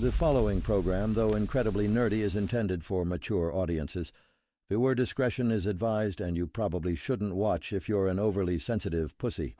The following program, though incredibly nerdy, is intended for mature audiences. Viewer discretion is advised, and you probably shouldn't watch if you're an overly sensitive pussy.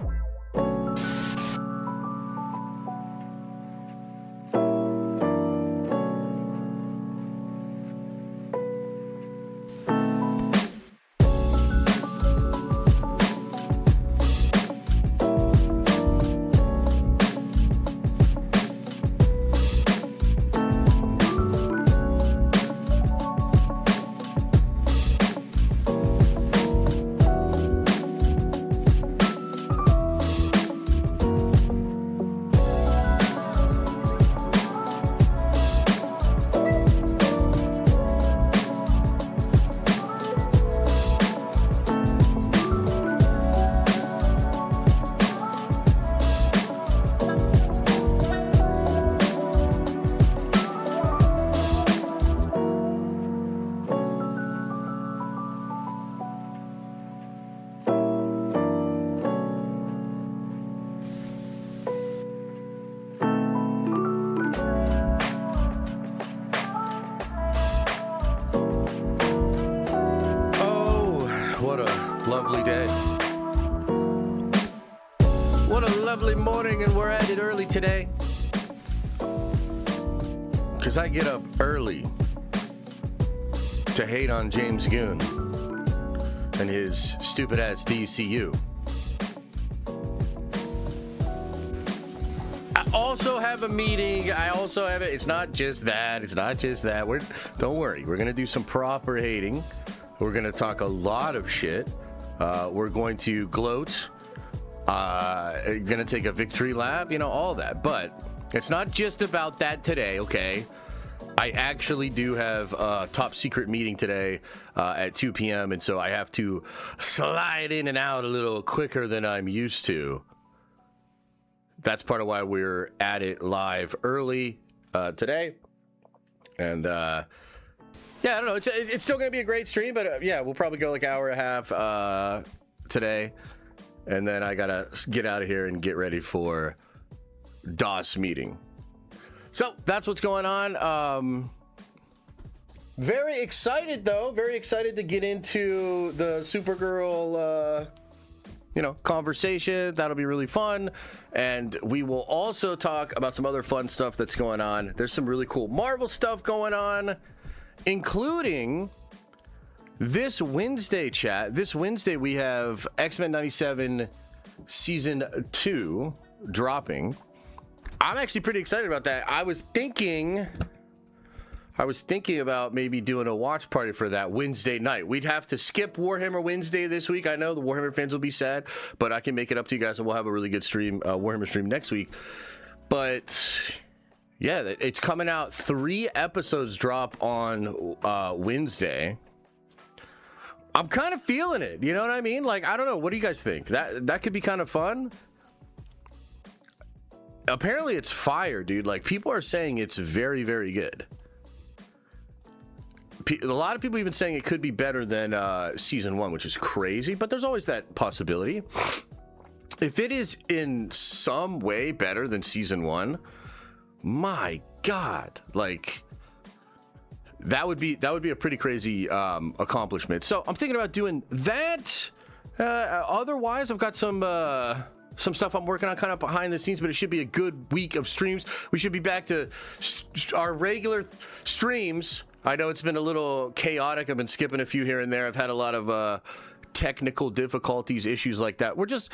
Lovely day. What a lovely morning, and we're at it early today. Because I get up early to hate on James Gunn and his stupid-ass DCU. I also have a meeting. It's not just that. Don't worry. We're going to do some proper hating. We're going to talk a lot of shit. We're going to gloat, going to take a victory lap, all that. But it's not just about that today, okay? I actually do have a top secret meeting today at 2 p.m., and so I have to slide in and out a little quicker than I'm used to. That's part of why we're at it live early today. And, yeah, I don't know. It's still going to be a great stream, but yeah, we'll probably go like an hour and a half today. And then I got to get out of here and get ready for DOS meeting. So that's what's going on. Very excited, though. Very excited to get into the Supergirl, conversation. That'll be really fun. And we will also talk about some other fun stuff that's going on. There's some really cool Marvel stuff going on, including this Wednesday, chat. This Wednesday, we have X-Men 97 Season 2 dropping. I'm actually pretty excited about that. I was thinking about maybe doing a watch party for that Wednesday night. We'd have to skip Warhammer Wednesday this week. I know the Warhammer fans will be sad, but I can make it up to you guys, and we'll have a really good stream, Warhammer stream next week. But yeah, it's coming out. 3 episodes drop on Wednesday. I'm kind of feeling it. You know what I mean? Like, I don't know. What do you guys think? That could be kind of fun. Apparently, it's fire, dude. Like, people are saying it's very, very good. A lot of people even saying it could be better than season 1, which is crazy. But there's always that possibility. If it is in some way better than season 1, my God, like that would be a pretty crazy accomplishment. So I'm thinking about doing that. Otherwise, I've got some stuff I'm working on kind of behind the scenes, but it should be a good week of streams. We should be back to our regular streams. I know it's been a little chaotic. I've been skipping a few here and there. I've had a lot of technical difficulties, issues like that. We're just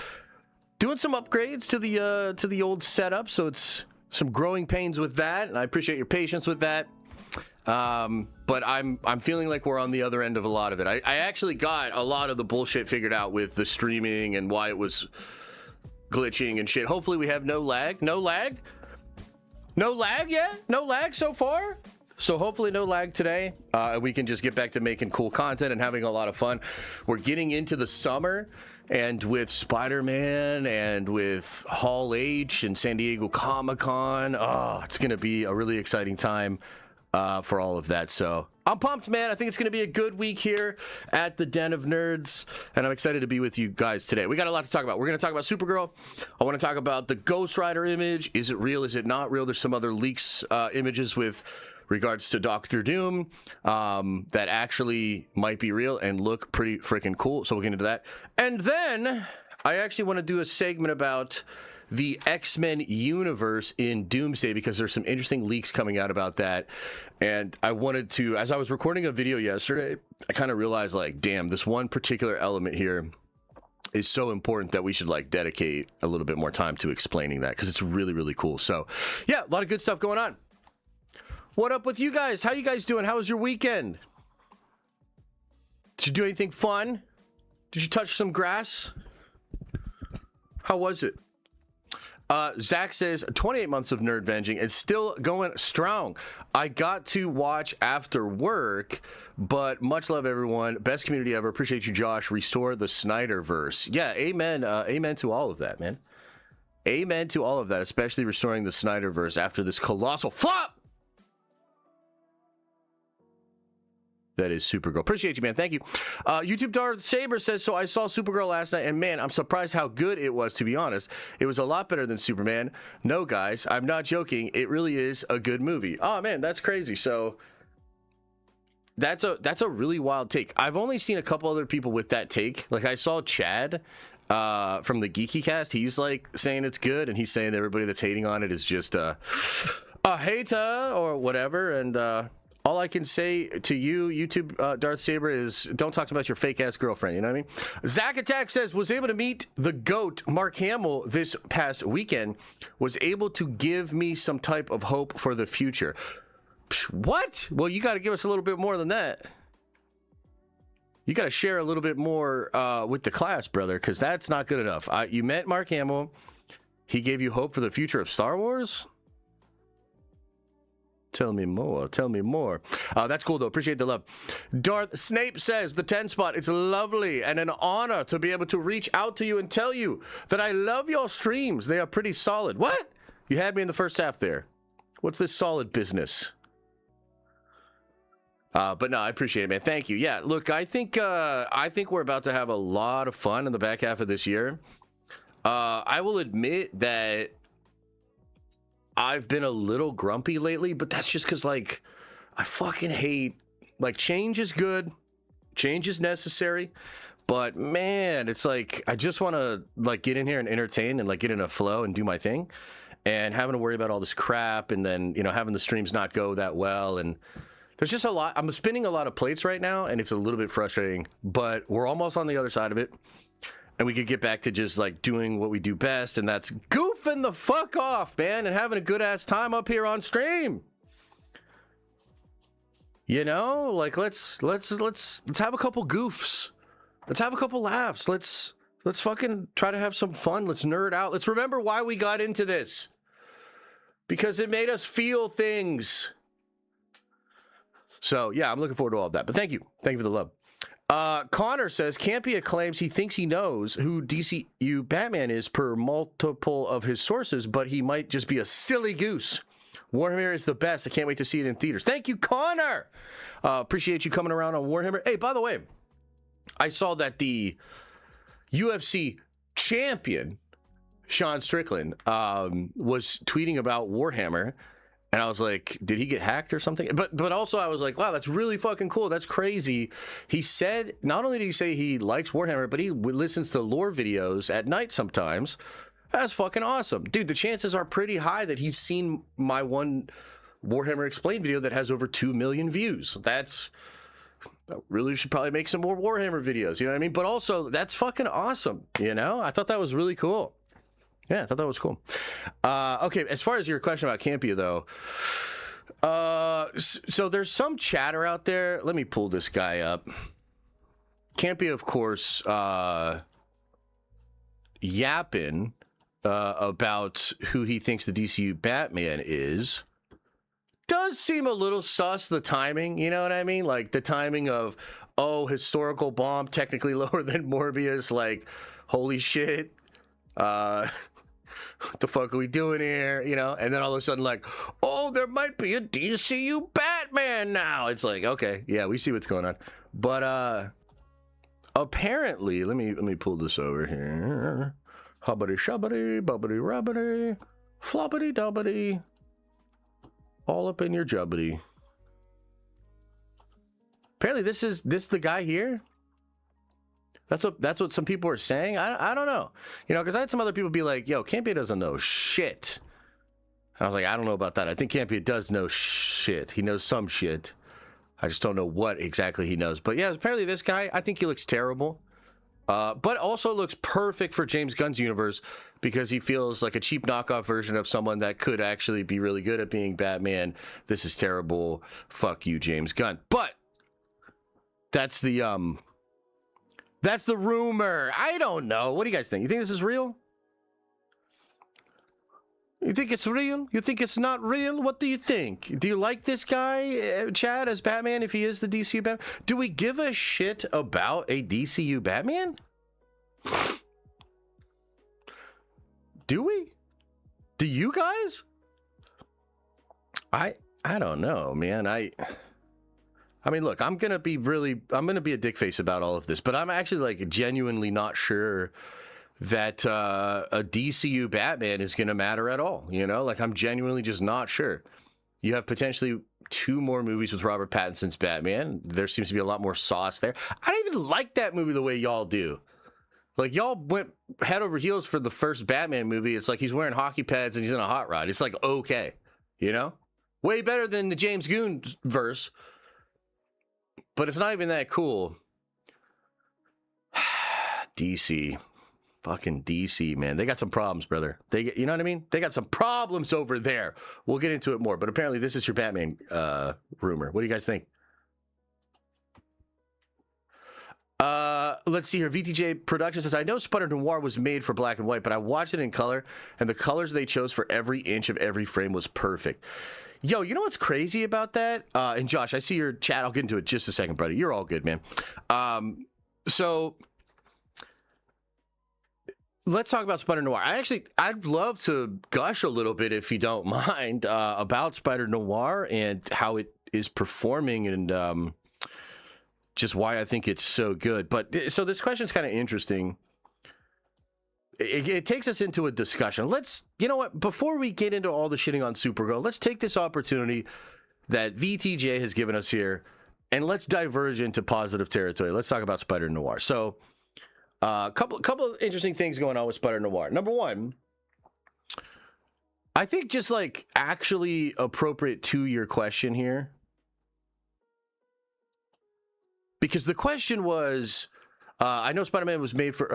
doing some upgrades to the old setup, so it's some growing pains with that, and I appreciate your patience with that. But I'm feeling like we're on the other end of a lot of it. I actually got a lot of the bullshit figured out with the streaming and why it was glitching and shit. Hopefully we have no lag. No lag? Yeah? No lag so far? So hopefully no lag today. We can just get back to making cool content and having a lot of fun. We're getting into the summer, and with Spider-Man and with Hall H and San Diego Comic-Con, it's going to be a really exciting time for all of that. So I'm pumped, man. I think it's going to be a good week here at the Den of Nerds, and I'm excited to be with you guys today. We got a lot to talk about. We're going to talk about Supergirl. I want to talk about the Ghost Rider image. Is it real? Is it not real? There's some other leaks, images with regards to Doctor Doom that actually might be real and look pretty freaking cool, so we'll get into that. And then I actually want to do a segment about the X-Men universe in Doomsday, because there's some interesting leaks coming out about that. And I wanted to, as I was recording a video yesterday, I kind of realized, like, damn, this one particular element here is so important that we should, like, dedicate a little bit more time to explaining that, because it's really, really cool. So, yeah, a lot of good stuff going on. What up with you guys? How you guys doing? How was your weekend? Did you do anything fun? Did you touch some grass? How was it? Zach says 28 months of nerd venging is still going strong. I got to watch after work, but much love, everyone. Best community ever. Appreciate you, Josh. Restore the Snyderverse. Yeah, amen. Amen to all of that, man. Amen to all of that, especially restoring the Snyderverse after this colossal flop. That is Supergirl. Appreciate you, man. Thank you. YouTube Darth Saber says, so I saw Supergirl last night, and man, I'm surprised how good it was, to be honest. It was a lot better than Superman. No, guys, I'm not joking. It really is a good movie. Oh, man, that's crazy. So that's a really wild take. I've only seen a couple other people with that take. Like, I saw Chad from the Geeky Cast. He's, like, saying it's good, and he's saying that everybody that's hating on it is just a hater or whatever, and all I can say to you, YouTube Darth Saber, is don't talk about your fake-ass girlfriend, you know what I mean? Zack Attack says, was able to meet the GOAT, Mark Hamill, this past weekend. Was able to give me some type of hope for the future. What? Well, you got to give us a little bit more than that. You got to share a little bit more with the class, brother, because that's not good enough. You met Mark Hamill. He gave you hope for the future of Star Wars? Tell me more. Tell me more. That's cool, though. Appreciate the love. Darth Snape says, the 10 spot, it's lovely and an honor to be able to reach out to you and tell you that I love your streams. They are pretty solid. What? You had me in the first half there. What's this solid business? But no, I appreciate it, man. Thank you. Yeah, look, I think we're about to have a lot of fun in the back half of this year. I will admit that I've been a little grumpy lately, but that's just because, like, I fucking hate, like, change is good, change is necessary, but man, it's like I just want to, like, get in here and entertain and, like, get in a flow and do my thing, and having to worry about all this crap, and then, you know, having the streams not go that well, and there's just a lot. I'm spinning a lot of plates right now, and it's a little bit frustrating, but we're almost on the other side of it. And we could get back to just, like, doing what we do best, and that's goofing the fuck off, man, and having a good-ass time up here on stream. You know? Like, let's have a couple goofs. Let's have a couple laughs. Let's fucking try to have some fun. Let's nerd out. Let's remember why we got into this. Because it made us feel things. So, yeah, I'm looking forward to all of that. But thank you. Thank you for the love. Connor says, Campia claims he thinks he knows who DCU Batman is per multiple of his sources, but he might just be a silly goose. Warhammer is the best. I can't wait to see it in theaters. Thank you, Connor. Appreciate you coming around on Warhammer. Hey, by the way, I saw that the UFC champion, Sean Strickland, was tweeting about Warhammer. And I was like, did he get hacked or something? But also I was like, wow, that's really fucking cool. That's crazy. He said, not only did he say he likes Warhammer, but he listens to lore videos at night sometimes. That's fucking awesome. Dude, the chances are pretty high that he's seen my one Warhammer Explained video that has over 2 million views. I really should probably make some more Warhammer videos, you know what I mean? But also, that's fucking awesome, you know? I thought that was really cool. Yeah, I thought that was cool. Okay, as far as your question about Campia, though, so there's some chatter out there. Let me pull this guy up. Campia, of course, yapping about who he thinks the DCU Batman is. Does seem a little sus, the timing, you know what I mean? Like, the timing of, oh, historical bomb, technically lower than Morbius, like, holy shit. what the fuck are we doing here? You know, and then all of a sudden, like, oh, there might be a DCU Batman now. It's like, okay, yeah, we see what's going on. But apparently, let me pull this over here. Hubbity shubbity, bubbity rubbity, floppity dubbity, all up in your jubbity. Apparently, this the guy here. That's what some people are saying. I don't know, you know, because I had some other people be like, "Yo, Campia doesn't know shit." I was like, I don't know about that. I think Campia does know shit. He knows some shit. I just don't know what exactly he knows. But yeah, apparently this guy, I think he looks terrible, but also looks perfect for James Gunn's universe because he feels like a cheap knockoff version of someone that could actually be really good at being Batman. This is terrible. Fuck you, James Gunn. But that's the rumor. I don't know. What do you guys think? You think this is real? You think it's real? You think it's not real? What do you think? Do you like this guy, Chad, as Batman, if he is the DCU Batman? Do we give a shit about a DCU Batman? Do we? Do you guys? I don't know, man. I mean, look, I'm gonna be a dick face about all of this, but I'm actually like genuinely not sure that a DCU Batman is gonna matter at all. You know, like I'm genuinely just not sure. You have potentially 2 more movies with Robert Pattinson's Batman. There seems to be a lot more sauce there. I don't even like that movie the way y'all do. Like y'all went head over heels for the first Batman movie. It's like he's wearing hockey pads and he's in a hot rod. It's like, okay, you know, way better than the James Gunn verse. But it's not even that cool. DC. Fucking DC, man. They got some problems, brother. You know what I mean? They got some problems over there. We'll get into it more. But apparently this is your Batman rumor. What do you guys think? Let's see here. VTJ Production says, I know Spider Noir was made for black and white, but I watched it in color, and the colors they chose for every inch of every frame was perfect. Yo, you know what's crazy about that? And Josh, I see your chat. I'll get into it just a second, buddy. You're all good, man. So let's talk about Spider Noir. I'd love to gush a little bit, if you don't mind, about Spider Noir and how it is performing and just why I think it's so good. But so this question is kind of interesting. It takes us into a discussion. You know what? Before we get into all the shitting on Supergirl, let's take this opportunity that VTJ has given us here, and let's diverge into positive territory. Let's talk about Spider Noir. So, couple of interesting things going on with Spider Noir. Number one, I think just like actually appropriate to your question here, because the question was, I know Spider Noir was made for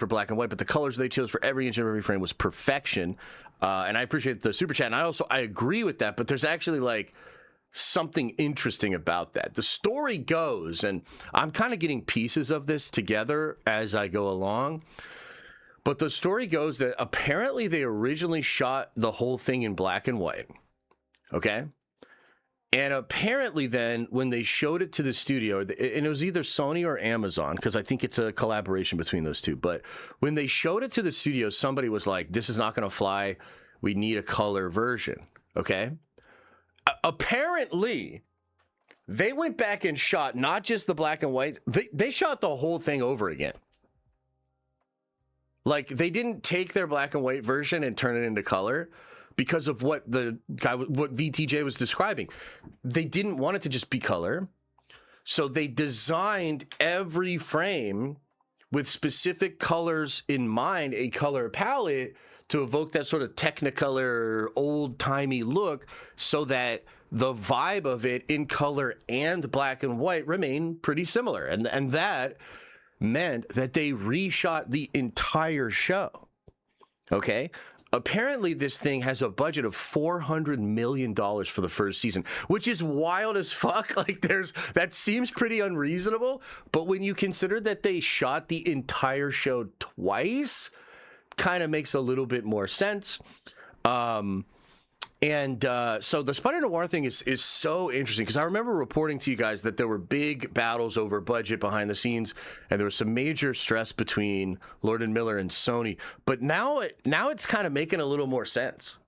black and white, but the colors they chose for every inch of every frame was perfection. And I appreciate the super chat. And I agree with that, but there's actually like something interesting about that. The story goes, and I'm kind of getting pieces of this together as I go along, but the story goes that apparently they originally shot the whole thing in black and white. Okay. And apparently then when they showed it to the studio, and it was either Sony or Amazon, because I think it's a collaboration between those two. But when they showed it to the studio, somebody was like, this is not going to fly. We need a color version. Okay. Apparently, they went back and shot not just the black and white. They shot the whole thing over again. Like, they didn't take their black and white version and turn it into color. Because of what what VTJ was describing. They didn't want it to just be color. So they designed every frame with specific colors in mind, a color palette to evoke that sort of Technicolor, old-timey look, so that the vibe of it in color and black and white remained pretty similar. And that meant that they reshot the entire show. Okay? Apparently, this thing has a budget of $400 million for the first season, which is wild as fuck. Like, that seems pretty unreasonable. But when you consider that they shot the entire show twice, kind of makes a little bit more sense. And so the Spider Noir thing is so interesting because I remember reporting to you guys that there were big battles over budget behind the scenes, and there was some major stress between Lord and Miller and Sony. But now it's kind of making a little more sense.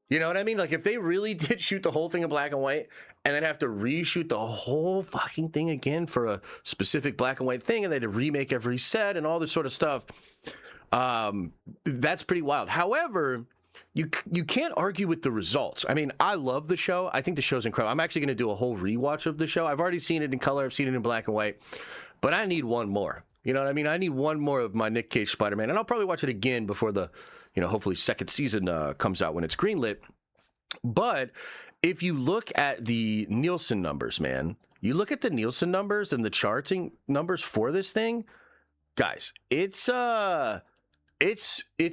You know what I mean? Like if they really did shoot the whole thing in black and white and then have to reshoot the whole fucking thing again for a specific black and white thing, and they had to remake every set and all this sort of stuff, that's pretty wild. However, you can't argue with the results. I mean, I love the show. I think the show's incredible. I'm actually going to do a whole rewatch of the show. I've already seen it in color. I've seen it in black and white. But I need one more. You know what I mean? I need one more of my Nick Cage Spider-Man. And I'll probably watch it again before the, hopefully second season comes out when it's greenlit. But if you look at the Nielsen numbers, man, you look at the Nielsen numbers and the charting numbers for this thing, guys, it's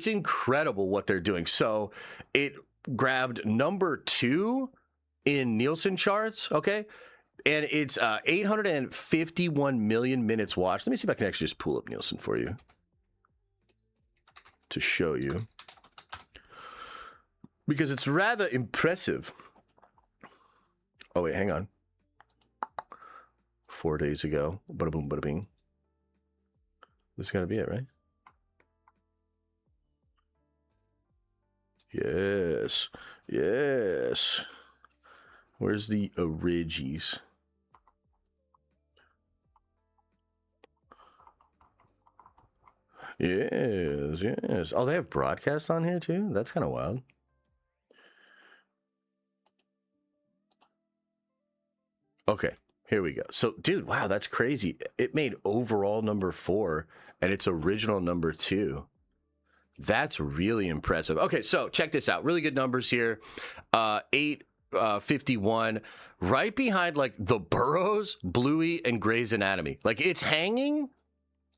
incredible what they're doing. So it grabbed number 2 in Nielsen charts, okay? And it's 851 million minutes watched. Let me see if I can actually just pull up Nielsen for you to show you, because it's rather impressive. Oh, wait, hang on. 4 days ago. Bada boom, bada bing. This is going to be it, right? Yes. Yes. Where's the Origis? Yes, yes. Oh, they have broadcast on here too? That's kind of wild. Okay, here we go. So, dude, wow, that's crazy. It made overall number 4 and its original number 2. That's really impressive. Okay, so check this out. Really good numbers here. 851, right behind like The Burrows, Bluey, and Grey's Anatomy. Like it's hanging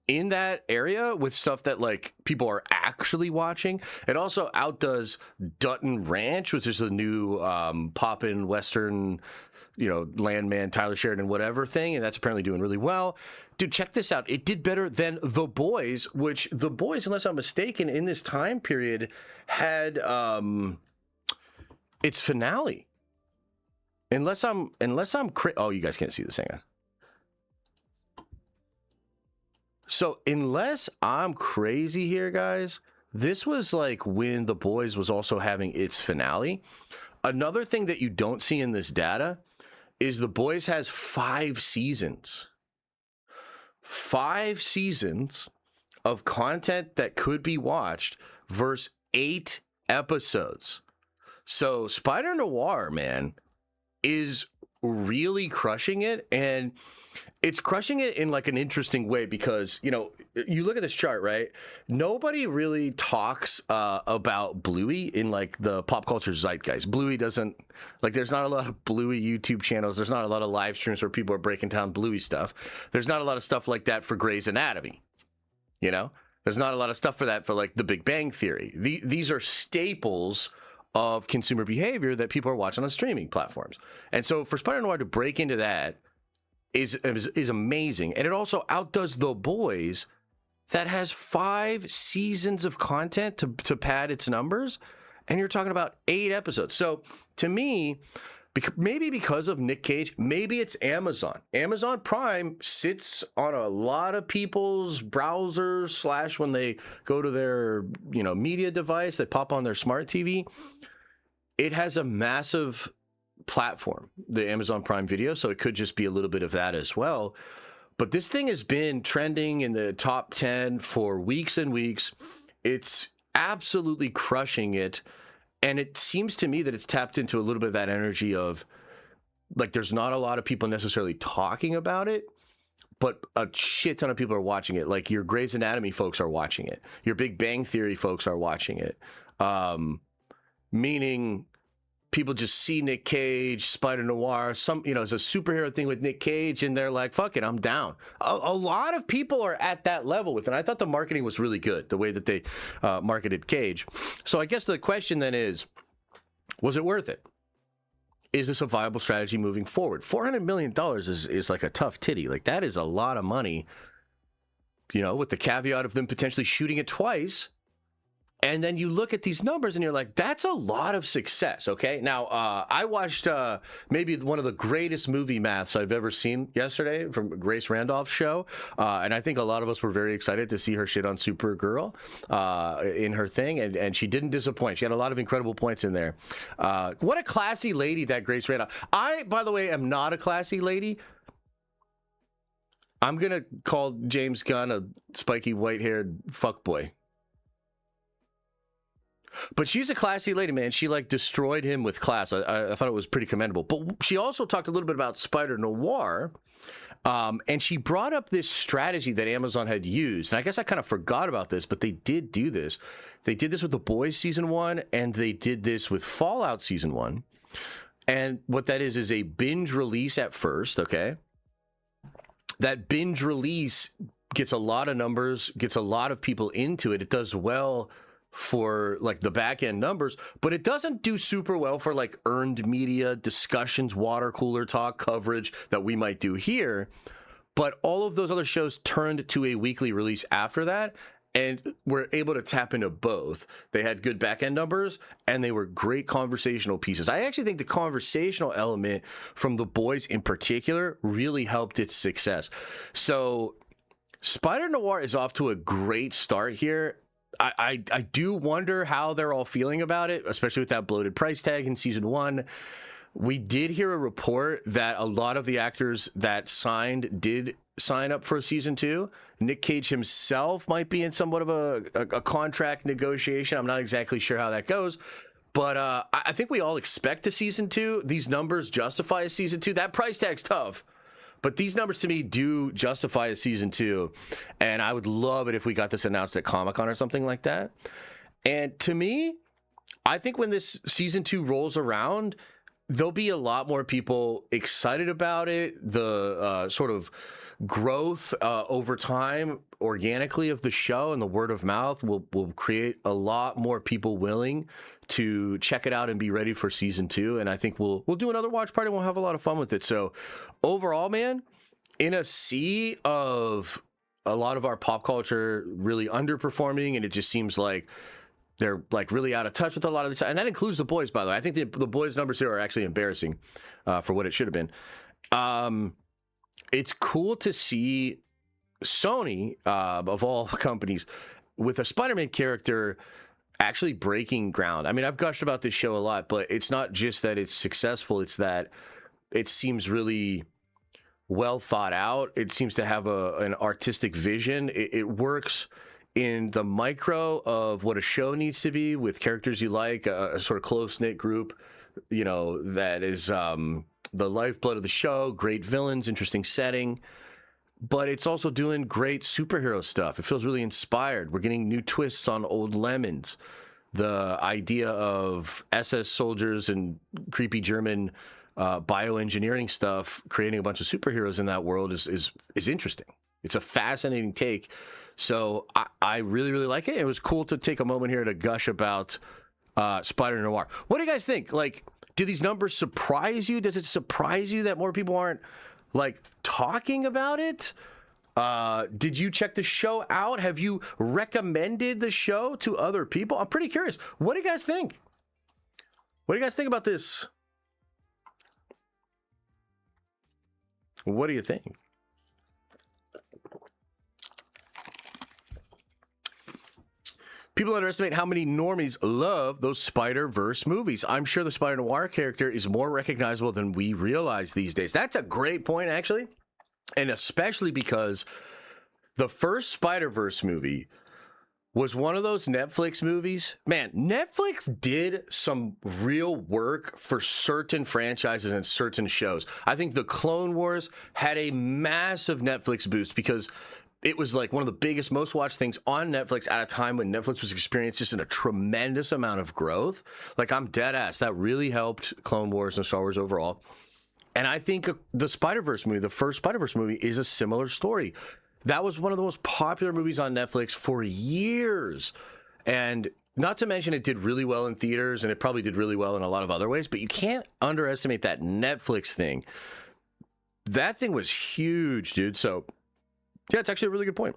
in that area with stuff that like people are actually watching. It also outdoes Dutton Ranch, which is a new poppin' Western, landman, Tyler Sheridan, whatever thing, and that's apparently doing really well. Dude, check this out. It did better than The Boys, which The Boys, unless I'm mistaken, in this time period had its finale. Unless I'm oh, you guys can't see this. Hang on. So unless I'm crazy here, guys, this was like when The Boys was also having its finale. Another thing that you don't see in this data is The Boys has 5 seasons. 5 seasons of content that could be watched versus 8 episodes. So Spider Noir, man, is really crushing it, and it's crushing it in like an interesting way because, you look at this chart, right? Nobody really talks about Bluey in like the pop culture zeitgeist. Bluey doesn't, like, there's not a lot of Bluey YouTube channels. There's not a lot of live streams where people are breaking down Bluey stuff. There's not a lot of stuff like that for Grey's Anatomy. There's not a lot of stuff for that for like The Big Bang Theory. These are staples of consumer behavior that people are watching on streaming platforms. And so for Spider Noir to break into that is amazing. And it also outdoes The Boys, that has 5 seasons of content to pad its numbers. And you're talking about 8 episodes. So to me, maybe because of Nick Cage, maybe it's Amazon. Amazon Prime sits on a lot of people's browsers / when they go to their, media device, they pop on their smart TV. It has a massive platform, the Amazon Prime Video, so it could just be a little bit of that as well. But this thing has been trending in the top 10 for weeks and weeks. It's absolutely crushing it. And it seems to me that it's tapped into a little bit of that energy of, like, there's not a lot of people necessarily talking about it, but a shit ton of people are watching it. Like, your Grey's Anatomy folks are watching it. Your Big Bang Theory folks are watching it. Meaning people just see Nick Cage, Spider Noir, it's a superhero thing with Nick Cage, and they're like, fuck it, I'm down. A lot of people are at that level with it. I thought the marketing was really good, the way that they marketed Cage. So I guess the question then is, was it worth it? Is this a viable strategy moving forward? $400 million is like a tough titty. Like, that is a lot of money, with the caveat of them potentially shooting it twice. And then you look at these numbers and you're like, that's a lot of success. Okay. Now, I watched maybe one of the greatest movie maths I've ever seen yesterday from Grace Randolph's show. And I think a lot of us were very excited to see her shit on Supergirl in her thing. And she didn't disappoint. She had a lot of incredible points in there. What a classy lady that Grace Randolph. I, by the way, am not a classy lady. I'm going to call James Gunn a spiky white-haired fuckboy. But she's a classy lady, man. She like destroyed him with class. I thought it was pretty commendable. But she also talked a little bit about Spider Noir. And she brought up this strategy that Amazon had used. And I guess I kind of forgot about this, but they did do this. They did this with The Boys Season 1, and they did this with Fallout Season 1. And what that is a binge release at first, okay? That binge release gets a lot of numbers, gets a lot of people into it. It does well for like the back end numbers, but it doesn't do super well for like earned media discussions, water cooler talk coverage that we might do here. But all of those other shows turned to a weekly release after that and were able to tap into both. They had good back end numbers and they were great conversational pieces. I actually think the conversational element from The Boys in particular really helped its success. So Spider Noir is off to a great start here. I do wonder how they're all feeling about it, especially with that bloated price tag in season 1. We did hear a report that a lot of the actors that signed did sign up for season 2. Nick Cage himself might be in somewhat of a contract negotiation. I'm not exactly sure how that goes. But I think we all expect a season 2. These numbers justify a season 2. That price tag's tough. But these numbers to me do justify a season 2. And I would love it if we got this announced at Comic-Con or something like that. And to me, I think when this season 2 rolls around, there'll be a lot more people excited about it. The sort of growth over time organically of the show and the word of mouth will create a lot more people willing to check it out and be ready for season 2. And I think we'll do another watch party and we'll have a lot of fun with it. So overall, man, in a sea of a lot of our pop culture really underperforming, and it just seems like they're like really out of touch with a lot of this, and that includes The Boys, by the way. I think the Boys numbers here are actually embarrassing for what it should have been. It's cool to see Sony, of all companies, with a Spider-Man character actually breaking ground. I mean, I've gushed about this show a lot, but it's not just that it's successful, it's that it seems really well thought out. It seems to have an artistic vision. It works in the micro of what a show needs to be, with characters you like, a sort of close-knit group, you know, that is the lifeblood of the show, great villains, interesting setting. But it's also doing great superhero stuff. It feels really inspired. We're getting new twists on old lemons. The idea of SS soldiers and creepy German bioengineering stuff, creating a bunch of superheroes in that world is interesting. It's a fascinating take. So I really, really like it. It was cool to take a moment here to gush about Spider Noir. What do you guys think? Like, do these numbers surprise you? Does it surprise you that more people aren't like talking about it? Did you check the show out? Have you recommended the show to other people? I'm pretty curious. What do you guys think? What do you guys think about this? What do you think? People underestimate how many normies love those Spider-Verse movies. I'm sure the Spider Noir character is more recognizable than we realize these days. That's a great point, actually. And especially because the first Spider-Verse movie was one of those Netflix movies. Man, Netflix did some real work for certain franchises and certain shows. I think the Clone Wars had a massive Netflix boost because it was like one of the biggest, most watched things on Netflix at a time when Netflix was experiencing just a tremendous amount of growth. Like, I'm dead ass. That really helped Clone Wars and Star Wars overall. And I think the Spider-Verse movie, the first Spider-Verse movie, is a similar story. That was one of the most popular movies on Netflix for years. And not to mention it did really well in theaters, and it probably did really well in a lot of other ways, but you can't underestimate that Netflix thing. That thing was huge, dude. So yeah, it's actually a really good point.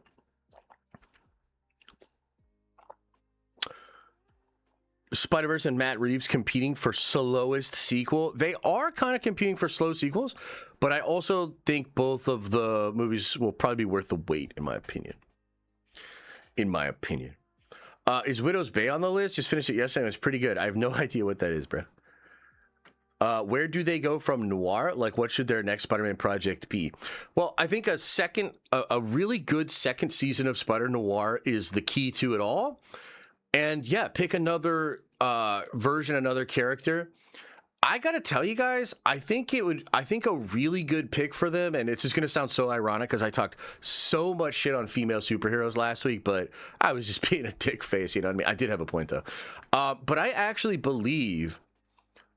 Spider-Verse and Matt Reeves competing for slowest sequel. They are kind of competing for slow sequels, but I also think both of the movies will probably be worth the wait, in my opinion. Is Widow's Bay on the list? Just finished it yesterday. It was pretty good. I have no idea what that is, bro. Where do they go from noir? Like, what should their next Spider-Man project be? Well, I think a really good second season of Spider Noir is the key to it all. And yeah, pick another version, another character. I gotta tell you guys, I think a really good pick for them, and it's just gonna sound so ironic because I talked so much shit on female superheroes last week, but I was just being a dick face, you know what I mean? I did have a point though. But I actually believe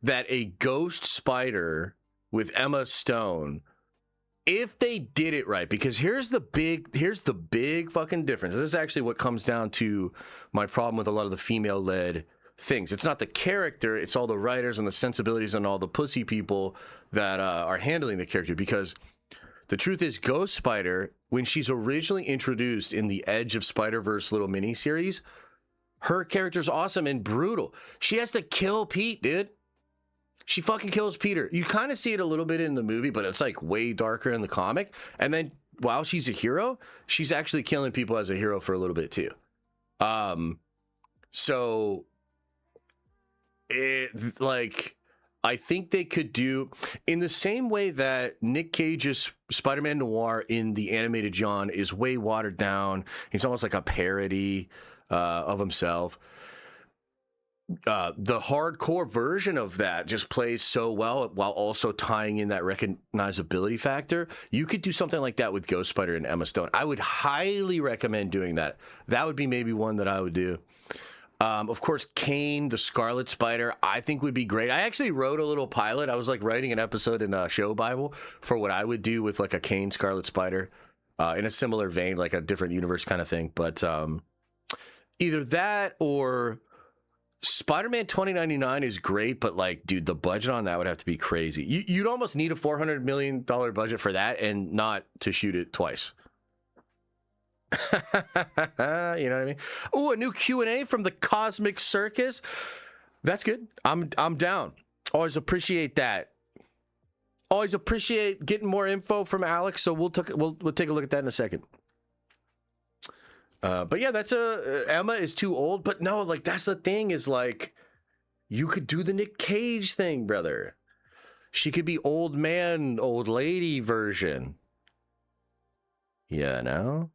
that a Ghost Spider with Emma Stone, if they did it right, because here's the big fucking difference. This is actually what comes down to my problem with a lot of the female-led things. It's not the character, it's all the writers and the sensibilities and all the pussy people that are handling the character. Because the truth is, Ghost Spider, when she's originally introduced in the Edge of Spider-Verse little miniseries, her character's awesome and brutal. She has to kill Pete, dude. She fucking kills Peter. You kind of see it a little bit in the movie, but it's like way darker in the comic. And then while she's a hero, she's actually killing people as a hero for a little bit too. So it, like, I think they could do in the same way that Nick Cage's Spider-Man Noir in the animated John is way watered down. He's almost like a parody of himself. The hardcore version of that just plays so well while also tying in that recognizability factor. You could do something like that with Ghost Spider and Emma Stone. I would highly recommend doing that. That would be maybe one that I would do. Of course, Kane, the Scarlet Spider, I think would be great. I actually wrote a little pilot. I was like writing an episode in Show Bible for what I would do with like a Kane Scarlet Spider in a similar vein, like a different universe kind of thing. But either that or Spider-Man 2099 is great, but like, dude, the budget on that would have to be crazy. You'd almost need a $400 million budget for that and not to shoot it twice. You know what I mean? Oh, a new Q&A from the Cosmic Circus. That's good. I'm down. Always appreciate that. Always appreciate getting more info from Alex. So we'll take a look at that in a second. But yeah, that's Emma is too old. But no, like that's the thing is like you could do the Nick Cage thing, brother. She could be old man, old lady version. Yeah, no.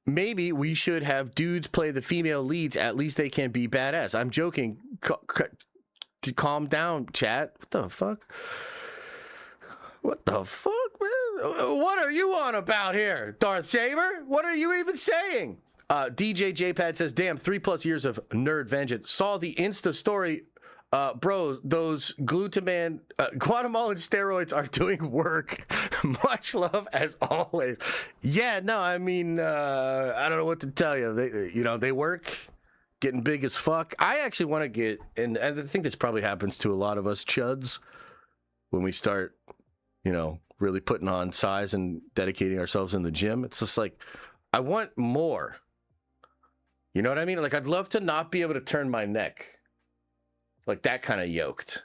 Maybe we should have dudes play the female leads. At least they can be badass. I'm joking. Calm down, chat. What the fuck? What the fuck, man? What are you on about here, Darth Saber? What are you even saying? DJ JPad says, damn, 3+ years of nerd vengeance. Saw the Insta story. Bro, those Guatemalan steroids are doing work. Much love as always. Yeah, no, I mean, I don't know what to tell you. They work, getting big as fuck. I actually want to get, and I think this probably happens to a lot of us chuds when we start, really putting on size and dedicating ourselves in the gym. It's just like, I want more. You know what I mean? Like, I'd love to not be able to turn my neck. Like that kind of yoked.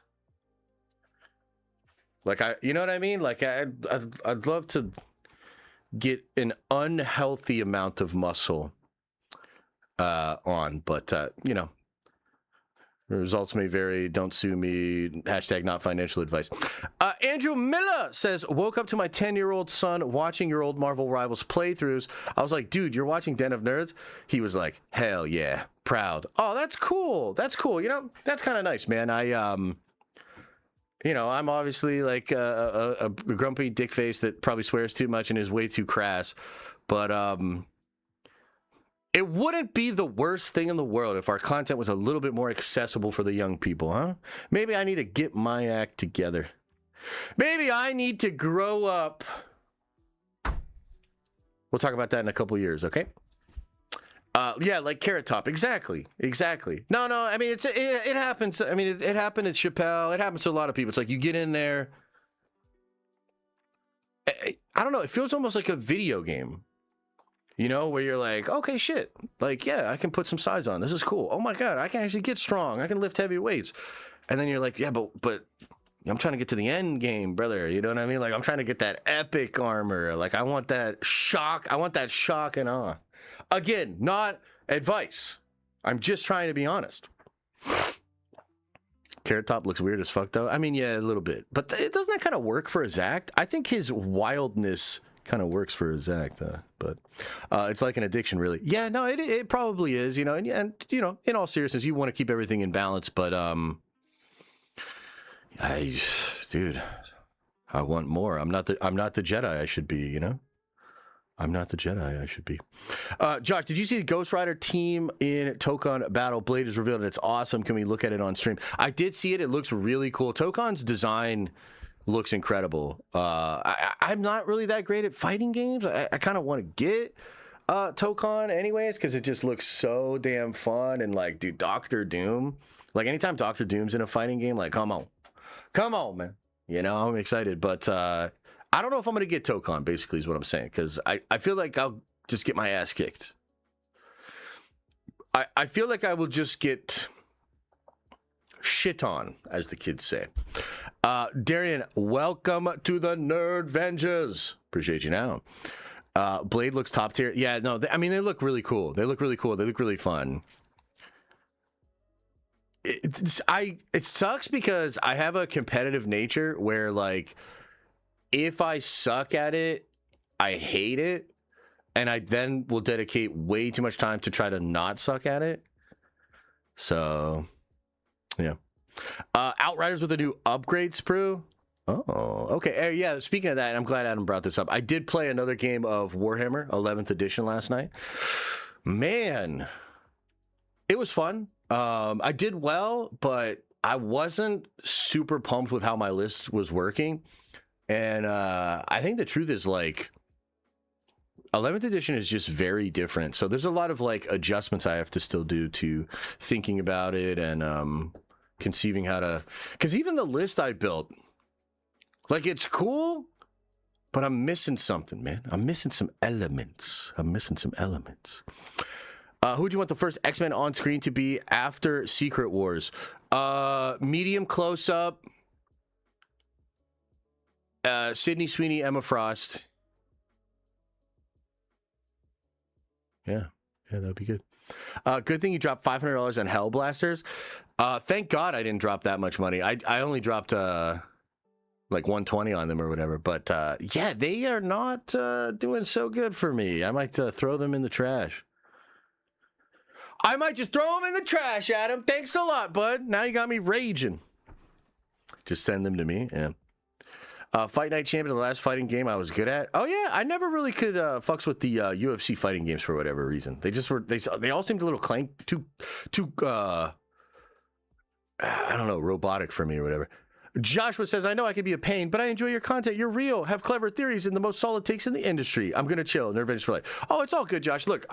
Like you know what I mean? Like I'd love to get an unhealthy amount of muscle on, but the results may vary. Don't sue me. # not financial advice. Andrew Miller says, woke up to my 10-year-old son watching your old Marvel Rivals playthroughs. I was like, dude, you're watching Den of Nerds? He was like, hell yeah, proud. Oh, that's cool. That's cool. That's kind of nice, man. I'm obviously like a grumpy dick face that probably swears too much and is way too crass. But it wouldn't be the worst thing in the world if our content was a little bit more accessible for the young people, huh? Maybe I need to get my act together. Maybe I need to grow up. We'll talk about that in a couple years, okay? Yeah, like Carrot Top. Exactly. No, I mean, it happens. I mean, it happened at Chappelle. It happens to a lot of people. It's like you get in there. I don't know. It feels almost like a video game. You know, where you're like, okay, shit. Like, yeah, I can put some size on. This is cool. Oh my God, I can actually get strong. I can lift heavy weights. And then you're like, yeah, but I'm trying to get to the end game, brother. You know what I mean? Like, I'm trying to get that epic armor. Like, I want that shock. I want that shock and awe. Again, not advice. I'm just trying to be honest. Carrot Top looks weird as fuck, though. I mean, yeah, a little bit. But doesn't that kind of work for his act? I think his wildness kind of works for his act, but it's like an addiction, really. Yeah, no, it probably is, you know, and you know, in all seriousness, you want to keep everything in balance, but dude, I want more. I'm not the Jedi I should be, you know. I'm not the Jedi I should be. Josh, did you see the Ghost Rider team in Tokon Battle? Blade is revealed and it's awesome. Can we look at it on stream? I did see it. It looks really cool. Tokon's design looks incredible. I'm not really that great at fighting games. I kind of want to get Tokon anyways because it just looks so damn fun. And like, dude, Doctor Doom. Like anytime Doctor Doom's in a fighting game, like, come on, man. You know, I'm excited. But I don't know if I'm going to get Tokon, basically, is what I'm saying. Because I feel like I'll just get my ass kicked. I feel like I will just get shit on, as the kids say. Darian, welcome to the Nerd Vengers. Appreciate you now. Blade looks top tier. Yeah, no, I mean, they look really cool. They look really cool. They look really fun. It sucks because I have a competitive nature where, like, if I suck at it, I hate it. And I then will dedicate way too much time to try to not suck at it. So, yeah. Outriders with a new upgrade sprue. Oh, okay. Yeah, speaking of that, I'm glad Adam brought this up. I did play another game of Warhammer 11th edition last night. Man, it was fun. I did well, but I wasn't super pumped with how my list was working. And I think the truth is, like, 11th edition is just very different. So there's a lot of, like, adjustments I have to still do to thinking about it and conceiving how to... Because even the list I built, like, it's cool, but I'm missing something, man. I'm missing some elements. Who would you want the first X-Men on screen to be after Secret Wars? Medium close-up. Sydney Sweeney, Emma Frost. Yeah, that'd be good. Good thing you dropped $500 on Hell Blasters. Thank God I didn't drop that much money. I only dropped like 120 on them or whatever. But yeah, they are not doing so good for me. I might throw them in the trash. I might just throw them in the trash, Adam. Thanks a lot, bud. Now you got me raging. Just send them to me. Yeah. Fight Night Champion, the last fighting game I was good at. Oh yeah, I never really could fucks with the UFC fighting games for whatever reason. They just were they all seemed a little too I don't know, robotic for me or whatever. Joshua says, I know I can be a pain, but I enjoy your content. You're real, have clever theories, and the most solid takes in the industry. I'm gonna chill. Nerd Vengers for life. Oh, it's all good, Josh. Look,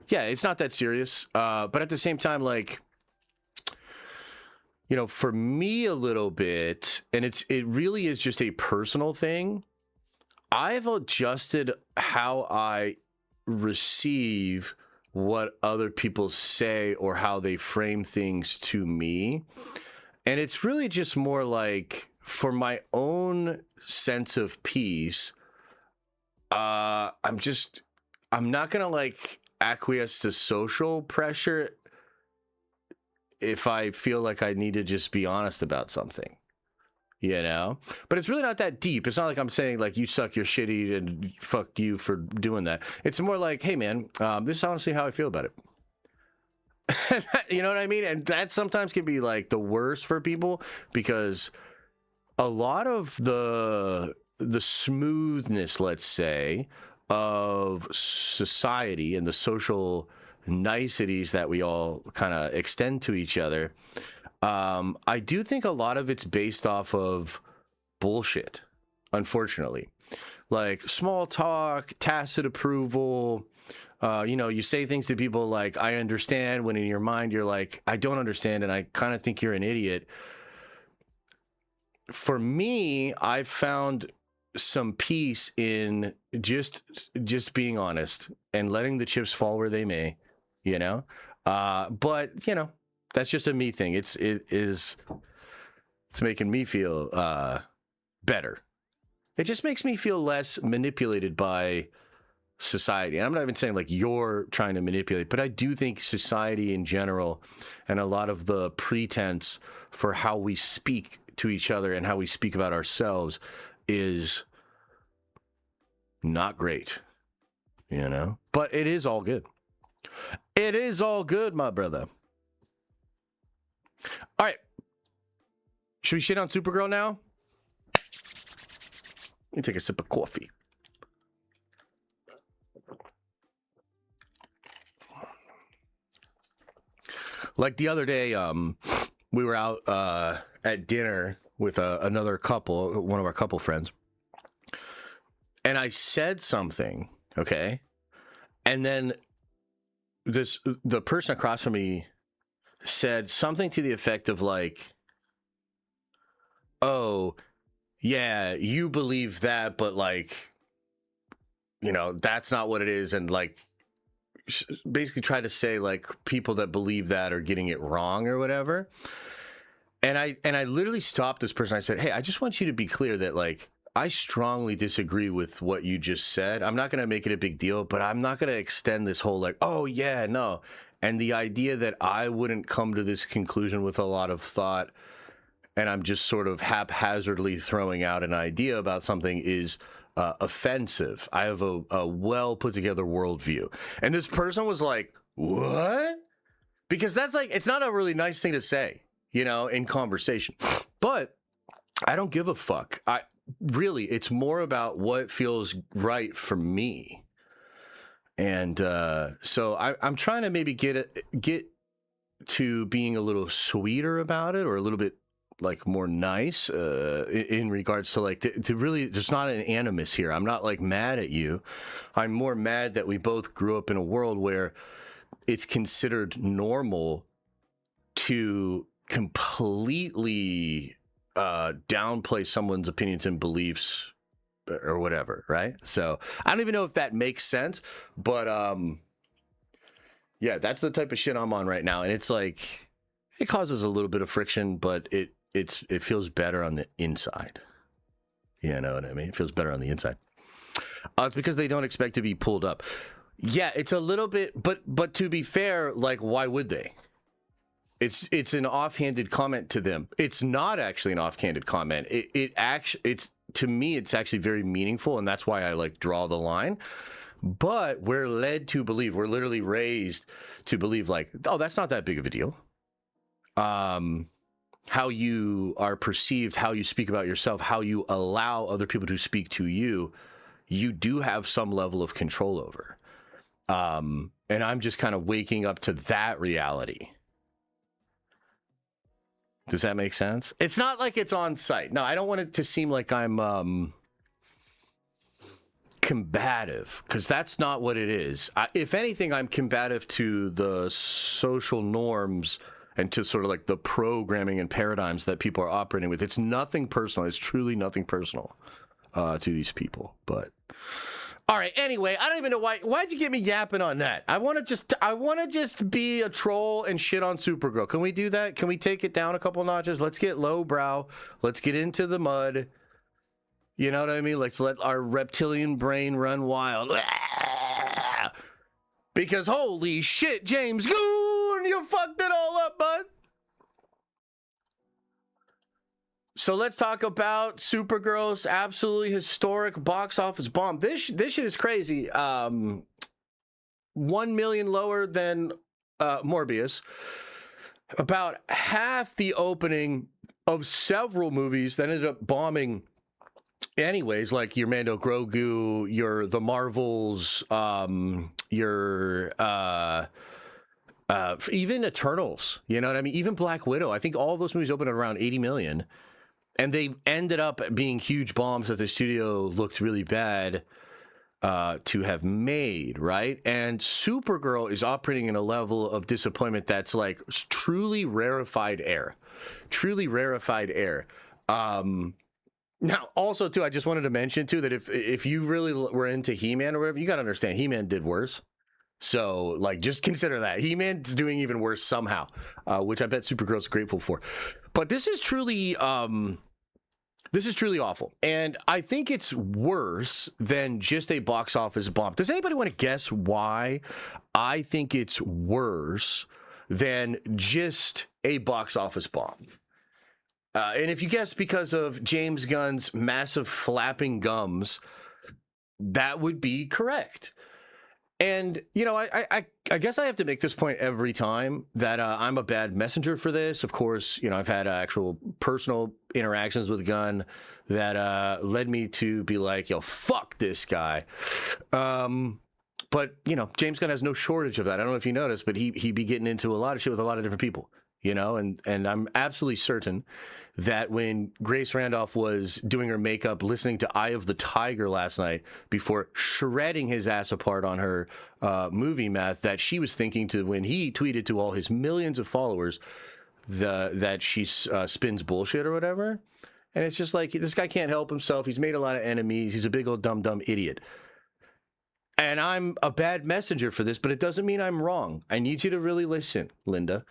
yeah, it's not that serious. But at the same time, like, you know, for me a little bit, and it really is just a personal thing. I've adjusted how I receive what other people say or how they frame things to me. And it's really just more like, for my own sense of peace, I'm not gonna, like, acquiesce to social pressure if I feel like I need to just be honest about something, you know? But it's really not that deep. It's not like I'm saying, like, you suck, you're shitty, and fuck you for doing that. It's more like, hey, man, this is honestly how I feel about it. You know what I mean? And that sometimes can be, like, the worst for people, because a lot of the smoothness, let's say, of society and the social niceties that we all kind of extend to each other, I do think a lot of it's based off of bullshit, unfortunately. Like small talk, tacit approval. You know, you say things to people like, I understand, when in your mind you're like, I don't understand, and I kind of think you're an idiot. For me, I've found some peace in just being honest and letting the chips fall where they may, you know. But you know, that's just a me thing. It's making me feel better. It just makes me feel less manipulated by society. And I'm not even saying like you're trying to manipulate, but I do think society in general and a lot of the pretense for how we speak to each other and how we speak about ourselves is not great, you know? But it is all good. It is all good, my brother. All right. Should we shit on Supergirl now? Let me take a sip of coffee. Like the other day, we were out at dinner with another couple, one of our couple friends. And I said something, okay? And then the person across from me said something to the effect of like, oh, yeah, you believe that, but like, you know, that's not what it is. And like, basically try to say like people that believe that are getting it wrong or whatever. And I literally stopped this person. I said, hey, I just want you to be clear that like, I strongly disagree with what you just said. I'm not going to make it a big deal, but I'm not going to extend this whole like, oh yeah, no. And the idea that I wouldn't come to this conclusion with a lot of thought and I'm just sort of haphazardly throwing out an idea about something is offensive. I have a well put together worldview. And this person was like, what? Because that's like, it's not a really nice thing to say, you know, in conversation. But I don't give a fuck. Really, it's more about what feels right for me. And so I'm trying to maybe get to being a little sweeter about it, or a little bit like more nice in regards to like to really, there's not an animus here. I'm not like mad at you. I'm more mad that we both grew up in a world where it's considered normal to completely downplay someone's opinions and beliefs or whatever, right? So I don't even know if that makes sense, but yeah, that's the type of shit I'm on right now. And it's like, it causes a little bit of friction, but it feels better on the inside. You know what I mean? It feels better on the inside. It's because they don't expect to be pulled up. Yeah, it's a little bit, but to be fair, like, why would they? It's an offhanded comment to them. It's not actually an offhanded comment. It's to me, it's actually very meaningful, and that's why I like draw the line. But we're led to believe, we're literally raised to believe like, oh, that's not that big of a deal. How you are perceived, how you speak about yourself, how you allow other people to speak to you, you do have some level of control over. And I'm just kind of waking up to that reality. Does that make sense? It's not like it's on site. No, I don't want it to seem like I'm combative, because that's not what it is. If anything, I'm combative to the social norms and to sort of like the programming and paradigms that people are operating with. It's nothing personal. It's truly nothing personal to these people. But all right. Anyway, I don't even know why'd you get me yapping on that? I want to just be a troll and shit on Supergirl. Can we do that? Can we take it down a couple notches? Let's get lowbrow. Let's get into the mud. You know what I mean? Let's let our reptilian brain run wild. Because holy shit, James Goon, you fucked it all up, bud. So let's talk about Supergirl's absolutely historic box office bomb. This shit is crazy. 1 million lower than Morbius. About half the opening of several movies that ended up bombing anyways, like your Mando Grogu, your The Marvels, your even Eternals, you know what I mean? Even Black Widow. I think all those movies opened at around 80 million. And they ended up being huge bombs that the studio looked really bad to have made, right? And Supergirl is operating in a level of disappointment that's like truly rarefied air. Truly rarefied air. Now, also, too, I just wanted to mention, too, that if you really were into He-Man or whatever, you got to understand, He-Man did worse. So, like, just consider that. He-Man's doing even worse somehow, which I bet Supergirl's grateful for. But this is truly awful. And I think it's worse than just a box office bomb. Does anybody want to guess why I think it's worse than just a box office bomb? And if you guess because of James Gunn's massive flapping gums, that would be correct. And, you know, I guess I have to make this point every time that I'm a bad messenger for this. Of course, you know, I've had actual personal interactions with Gunn that led me to be like, yo, fuck this guy. But, you know, James Gunn has no shortage of that. I don't know if you noticed, but he be getting into a lot of shit with a lot of different people. You know, and I'm absolutely certain that when Grace Randolph was doing her makeup, listening to Eye of the Tiger last night before shredding his ass apart on her movie meth, that she was thinking to when he tweeted to all his millions of followers that she spins bullshit or whatever. And it's just like, this guy can't help himself. He's made a lot of enemies. He's a big old dumb idiot. And I'm a bad messenger for this, but it doesn't mean I'm wrong. I need you to really listen, Linda.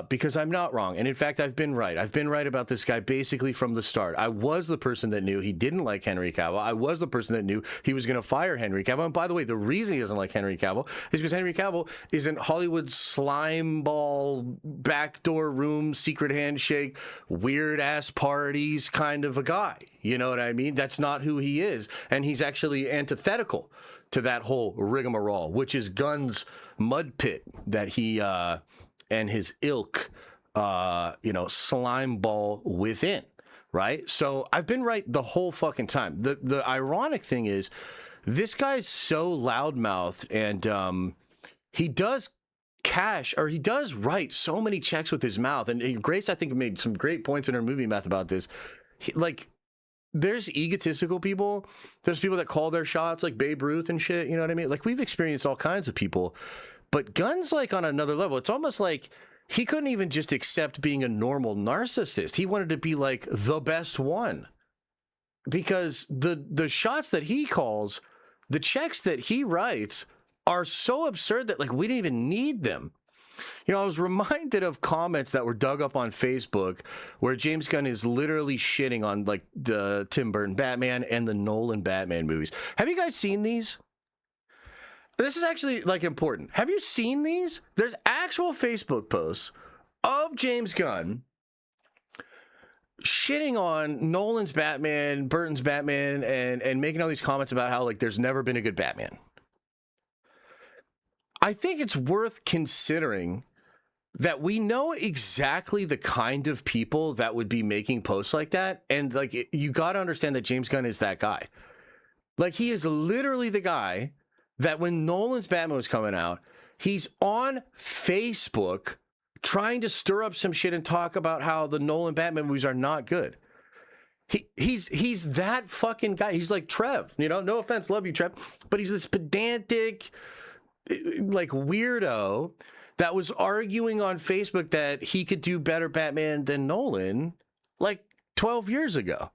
Because I'm not wrong. And in fact, I've been right. I've been right about this guy basically from the start. I was the person that knew he didn't like Henry Cavill. I was the person that knew he was going to fire Henry Cavill. And by the way, the reason he doesn't like Henry Cavill is because Henry Cavill isn't Hollywood's slime ball, backdoor room, secret handshake, weird ass parties kind of a guy. You know what I mean? That's not who he is. And he's actually antithetical to that whole rigmarole, which is Gunn's mud pit that he... and his ilk, slime ball within, right? So I've been right the whole fucking time. The ironic thing is, this guy's so loudmouthed, and he does write so many checks with his mouth. And Grace, I think, made some great points in her movie math about this. There's egotistical people. There's people that call their shots, like Babe Ruth and shit. You know what I mean? Like, we've experienced all kinds of people. But Gunn's like on another level. It's almost like he couldn't even just accept being a normal narcissist. He wanted to be like the best one. Because the shots that he calls, the checks that he writes are so absurd that like we didn't even need them. You know, I was reminded of comments that were dug up on Facebook where James Gunn is literally shitting on like the Tim Burton Batman and the Nolan Batman movies. Have you guys seen these? This is actually, like, important. Have you seen these? There's actual Facebook posts of James Gunn shitting on Nolan's Batman, Burton's Batman, and making all these comments about how, like, there's never been a good Batman. I think it's worth considering that we know exactly the kind of people that would be making posts like that. And, like, you got to understand that James Gunn is that guy. Like, he is literally the guy that when Nolan's Batman was coming out, he's on Facebook trying to stir up some shit and talk about how the Nolan Batman movies are not good. He's that fucking guy. He's like Trev, you know, no offense, love you, Trev, but he's this pedantic, like, weirdo that was arguing on Facebook that he could do better Batman than Nolan like 12 years ago.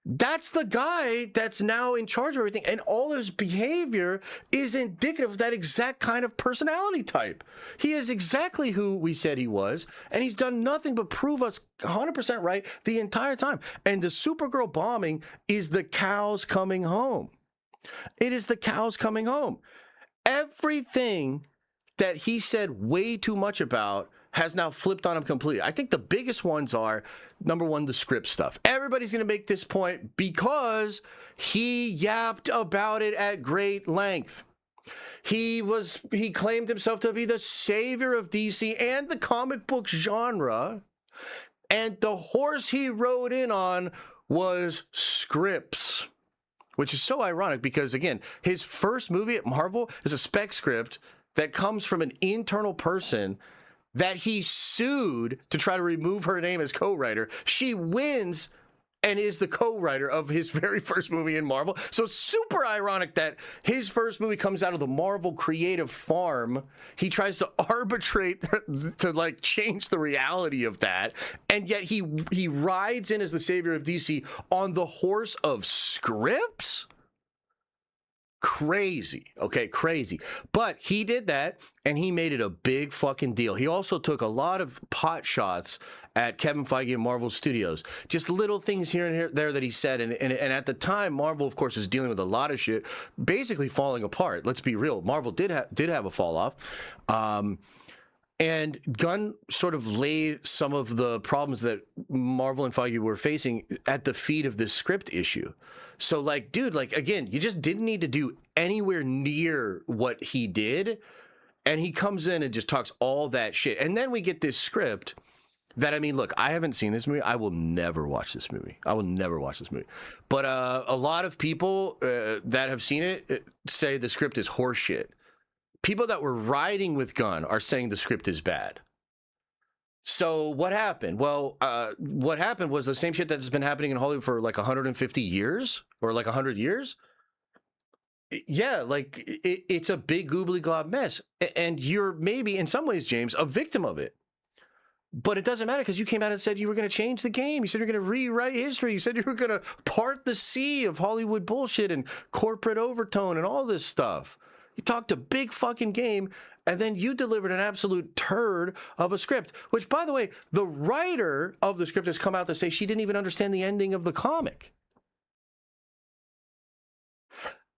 That's the guy that's now in charge of everything. And all his behavior is indicative of that exact kind of personality type. He is exactly who we said he was. And he's done nothing but prove us 100% right the entire time. And the Supergirl bombing is the cows coming home. It is the cows coming home. Everything that he said way too much about has now flipped on him completely. I think the biggest ones are, number one, the script stuff. Everybody's going to make this point because he yapped about it at great length. He claimed himself to be the savior of DC and the comic book genre, and the horse he rode in on was scripts, which is so ironic because, again, his first movie at Marvel is a spec script that comes from an internal person that he sued to try to remove her name as co-writer. She wins and is the co-writer of his very first movie in Marvel. So it's super ironic that his first movie comes out of the Marvel creative farm. He tries to arbitrate to like change the reality of that, and yet he rides in as the savior of DC on the horse of scripts. Crazy. Okay, crazy. But he did that, and he made it a big fucking deal. He also took a lot of pot shots at Kevin Feige and Marvel Studios. Just little things here and here, there that he said. And at the time, Marvel, of course, was dealing with a lot of shit, basically falling apart. Let's be real. Marvel did have a fall off. And Gunn sort of laid some of the problems that Marvel and Feige were facing at the feet of this script issue. So, like, dude, like, again, you just didn't need to do anywhere near what he did. And he comes in and just talks all that shit. And then we get this script that, I mean, look, I haven't seen this movie. I will never watch this movie. But a lot of people that have seen it say the script is horseshit. People that were riding with Gunn are saying the script is bad. So what happened? Well, what happened was the same shit that's been happening in Hollywood for like 150 years or like 100 years. Yeah, like it's a big goobly glob mess. And you're maybe in some ways, James, a victim of it. But it doesn't matter because you came out and said you were going to change the game. You said you're going to rewrite history. You said you were going to part the sea of Hollywood bullshit and corporate overtone and all this stuff. You talked a big fucking game, and then you delivered an absolute turd of a script, which, by the way, the writer of the script has come out to say she didn't even understand the ending of the comic.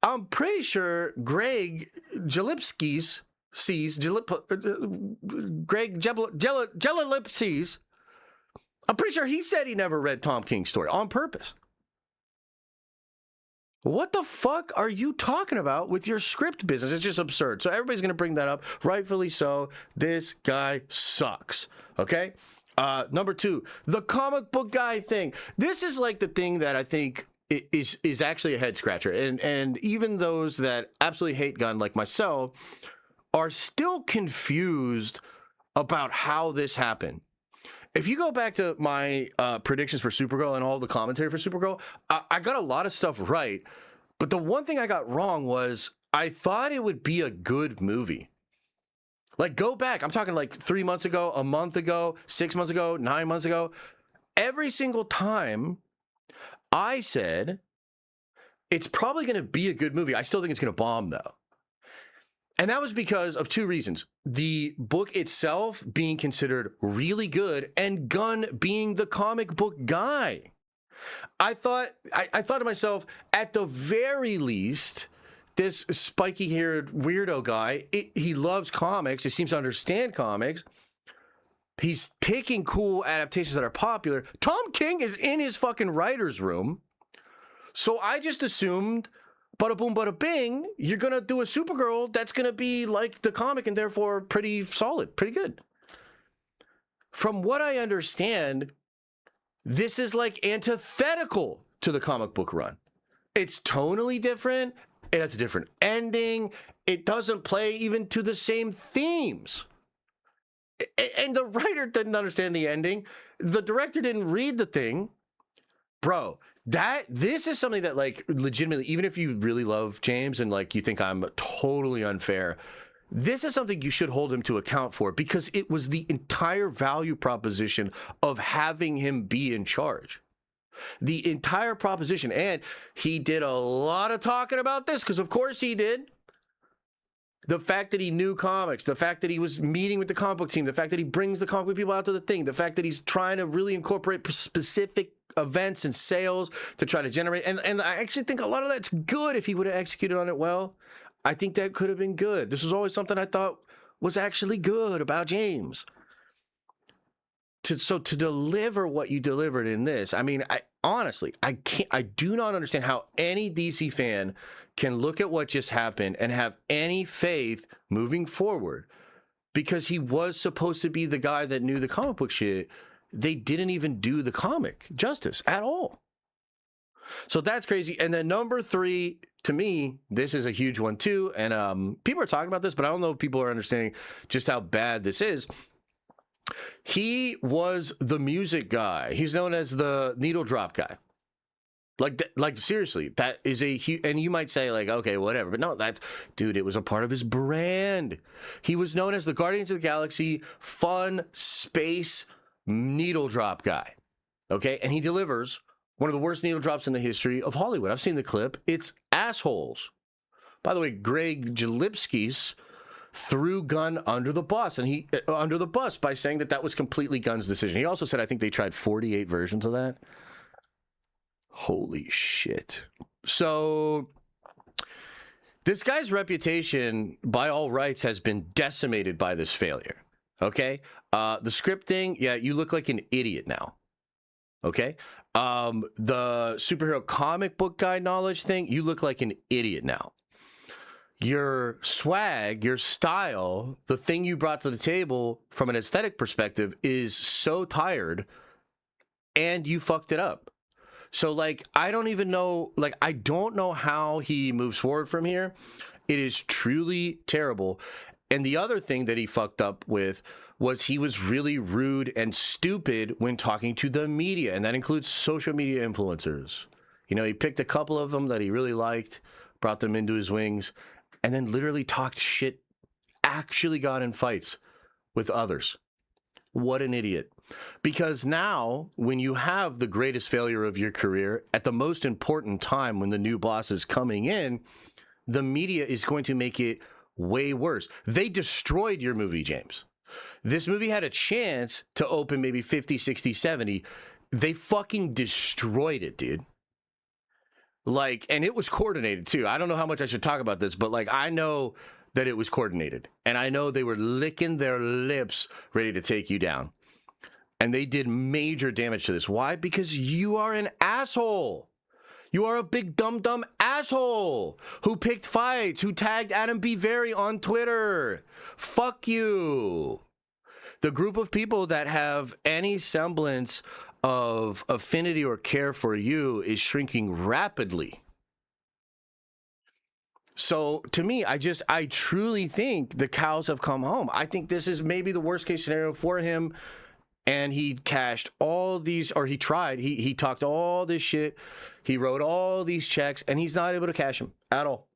I'm pretty sure Greg Jalipskis I'm pretty sure he said he never read Tom King's story on purpose. What the fuck are you talking about with your script business? It's just absurd. So everybody's going to bring that up, rightfully so. This guy sucks, okay? Number two, the comic book guy thing. This is like the thing that I think is actually a head scratcher. And even those that absolutely hate Gunn, like myself, are still confused about how this happened. If you go back to my predictions for Supergirl and all the commentary for Supergirl, I got a lot of stuff right. But the one thing I got wrong was I thought it would be a good movie. Like, go back. I'm talking like 3 months ago, a month ago, 6 months ago, 9 months ago. Every single time I said it's probably going to be a good movie. I still think it's going to bomb, though. And that was because of two reasons. The book itself being considered really good and Gunn being the comic book guy. I thought to myself, at the very least, this spiky-haired weirdo guy, he loves comics. He seems to understand comics. He's picking cool adaptations that are popular. Tom King is in his fucking writer's room. So I just assumed, bada boom, bada bing, you're going to do a Supergirl that's going to be like the comic and therefore pretty solid, pretty good. From what I understand, this is like antithetical to the comic book run. It's tonally different. It has a different ending. It doesn't play even to the same themes. And the writer didn't understand the ending. The director didn't read the thing. Bro, this is something that, like, legitimately, even if you really love James and like you think I'm totally unfair, this is something you should hold him to account for, because it was the entire value proposition of having him be in charge. The entire proposition. And he did a lot of talking about this, because of course he did. The fact that he knew comics, the fact that he was meeting with the comic book team, the fact that he brings the comic book people out to the thing, the fact that he's trying to really incorporate specific events and sales to try to generate. And I actually think a lot of that's good if he would have executed on it well. I think that could have been good. This was always something I thought was actually good about James. So to deliver what you delivered in this, I mean, I do not understand how any DC fan can look at what just happened and have any faith moving forward, because he was supposed to be the guy that knew the comic book shit. They didn't even do the comic justice at all. So that's crazy. And then number three, to me, this is a huge one too. And people are talking about this, but I don't know if people are understanding just how bad this is. He was the music guy. He's known as the needle drop guy. Like seriously, that is a huge, and you might say like, okay, whatever, but no, dude, it was a part of his brand. He was known as the Guardians of the Galaxy fun space needle drop guy. Okay, and he delivers one of the worst needle drops in the history of Hollywood. I've seen the clip. It's assholes. By the way, Greg Jalipskis threw Gunn under the bus, and under the bus by saying that was completely Gunn's decision. He also said, I think they tried 48 versions of that. Holy shit. So this guy's reputation, by all rights, has been decimated by this failure. Okay? The scripting, yeah, you look like an idiot now. Okay? The superhero comic book guy knowledge thing, you look like an idiot now. Your swag, your style, the thing you brought to the table from an aesthetic perspective is so tired, and you fucked it up. So, like, I don't even know, like, I don't know how he moves forward from here. It is truly terrible. And the other thing that he fucked up with was he was really rude and stupid when talking to the media, and that includes social media influencers. You know, he picked a couple of them that he really liked, brought them into his wings, and then literally talked shit, actually got in fights with others. What an idiot. Because now, when you have the greatest failure of your career at the most important time when the new boss is coming in, the media is going to make it way worse. They destroyed your movie, James. This movie had a chance to open maybe 50, 60, 70. They fucking destroyed it, dude. Like, and it was coordinated too. I don't know how much I should talk about this, but like, I know that it was coordinated, and I know they were licking their lips ready to take you down, and they did major damage to this. Why? Because you are an asshole. You are a big dumb asshole who picked fights, who tagged Adam B. Very on Twitter. Fuck you. The group of people that have any semblance of affinity or care for you is shrinking rapidly. So to me, I truly think the cows have come home. I think this is maybe the worst case scenario for him. And he cashed all these, or he tried, he talked all this shit. He wrote all these checks, and he's not able to cash them at all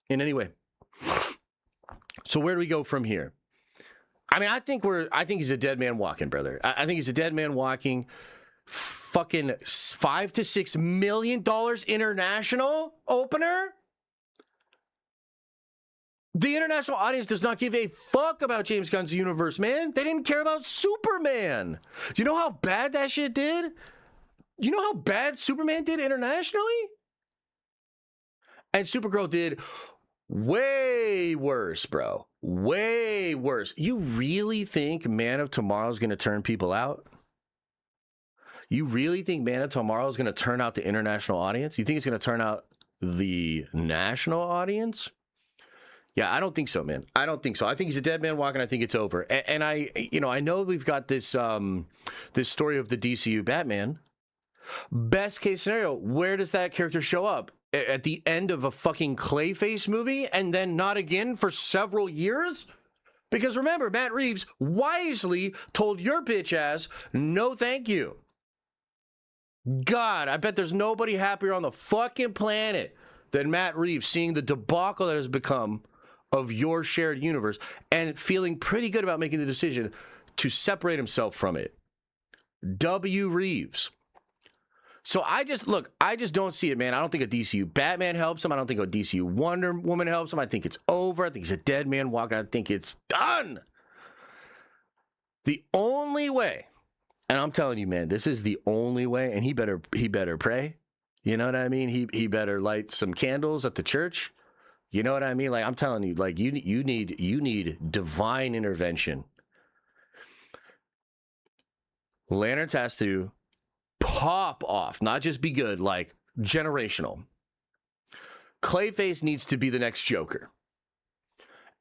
in any way. So where do we go from here? I mean, I think he's a dead man walking, brother. I think he's a dead man walking. Fucking $5 to $6 million international opener. The international audience does not give a fuck about James Gunn's universe, man. They didn't care about Superman. Do you know how bad that shit did? You know how bad Superman did internationally? And Supergirl did way worse, bro. Way worse. You really think Man of Tomorrow is going to turn people out? You really think Man of Tomorrow is going to turn out the international audience? You think it's going to turn out the national audience? Yeah, I don't think so, man. I don't think so. I think he's a dead man walking. I think it's over. And I know we've got this this story of the DCU Batman. Best case scenario, where does that character show up? At the end of a fucking Clayface movie, and then not again for several years? Because remember, Matt Reeves wisely told your bitch ass, no thank you. God, I bet there's nobody happier on the fucking planet than Matt Reeves seeing the debacle that has become of your shared universe and feeling pretty good about making the decision to separate himself from it. W. Reeves. So I just don't see it, man. I don't think a DCU Batman helps him. I don't think a DCU Wonder Woman helps him. I think it's over. I think he's a dead man walking. I think it's done. The only way, and I'm telling you, man, this is the only way, and he better pray. You know what I mean? He better light some candles at the church. You know what I mean? Like, I'm telling you, like, you need divine intervention. Lanterns has to pop off, not just be good, like generational. Clayface needs to be the next Joker.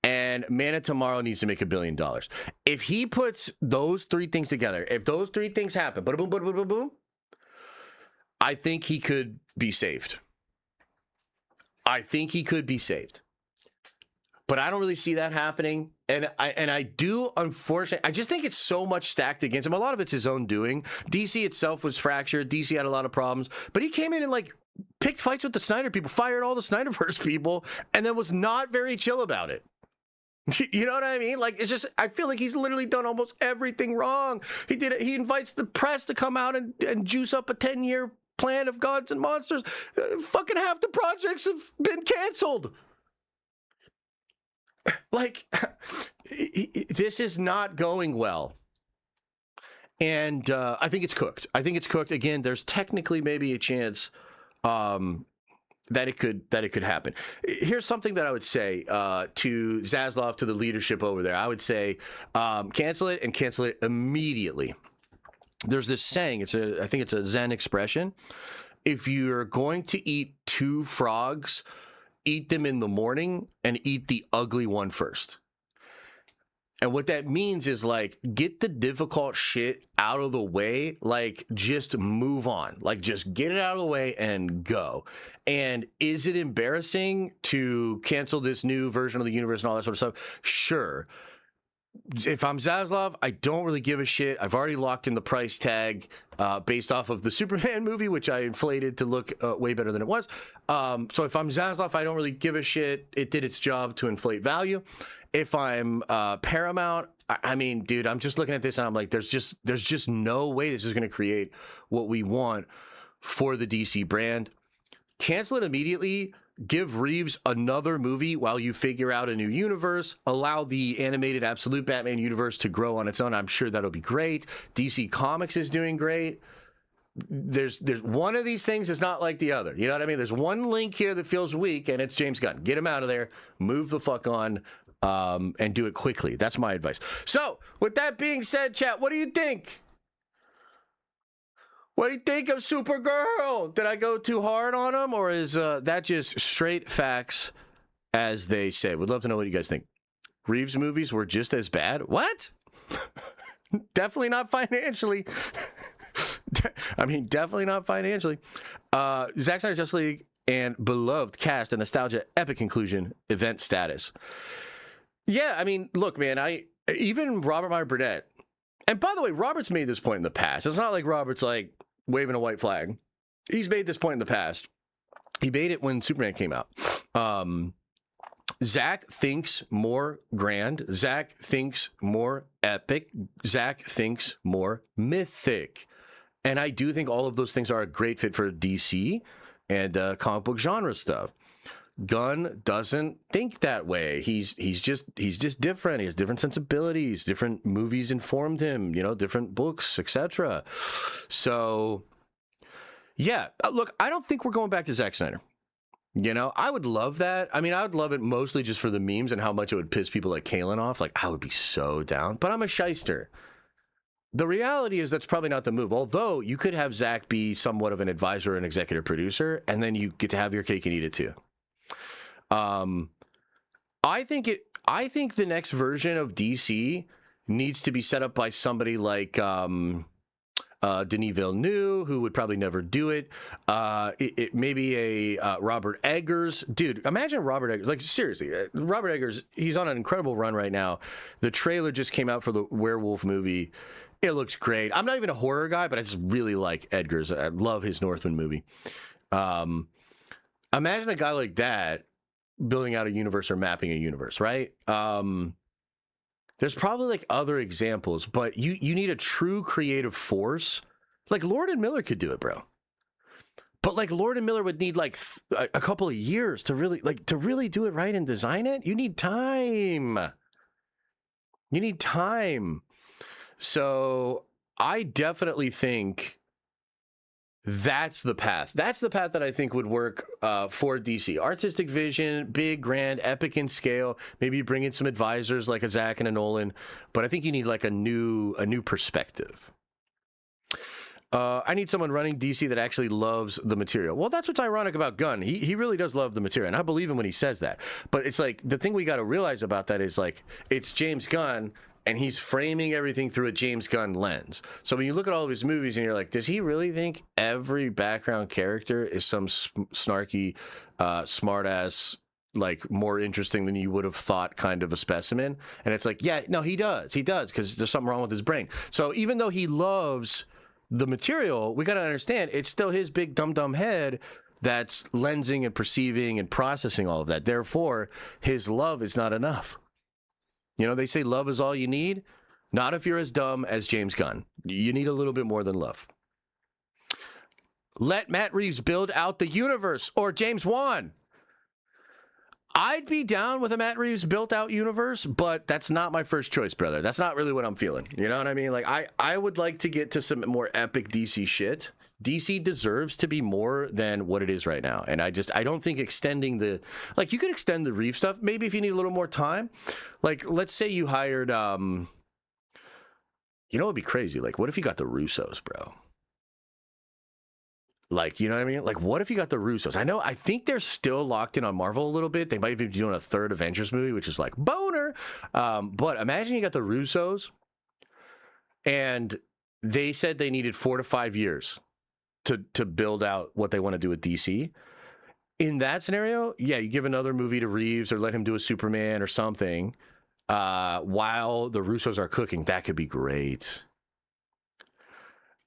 And Man of Tomorrow needs to make $1 billion. If he puts those three things together, if those three things happen, boom, boom, boom, boom, boom, I think he could be saved. I think he could be saved. But I don't really see that happening. And I do, unfortunately, I just think it's so much stacked against him. A lot of it's his own doing. DC itself was fractured. DC had a lot of problems. But he came in and, like, picked fights with the Snyder people, fired all the Snyderverse people, and then was not very chill about it. You know what I mean? Like, it's just, I feel like he's literally done almost everything wrong. He did it. He invites the press to come out and juice up a 10-year plan of Gods and Monsters. Fucking half the projects have been canceled. Like, this is not going well. And I think it's cooked. I think it's cooked. Again, there's technically maybe a chance that it could happen. Here's something that I would say to Zaslav, to the leadership over there. I would say cancel it, and cancel it immediately. There's this saying, I think it's a Zen expression. If you're going to eat 2 frogs, eat them in the morning and eat the ugly one first. And what that means is, like, get the difficult shit out of the way. Like, just move on. Like, just get it out of the way and go. And is it embarrassing to cancel this new version of the universe and all that sort of stuff? Sure. If I'm Zaslav, I don't really give a shit. I've already locked in the price tag based off of the Superman movie, which I inflated to look way better than it was. So if I'm Zaslav, I don't really give a shit. It did its job to inflate value. If I'm Paramount, I mean, dude, I'm just looking at this and I'm like, there's just no way this is going to create what we want for the DC brand. Cancel it immediately. Give Reeves another movie while you figure out a new universe. Allow the animated Absolute Batman universe to grow on its own. I'm sure that'll be great. DC Comics is doing great. There's one of these things is not like the other. You know what I mean? There's one link here that feels weak, and it's James Gunn. Get him out of there. Move the fuck on. And do it quickly. That's my advice. So, with that being said, chat, what do you think? What do you think of Supergirl? Did I go too hard on him, or is that just straight facts, as they say? Would love to know what you guys think. Reeves movies were just as bad? What? Definitely not financially. I mean, definitely not financially. Zack Snyder's Justice League and beloved cast and nostalgia epic conclusion, event status. Yeah, I mean, look, man, even Robert Meyer Burnett, and by the way, Robert's made this point in the past. It's not like Robert's like waving a white flag. He's made this point in the past. He made it when Superman came out. Zach thinks more grand. Zach thinks more epic. Zach thinks more mythic. And I do think all of those things are a great fit for DC and comic book genre stuff. Gunn doesn't think that way. He's just different. He has different sensibilities. Different movies informed him, you know, different books, etc. So, yeah, look, I don't think we're going back to Zack Snyder. You know, I would love that. I mean, I would love it mostly just for the memes and how much it would piss people like Kalen off. Like, I would be so down. But I'm a shyster. The reality is that's probably not the move. Although you could have Zack be somewhat of an advisor and executive producer, and then you get to have your cake and eat it too. I think the next version of DC needs to be set up by somebody like Denis Villeneuve, who would probably never do it. It maybe a Robert Eggers. Dude, imagine Robert Eggers. Like, seriously, Robert Eggers, he's on an incredible run right now. The trailer just came out for the Werewolf movie. It looks great. I'm not even a horror guy, but I just really like Eggers. I love his Northman movie. Imagine a guy like that building out a universe or mapping a universe, right? There's probably like other examples, but you need a true creative force. Like Lord and Miller could do it, bro. But like Lord and Miller would need like a couple of years to really do it right and design it. You need time. So I definitely think that's the path. That's the path that I think would work for DC. Artistic vision, big, grand, epic in scale. Maybe you bring in some advisors like a Zach and a Nolan, but I think you need like a new perspective. I need someone running DC that actually loves the material. Well, that's what's ironic about Gunn. He really does love the material, and I believe him when he says that. But it's like the thing we got to realize about that is like it's James Gunn, and he's framing everything through a James Gunn lens. So when you look at all of his movies and you're like, does he really think every background character is some snarky, smart-ass, like more interesting than you would have thought kind of a specimen? And it's like, yeah, no, he does, because there's something wrong with his brain. So even though he loves the material, we got to understand it's still his big dumb head that's lensing and perceiving and processing all of that. Therefore, his love is not enough. You know, they say love is all you need. Not if you're as dumb as James Gunn. You need a little bit more than love. Let Matt Reeves build out the universe, or James Wan. I'd be down with a Matt Reeves built out universe, but that's not my first choice, brother. That's not really what I'm feeling. You know what I mean? Like, I would like to get to some more epic DC shit. DC deserves to be more than what it is right now. And I don't think extending the, like, you could extend the Reeves stuff, maybe if you need a little more time. Like, let's say you hired, you know, it'd be crazy. Like, what if you got the Russos, bro? Like, you know what I mean? Like, what if you got the Russos? I think they're still locked in on Marvel a little bit. They might be doing a third Avengers movie, which is like boner. But imagine you got the Russos, and they said they needed 4 to 5 years to build out what they want to do with DC. In that scenario, yeah, you give another movie to Reeves or let him do a Superman or something while the Russos are cooking. That could be great.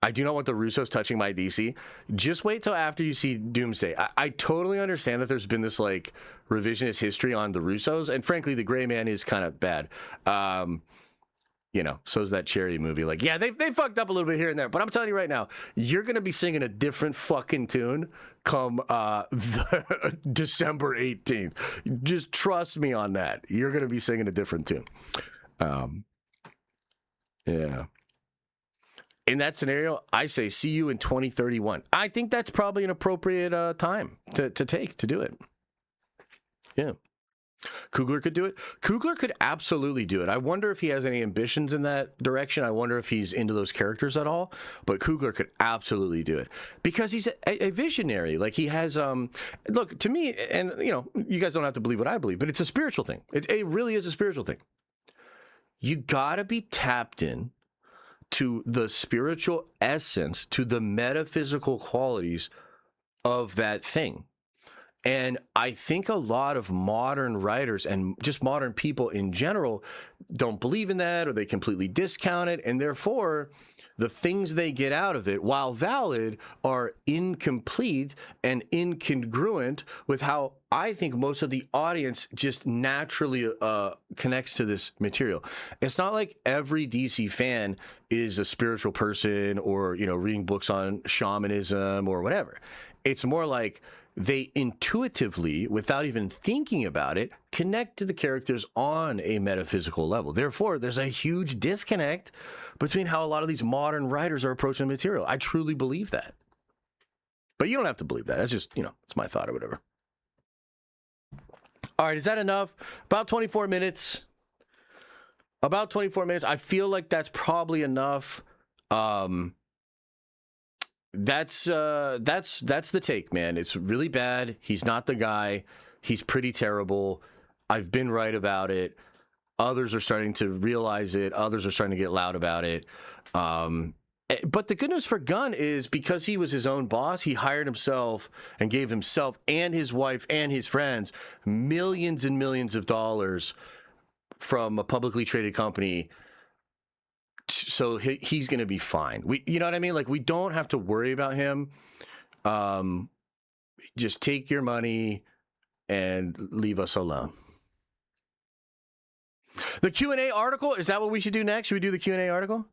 I do not want the Russos touching my DC. Just wait till after you see Doomsday. I totally understand that there's been this like revisionist history on the Russos, and frankly, the Gray Man is kind of bad. You know, so's that Cherry movie. Like, yeah, they fucked up a little bit here and there, but I'm telling you right now, you're gonna be singing a different fucking tune come December 18th. Just trust me on that. You're gonna be singing a different tune. Yeah. In that scenario, I say see you in 2031. I think that's probably an appropriate time to do it. Yeah. Coogler could do it. Coogler could absolutely do it. I wonder if he has any ambitions in that direction. I wonder if he's into those characters at all. But Coogler could absolutely do it because he's a visionary. Like he has, look, to me, and you know, you guys don't have to believe what I believe, but it's a spiritual thing. It really is a spiritual thing. You gotta be tapped in to the spiritual essence, to the metaphysical qualities of that thing. And I think a lot of modern writers and just modern people in general don't believe in that, or they completely discount it. And therefore, the things they get out of it, while valid, are incomplete and incongruent with how I think most of the audience just naturally connects to this material. It's not like every DC fan is a spiritual person or, you know, reading books on shamanism or whatever. It's more like they intuitively, without even thinking about it, connect to the characters on a metaphysical level. Therefore, there's a huge disconnect between how a lot of these modern writers are approaching the material. I truly believe that. But you don't have to believe that. That's just, you know, it's my thought or whatever. All right, is that enough? About 24 minutes. About 24 minutes. I feel like that's probably enough. That's the take, man. It's really bad. He's not the guy. He's pretty terrible. I've been right about it. Others are starting to realize it. Others are starting to get loud about it. But the good news for Gunn is because he was his own boss, he hired himself and gave himself and his wife and his friends millions and millions of dollars from a publicly traded company. So he's going to be fine. You know what I mean? Like, we don't have to worry about him. Just take your money and leave us alone. The Q&A article, is that what we should do next? Should we do the Q&A article?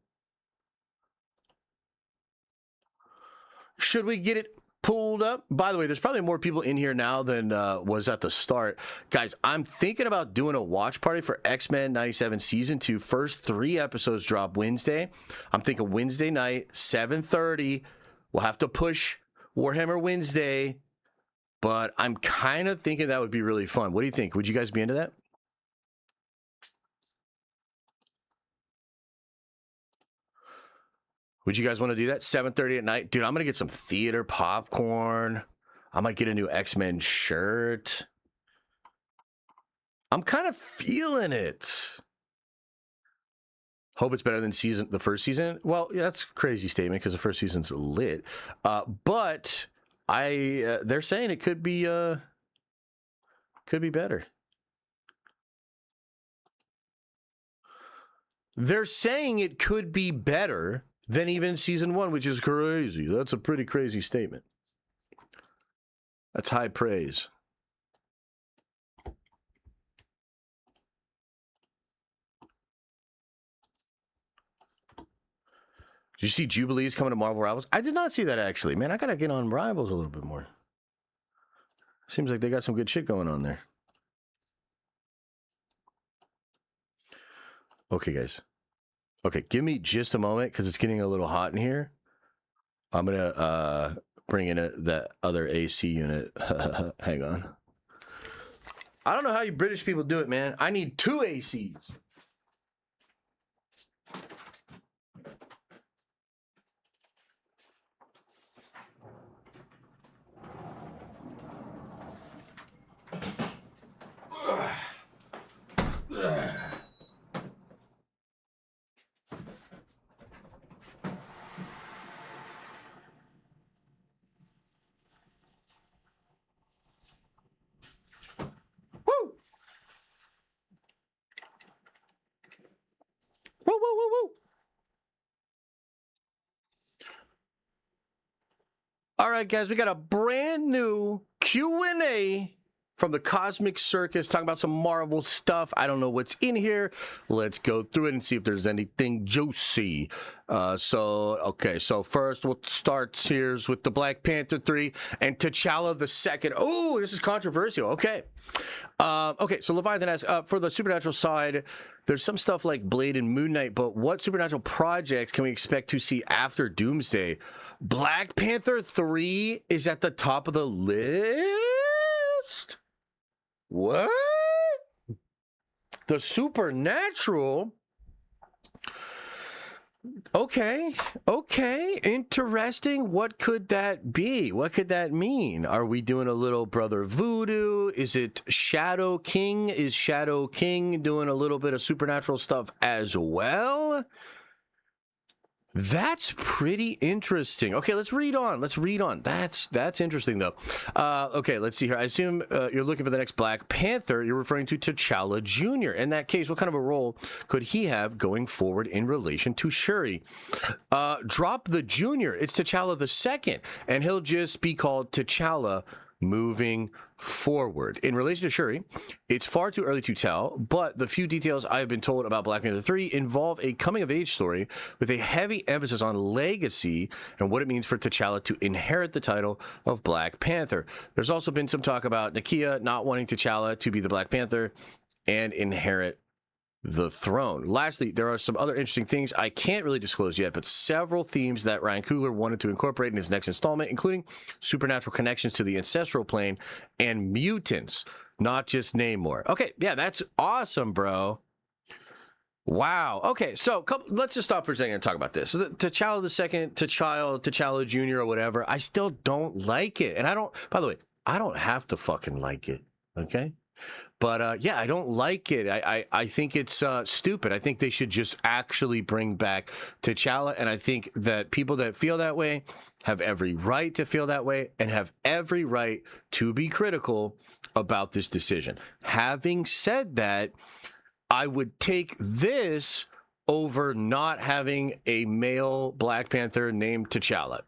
Should we get it pulled up? By the way, there's probably more people in here now than was at the start. Guys, I'm thinking about doing a watch party for X-Men 97 Season 2. First 3 episodes drop Wednesday. I'm thinking Wednesday night, 7:30. We'll have to push Warhammer Wednesday, but I'm kind of thinking that would be really fun. What do you think? Would you guys be into that? Would you guys want to do that? 7:30 at night? Dude, I'm going to get some theater popcorn. I might get a new X-Men shirt. I'm kind of feeling it. Hope it's better than the first season. Well, yeah, that's a crazy statement because the first season's lit. But they're saying it could be better. They're saying it could be better than even season 1, which is crazy. That's a pretty crazy statement. That's high praise. Did you see Jubilee's coming to Marvel Rivals? I did not see that, actually. Man, I got to get on Rivals a little bit more. Seems like they got some good shit going on there. Okay, guys. Okay, give me just a moment because it's getting a little hot in here. I'm going to bring in that other AC unit. Hang on. I don't know how you British people do it, man. I need 2 ACs. Woo, woo, woo, woo. All right, guys, we got a brand new Q&A from the Cosmic Circus talking about some Marvel stuff. I don't know what's in here. Let's go through it and see if there's anything juicy. So first we'll start here with the Black Panther 3 and T'Challa the Second. Oh, this is controversial. Okay. So Leviathan asks, for the supernatural side, there's some stuff like Blade and Moon Knight, but what supernatural projects can we expect to see after Doomsday? Black Panther 3 is at the top of the list? What? The supernatural? Okay, interesting. What could that be? What could that mean? Are we doing a little Brother Voodoo? Is it Shadow King? Is Shadow King doing a little bit of supernatural stuff as well? That's pretty interesting. Okay, let's read on. That's interesting, though. Okay, let's see here. I assume you're looking for the next Black Panther. You're referring to T'Challa Jr. In that case, what kind of a role could he have going forward in relation to Shuri? Drop the Junior. It's T'Challa the Second, and he'll just be called T'Challa moving forward. In relation to Shuri, it's far too early to tell, but the few details I have been told about Black Panther 3 involve a coming-of-age story with a heavy emphasis on legacy and what it means for T'Challa to inherit the title of Black Panther. There's also been some talk about Nakia not wanting T'Challa to be the Black Panther and inherit the throne. Lastly, there are some other interesting things I can't really disclose yet, but several themes that Ryan Coogler wanted to incorporate in his next installment, including supernatural connections to the ancestral plane and mutants, not just Namor. Okay, yeah, that's awesome, bro. Wow. Okay, so let's just stop for a second and talk about this. So T'Challa the Second, T'Challa Jr. or whatever, I still don't like it. And I don't, by the way, I don't have to fucking like it, okay? But yeah, I don't like it. I think it's stupid. I think they should just actually bring back T'Challa. And I think that people that feel that way have every right to feel that way and have every right to be critical about this decision. Having said that, I would take this over not having a male Black Panther named T'Challa.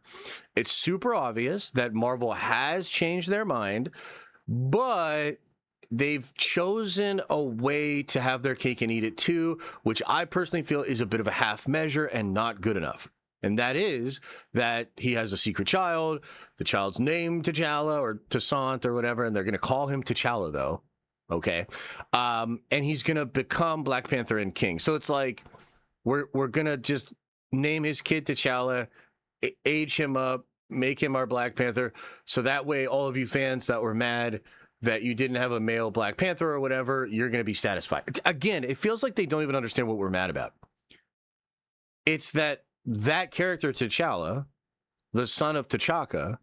It's super obvious that Marvel has changed their mind, but they've chosen a way to have their cake and eat it too, which I personally feel is a bit of a half measure and not good enough. And that is that he has a secret child, the child's named T'Challa or Toussaint or whatever, and they're going to call him T'Challa though. Okay. And he's going to become Black Panther and King. So it's like, we're going to just name his kid T'Challa, age him up, make him our Black Panther. So that way, all of you fans that were mad that you didn't have a male Black Panther or whatever, you're going to be satisfied. Again, it feels like they don't even understand what we're mad about. It's that character T'Challa, the son of T'Chaka,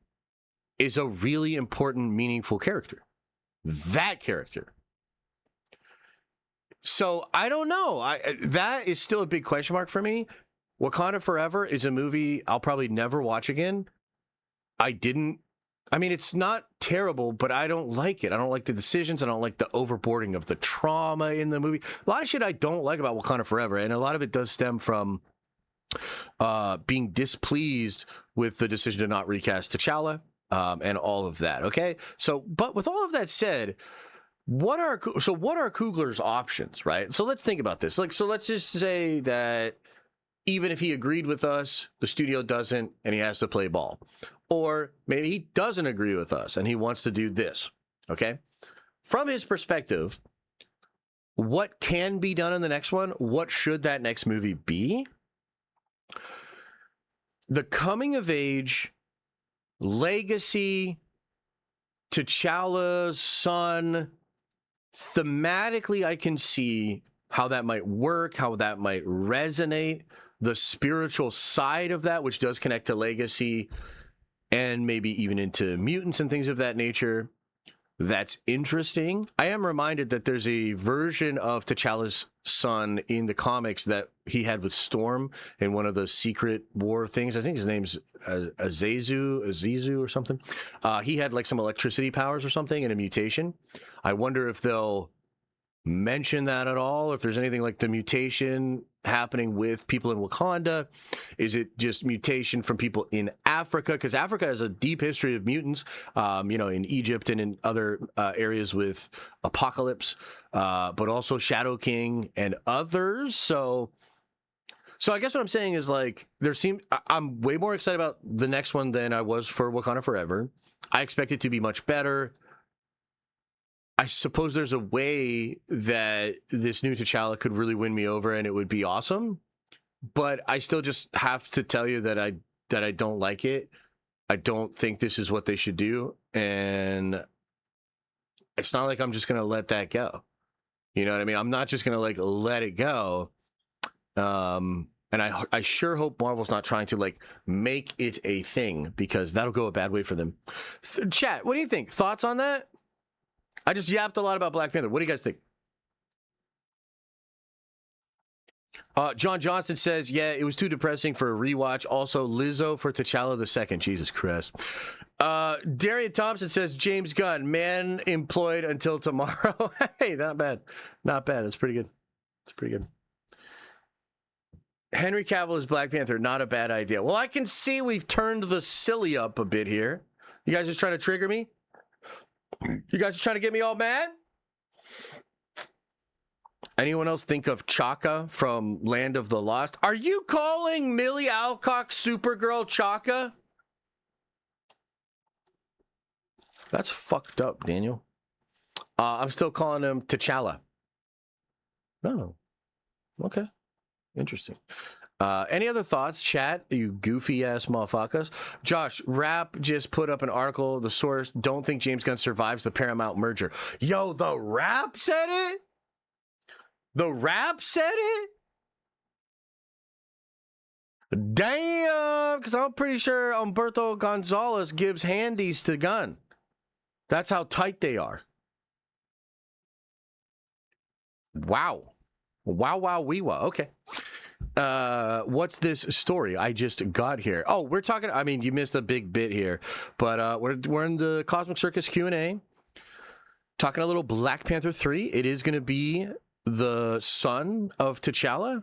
is a really important, meaningful character. That character. So I don't know. That is still a big question mark for me. Wakanda Forever is a movie I'll probably never watch again. I mean, it's not terrible, but I don't like it. I don't like the decisions. I don't like the overboarding of the trauma in the movie. A lot of shit I don't like about Wakanda Forever, and a lot of it does stem from being displeased with the decision to not recast T'Challa and all of that. Okay, so but with all of that said, what are Coogler's options, right? So let's think about this. Like, so let's just say that even if he agreed with us, the studio doesn't, and he has to play ball, or maybe he doesn't agree with us and he wants to do this. Okay, from his perspective, what can be done in the next one? What should that next movie be? The coming of age, legacy, T'Challa's son. Thematically, I can see how that might work, how that might resonate. The spiritual side of that, which does connect to legacy and maybe even into mutants and things of that nature. That's interesting. I am reminded that there's a version of T'Challa's son in the comics that he had with Storm in one of those Secret War things. I think his name's Azizu or something. He had like some electricity powers or something and a mutation. I wonder if they'll mention that at all, if there's anything like the mutation happening with people in Wakanda. Is it just mutation from people in Africa? Because Africa has a deep history of mutants, in Egypt and in other areas with Apocalypse, but also Shadow King and others. So I guess what I'm saying is, like, I'm way more excited about the next one than I was for Wakanda Forever. I expect it to be much better. I suppose there's a way that this new T'Challa could really win me over and it would be awesome, but I still just have to tell you that I don't like it. I don't think this is what they should do, and it's not like I'm just gonna let that go. You know what I mean? I'm not just gonna like let it go. And I sure hope Marvel's not trying to like make it a thing, because that'll go a bad way for them. Chat, what do you think? Thoughts on that? I just yapped a lot about Black Panther. What do you guys think? John Johnson says, yeah, it was too depressing for a rewatch. Also, Lizzo for T'Challa the Second. Jesus Christ. Darian Thompson says, James Gunn, man employed until tomorrow. Hey, not bad. Not bad. It's pretty good. It's pretty good. Henry Cavill is Black Panther. Not a bad idea. Well, I can see we've turned the silly up a bit here. You guys just trying to trigger me? You guys are trying to get me all mad? Anyone else think of Chaka from Land of the Lost? Are you calling Millie Alcock Supergirl Chaka? That's fucked up, Daniel. I'm still calling him T'Challa. Oh, okay. Interesting. Any other thoughts, chat? You goofy ass motherfuckers. Josh, Rap just put up an article. The source: don't think James Gunn survives the Paramount merger. Yo, the Rap said it? The Rap said it? Damn, because I'm pretty sure Humberto Gonzalez gives handies to Gunn. That's how tight they are. Wow. Wow, wee wow. Okay. What's this story I just got here? Oh, we're talking, I mean, you missed a big bit here, but we're in the Cosmic Circus Q&A, talking a little Black Panther 3. It is going to be the son of T'Challa.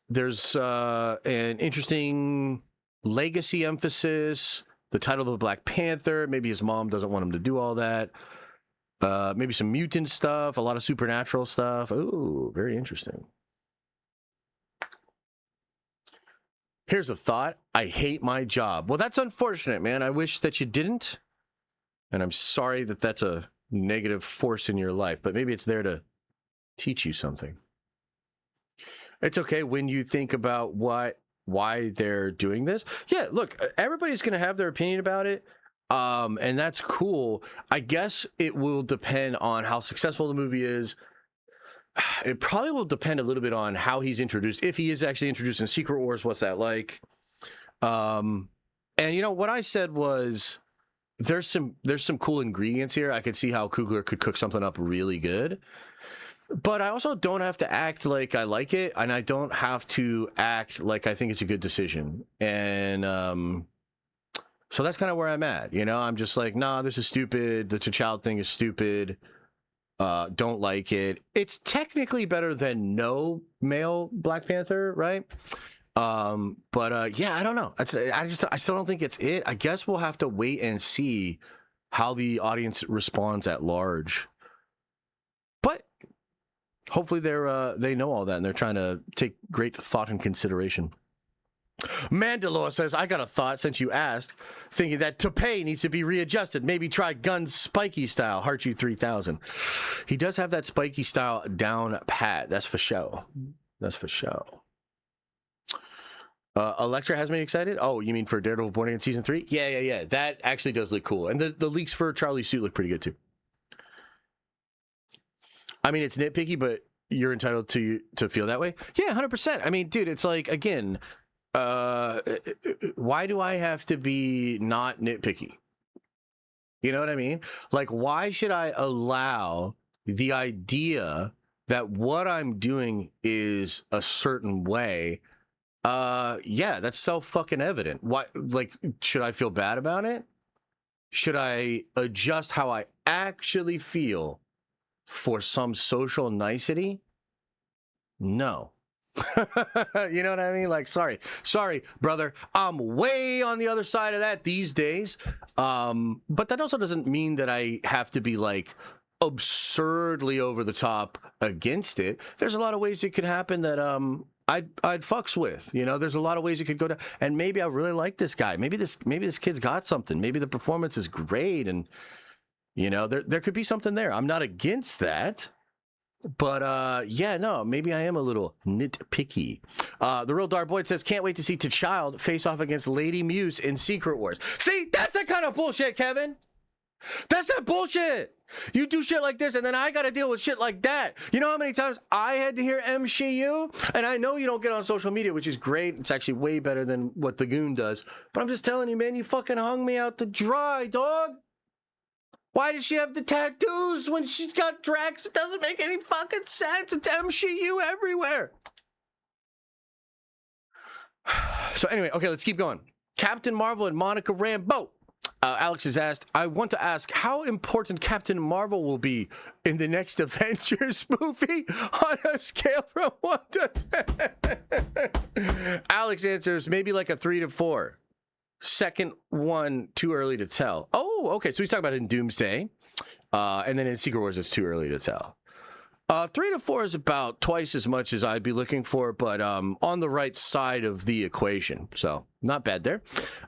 There's an interesting legacy emphasis, the title of the Black Panther. Maybe his mom doesn't want him to do all that. Maybe some mutant stuff, a lot of supernatural stuff. Ooh, very interesting. Here's a thought. I hate my job. Well, that's unfortunate, man. I wish that you didn't. And I'm sorry that that's a negative force in your life, but maybe it's there to teach you something. It's okay when you think about why they're doing this. Yeah, look, everybody's going to have their opinion about it. And that's cool. I guess it will depend on how successful the movie is. It probably will depend a little bit on how he's introduced. If he is actually introduced in Secret Wars, what's that like? And you know what I said was there's some cool ingredients here. I could see how Coogler could cook something up really good. But I also don't have to act like I like it, and I don't have to act like I think it's a good decision. And so that's kind of where I'm at. You know, I'm just like, nah, this is stupid. The T'Challa thing is stupid. Don't like it. It's technically better than no male Black Panther, right? Yeah, I don't know. I still don't think it's it. I guess we'll have to wait and see how the audience responds at large. But hopefully they know all that and they're trying to take great thought and consideration. Mandalore says, I got a thought since you asked, thinking that Toupee needs to be readjusted. Maybe try Gunn's spiky style, Harchu 3000. He does have that spiky style down pat. That's for show. That's for show. Elektra has me excited. Oh, you mean for Daredevil Born Again Season 3? Yeah. That actually does look cool. And the leaks for Charlie's suit look pretty good too. I mean, it's nitpicky, but you're entitled to feel that way. Yeah, 100%. I mean, dude, it's like, again, why do I have to be not nitpicky? You know what I mean? Like, why should I allow the idea that what I'm doing is a certain way? Yeah, that's so fucking evident. Why? Like, should I feel bad about it? Should I adjust how I actually feel for some social nicety? No. You know what I mean? Like, sorry, brother. I'm way on the other side of that these days. But that also doesn't mean that I have to be like absurdly over the top against it. There's a lot of ways it could happen that I'd fucks with. You know, there's a lot of ways it could go down. And maybe I really like this guy. Maybe this kid's got something. Maybe the performance is great, and you know, there could be something there. I'm not against that. But yeah, no, maybe I am a little nitpicky. The Real Dark Boyd says, can't wait to see T'Child face off against Lady Muse in Secret Wars. See, that's that kind of bullshit, Kevin. That's that bullshit. You do shit like this, and then I got to deal with shit like that. You know how many times I had to hear MCU? And I know you don't get on social media, which is great. It's actually way better than what the Goon does. But I'm just telling you, man, you fucking hung me out to dry, dog. Why does she have the tattoos when she's got Drax? It doesn't make any fucking sense. It's MCU everywhere. So anyway, okay, let's keep going. Captain Marvel and Monica Rambeau. Alex has asked, I want to ask how important Captain Marvel will be in the next Avengers movie on a scale from 1 to 10. Alex answers, maybe like a 3 to 4. Second one, too early to tell. Oh, okay. So he's talking about it in Doomsday. And then in Secret Wars, it's too early to tell. 3 to 4 is about twice as much as I'd be looking for, but on the right side of the equation. So not bad there.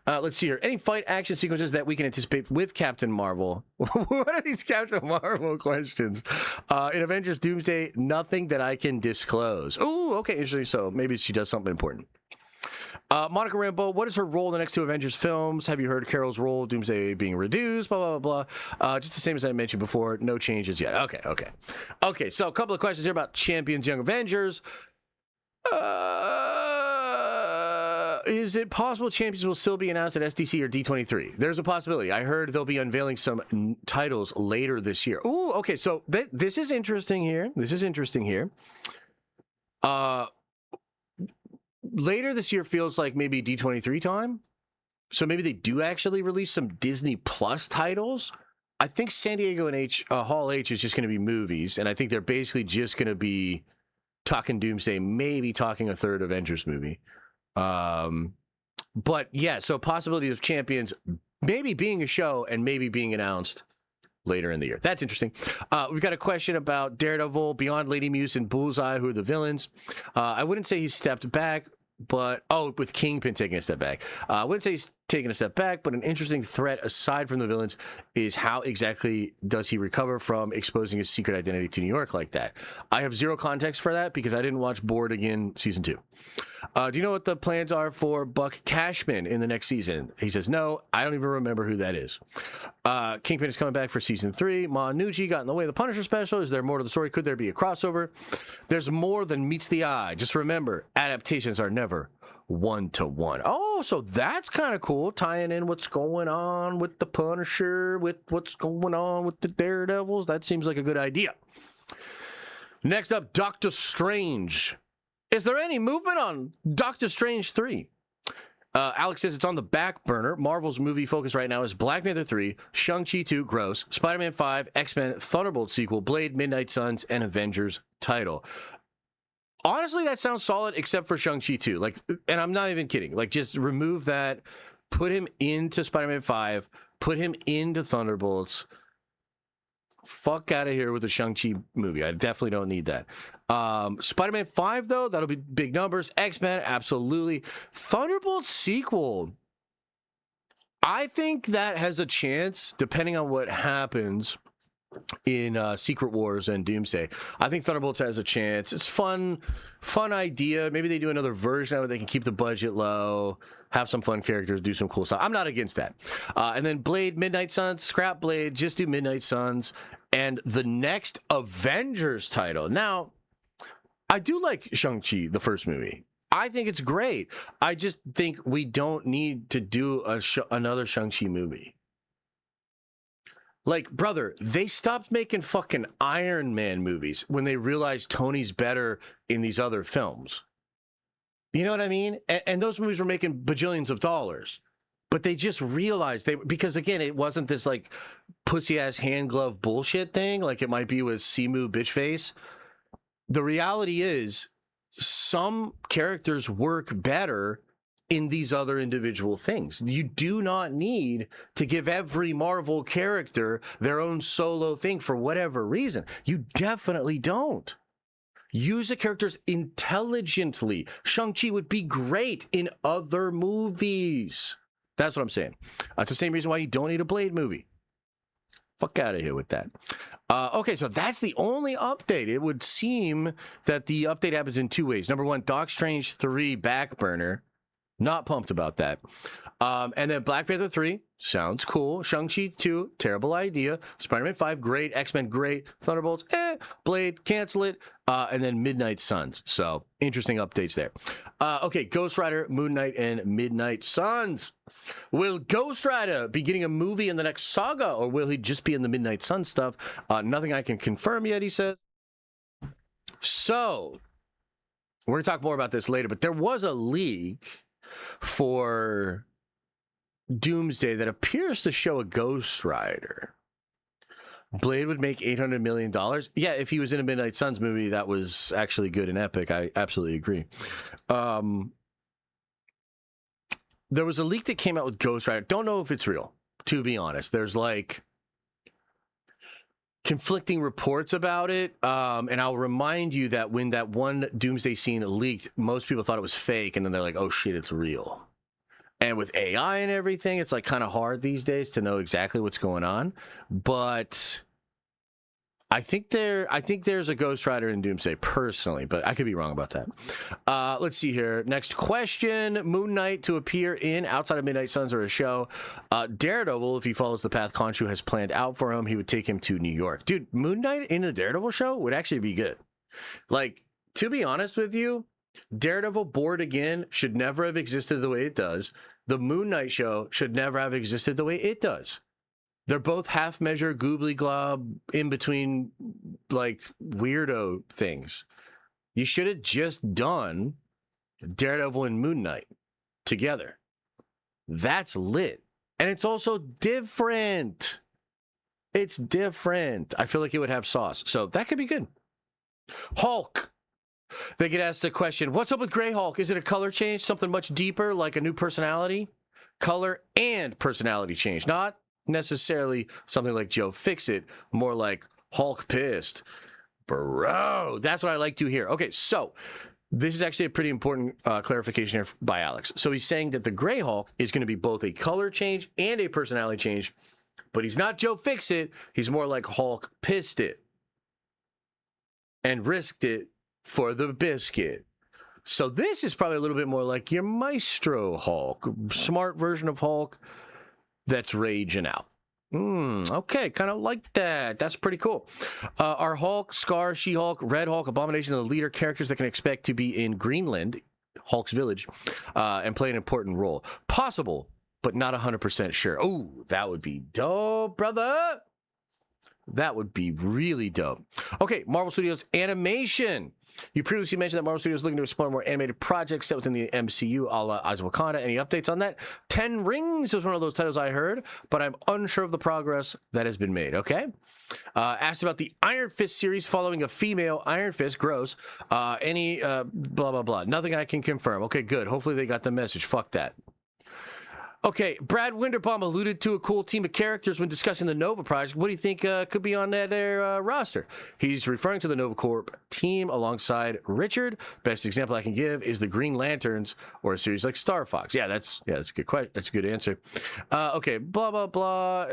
Let's see here. Any fight action sequences that we can anticipate with Captain Marvel? What are these Captain Marvel questions? In Avengers Doomsday, nothing that I can disclose. Oh, okay. Interesting. So maybe she does something important. Monica Rambeau, what is her role in the next 2 Avengers films? Have you heard Carol's role, Doomsday, being reduced? Blah, blah, blah. Just the same as I mentioned before. No changes yet. Okay, so a couple of questions here about Champions Young Avengers. Is it possible Champions will still be announced at SDC or D23? There's a possibility. I heard they'll be unveiling some titles later this year. Ooh, okay, so this is interesting here. Later this year feels like maybe D23 time. So maybe they do actually release some Disney Plus titles. I think San Diego and Hall H is just going to be movies. And I think they're basically just going to be talking Doomsday, maybe talking a third Avengers movie. But yeah, so possibility of Champions maybe being a show and maybe being announced later in the year. That's interesting. We've got a question about Daredevil, Beyond Lady Muse and Bullseye, who are the villains. I wouldn't say he stepped back, but with Kingpin taking a step back. I wouldn't say he's taking a step back, but an interesting threat aside from the villains is how exactly does he recover from exposing his secret identity to New York like that? I have zero context for that because I didn't watch Bored Again Season 2. Do you know what the plans are for Buck Cashman in the next season? He says, no, I don't even remember who that is. Kingpin is coming back for Season 3. Ma Nucci got in the way of the Punisher special. Is there more to the story? Could there be a crossover? There's more than meets the eye. Just remember, adaptations are never one-to-one. Oh, so that's kind of cool, tying in what's going on with the Punisher, with what's going on with the Daredevils. That seems like a good idea. Next up, Doctor Strange. Is there any movement on Doctor Strange 3? Alex says it's on the back burner. Marvel's movie focus right now is Black Panther 3, Shang-Chi 2, gross, Spider-Man 5, X-Men, Thunderbolt sequel, Blade, Midnight Suns, and Avengers title. Honestly, that sounds solid, except for Shang-Chi 2. Like, and I'm not even kidding. Like, just remove that, put him into Spider-Man 5, put him into Thunderbolts. Fuck out of here with the Shang-Chi movie. I definitely don't need that. Spider-Man 5, though, that'll be big numbers. X-Men, absolutely. Thunderbolts sequel, I think that has a chance, depending on what happens in Secret Wars and Doomsday. I think Thunderbolts has a chance. It's fun idea. Maybe they do another version of it. They can keep the budget low, have some fun characters, do some cool stuff. I'm not against that. And then Blade, Midnight Suns, scrap Blade, just do Midnight Suns. And the next Avengers title. Now, I do like Shang-Chi, the first movie. I think it's great. I just think we don't need to do another Shang-Chi movie. Like, brother, they stopped making fucking Iron Man movies when they realized Tony's better in these other films. You know what I mean? And those movies were making bajillions of dollars. But they just realized because again, it wasn't this like pussy ass hand glove bullshit thing like it might be with Simu Bitchface. The reality is some characters work better in these other individual things. You do not need to give every Marvel character their own solo thing for whatever reason. You definitely don't. Use the characters intelligently. Shang-Chi would be great in other movies. That's what I'm saying. That's the same reason why you don't need a Blade movie. Fuck out of here with that. Okay, so that's the only update. It would seem that the update happens in two ways. Number one, Doc Strange 3 back burner. Not pumped about that. And then Black Panther 3, sounds cool. Shang-Chi 2, terrible idea. Spider-Man 5, great. X-Men, great. Thunderbolts, Blade, cancel it. And then Midnight Suns. So, interesting updates there. Okay, Ghost Rider, Moon Knight, and Midnight Suns. Will Ghost Rider be getting a movie in the next saga, or will he just be in the Midnight Sun stuff? Nothing I can confirm yet, he says. So, we're going to talk more about this later, but there was a leak for Doomsday that appears to show a Ghost Rider. Blade would make $800 million. Yeah, if he was in a Midnight Suns movie, that was actually good and epic. I absolutely agree. There was a leak that came out with Ghost Rider. Don't know if it's real, to be honest. There's like conflicting reports about it. And I'll remind you that when that one Doomsday scene leaked, most people thought it was fake. And then they're like, oh shit, it's real. And with AI and everything, it's like kind of hard these days to know exactly what's going on. But I think there's a Ghost Rider in Doomsday personally, but I could be wrong about that. Let's see here. Next question. Moon Knight to appear in outside of Midnight Suns or a show. Daredevil, if he follows the path Khonshu has planned out for him, he would take him to New York. Dude, Moon Knight in the Daredevil show would actually be good. Like, to be honest with you, Daredevil Bored Again should never have existed the way it does. The Moon Knight show should never have existed the way it does. They're both half-measure, goobly-glob, in-between, like, weirdo things. You should have just done Daredevil and Moon Knight together. That's lit. And it's also different. It's different. I feel like it would have sauce. So that could be good. Hulk. They get asked the question, what's up with Grey Hulk? Is it a color change? Something much deeper, like a new personality? Color and personality change. Not necessarily something like Joe Fixit, more like Hulk pissed. Bro, that's what I like to hear. Okay, so this is actually a pretty important clarification here by Alex. So he's saying that the Grey Hulk is going to be both a color change and a personality change, but he's not Joe Fixit. He's more like Hulk pissed it and risked it for the biscuit. So this is probably a little bit more like your Maestro Hulk, smart version of Hulk that's raging out. Okay, kind of like that. That's pretty cool. Are Hulk, Scar, She-Hulk, Red Hulk, Abomination, and the leader characters that can expect to be in Greenland, Hulk's village, and play an important role? Possible, but not 100% sure. Oh, that would be dope, brother. That would be really dope. Okay, Marvel Studios animation. You previously mentioned that Marvel Studios is looking to explore more animated projects set within the MCU, a la Eyes of Wakanda. Any updates on that? 10 Rings was one of those titles I heard, but I'm unsure of the progress that has been made. Okay. Asked about the Iron Fist series following a female Iron Fist. Gross. Any blah, blah, blah. Nothing I can confirm. Okay, good. Hopefully they got the message. Fuck that. Okay, Brad Winderbaum alluded to a cool team of characters when discussing the Nova Project. What do you think could be on their roster? He's referring to the Nova Corp team alongside Richard. Best example I can give is the Green Lanterns or a series like Star Fox. Yeah, that's a good question. That's a good answer. Okay, blah, blah, blah.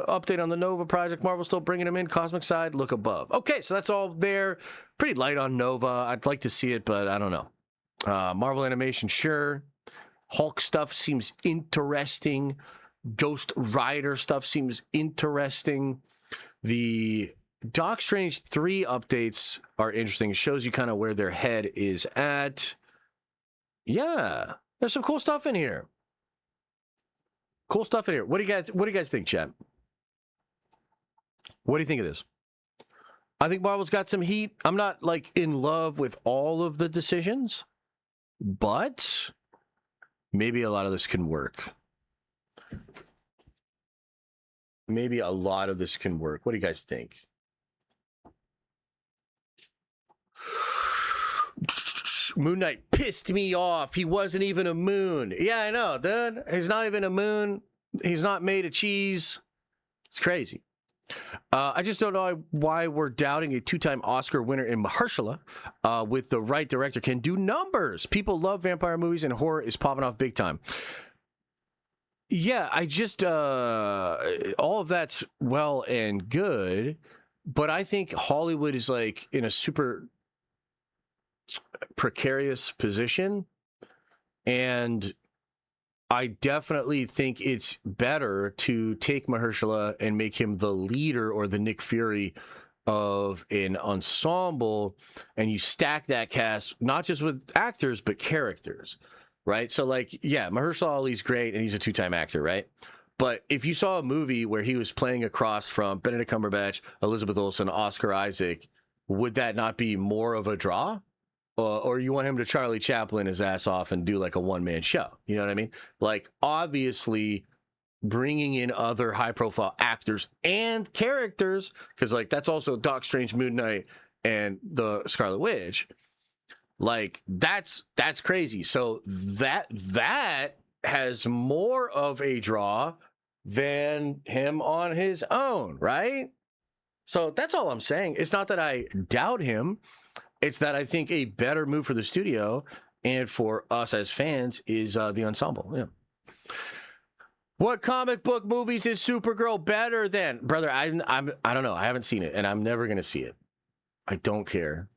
Update on the Nova Project. Marvel's still bringing them in. Cosmic side, look above. Okay, so that's all there. Pretty light on Nova. I'd like to see it, but I don't know. Marvel Animation, sure. Hulk stuff seems interesting. Ghost Rider stuff seems interesting. The Doc Strange 3 updates are interesting. It shows you kind of where their head is at. Yeah, there's some cool stuff in here. Cool stuff in here. What do you guys think, chat? What do you think of this? I think Marvel's got some heat. I'm not like in love with all of the decisions, but maybe a lot of this can work. Maybe a lot of this can work. What do you guys think? Moon Knight pissed me off. He wasn't even a moon. Yeah, I know, dude. He's not even a moon. He's not made of cheese. It's crazy. I just don't know why we're doubting a two-time Oscar winner in Mahershala with the right director can do numbers. People love vampire movies and horror is popping off big time. Yeah, I just, all of that's well and good, but I think Hollywood is like in a super precarious position, and I definitely think it's better to take Mahershala and make him the leader or the Nick Fury of an ensemble, and you stack that cast not just with actors but characters, right? So like, yeah, Mahershala Ali's great and he's a two-time actor, right? But if you saw a movie where he was playing across from Benedict Cumberbatch, Elizabeth Olsen, Oscar Isaac, would that not be more of a draw? Or you want him to Charlie Chaplin his ass off and do like a one-man show? You know what I mean? Like, obviously, bringing in other high-profile actors and characters, because like that's also Doc Strange, Moon Knight, and the Scarlet Witch. Like, that's crazy. So that has more of a draw than him on his own, right? So that's all I'm saying. It's not that I doubt him. It's that I think a better move for the studio and for us as fans is the ensemble. Yeah. What comic book movies is Supergirl better than? Brother, I don't know. I haven't seen it, and I'm never going to see it. I don't care.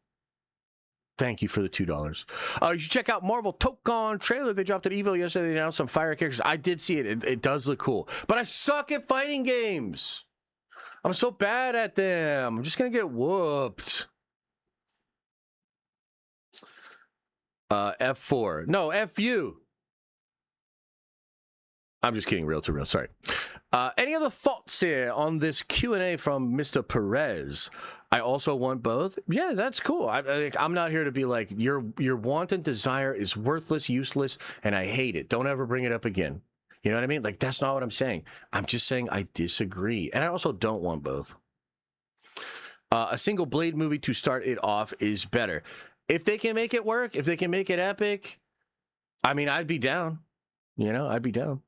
Thank you for the $2. You should check out Marvel Tokon trailer. They dropped at Evo yesterday. They announced some fire characters. I did see it. It does look cool. But I suck at fighting games. I'm so bad at them. I'm just going to get whooped. F4. No, FU. I'm just kidding, real to real. Sorry. Any other thoughts here on this Q&A from Mr. Perez? I also want both. Yeah, that's cool. I'm not here to be like, your want and desire is worthless, useless, and I hate it. Don't ever bring it up again. You know what I mean? Like, that's not what I'm saying. I'm just saying I disagree. And I also don't want both. A single Blade movie to start it off is better. If they can make it work, if they can make it epic, I mean, I'd be down. You know, I'd be down.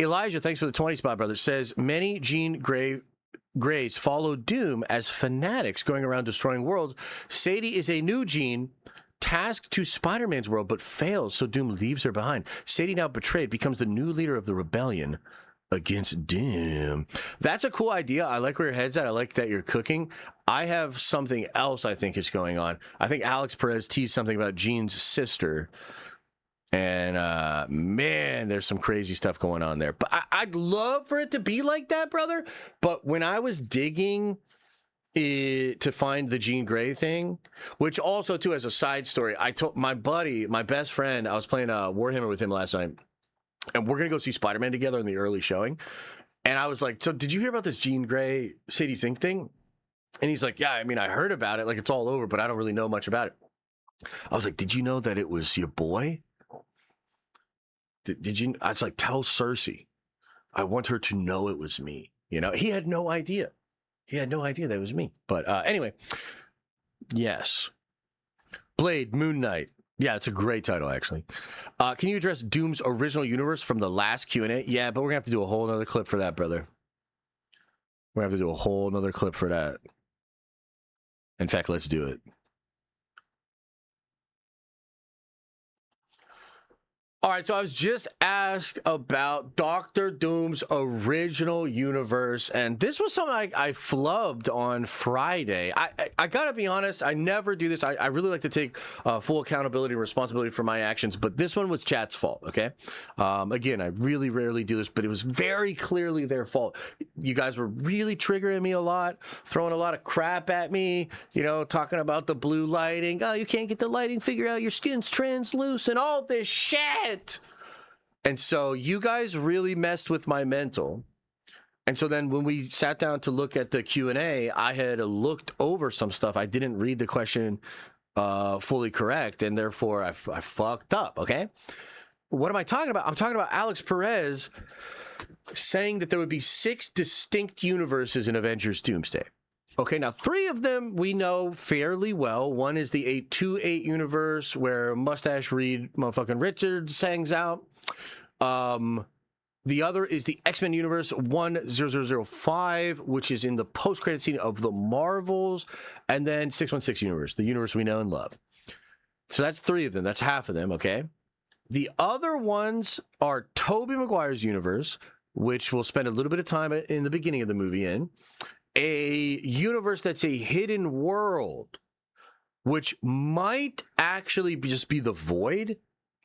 Elijah, thanks for the 20 spot, brother, says many Jean Greys follow Doom as fanatics going around destroying worlds. Sadie is a new Jean tasked to Spider-Man's world, but fails, so Doom leaves her behind. Sadie, now betrayed, becomes the new leader of the rebellion against Doom. That's a cool idea. I like where your head's at. I like that you're cooking. I have something else I think is going on. I think Alex Perez teased something about Jean's sister. And, man, there's some crazy stuff going on there. But I'd love for it to be like that, brother. But when I was digging to find the Jean Grey thing, which also, too, as a side story, I told my buddy, my best friend, I was playing Warhammer with him last night. And we're going to go see Spider-Man together in the early showing. And I was like, so did you hear about this Jean Grey Sadie Sink thing? And he's like, yeah, I mean, I heard about it. Like, it's all over, but I don't really know much about it. I was like, did you know that it was your boy? Did you? I was like, tell Cersei. I want her to know it was me. You know, he had no idea. He had no idea that it was me. But anyway, yes. Blade, Moon Knight. Yeah, it's a great title, actually. Can you address Doom's original universe from the last Q&A? Yeah, but we're going to have to do a whole other clip for that, brother. We're going to have to do a whole other clip for that. In fact, let's do it. All right, so I was just asked about Doctor Doom's original universe, and this was something I flubbed on Friday. I gotta be honest, I never do this. I really like to take full accountability and responsibility for my actions, but this one was chat's fault, okay? Again, I really rarely do this, but it was very clearly their fault. You guys were really triggering me a lot, throwing a lot of crap at me, you know, talking about the blue lighting. Oh, you can't get the lighting figured out, your skin's translucent, all this shit. And so you guys really messed with my mental. And so then when we sat down to look at the Q&A, I had looked over some stuff. I didn't read the question fully correct, and therefore I fucked up, okay? What am I talking about? I'm talking about Alex Perez saying that there would be 6 distinct universes in Avengers Doomsday. Okay, now 3 of them we know fairly well. One is the 828 universe where Mustache Reed motherfucking Richards hangs out. The other is the X-Men universe 10005, which is in the post-credit scene of the Marvels, and then 616 universe, the universe we know and love. So that's 3 of them. That's half of them, okay? The other ones are Tobey Maguire's universe, which we'll spend a little bit of time in the beginning of the movie in. A universe that's a hidden world, which might actually just be the Void.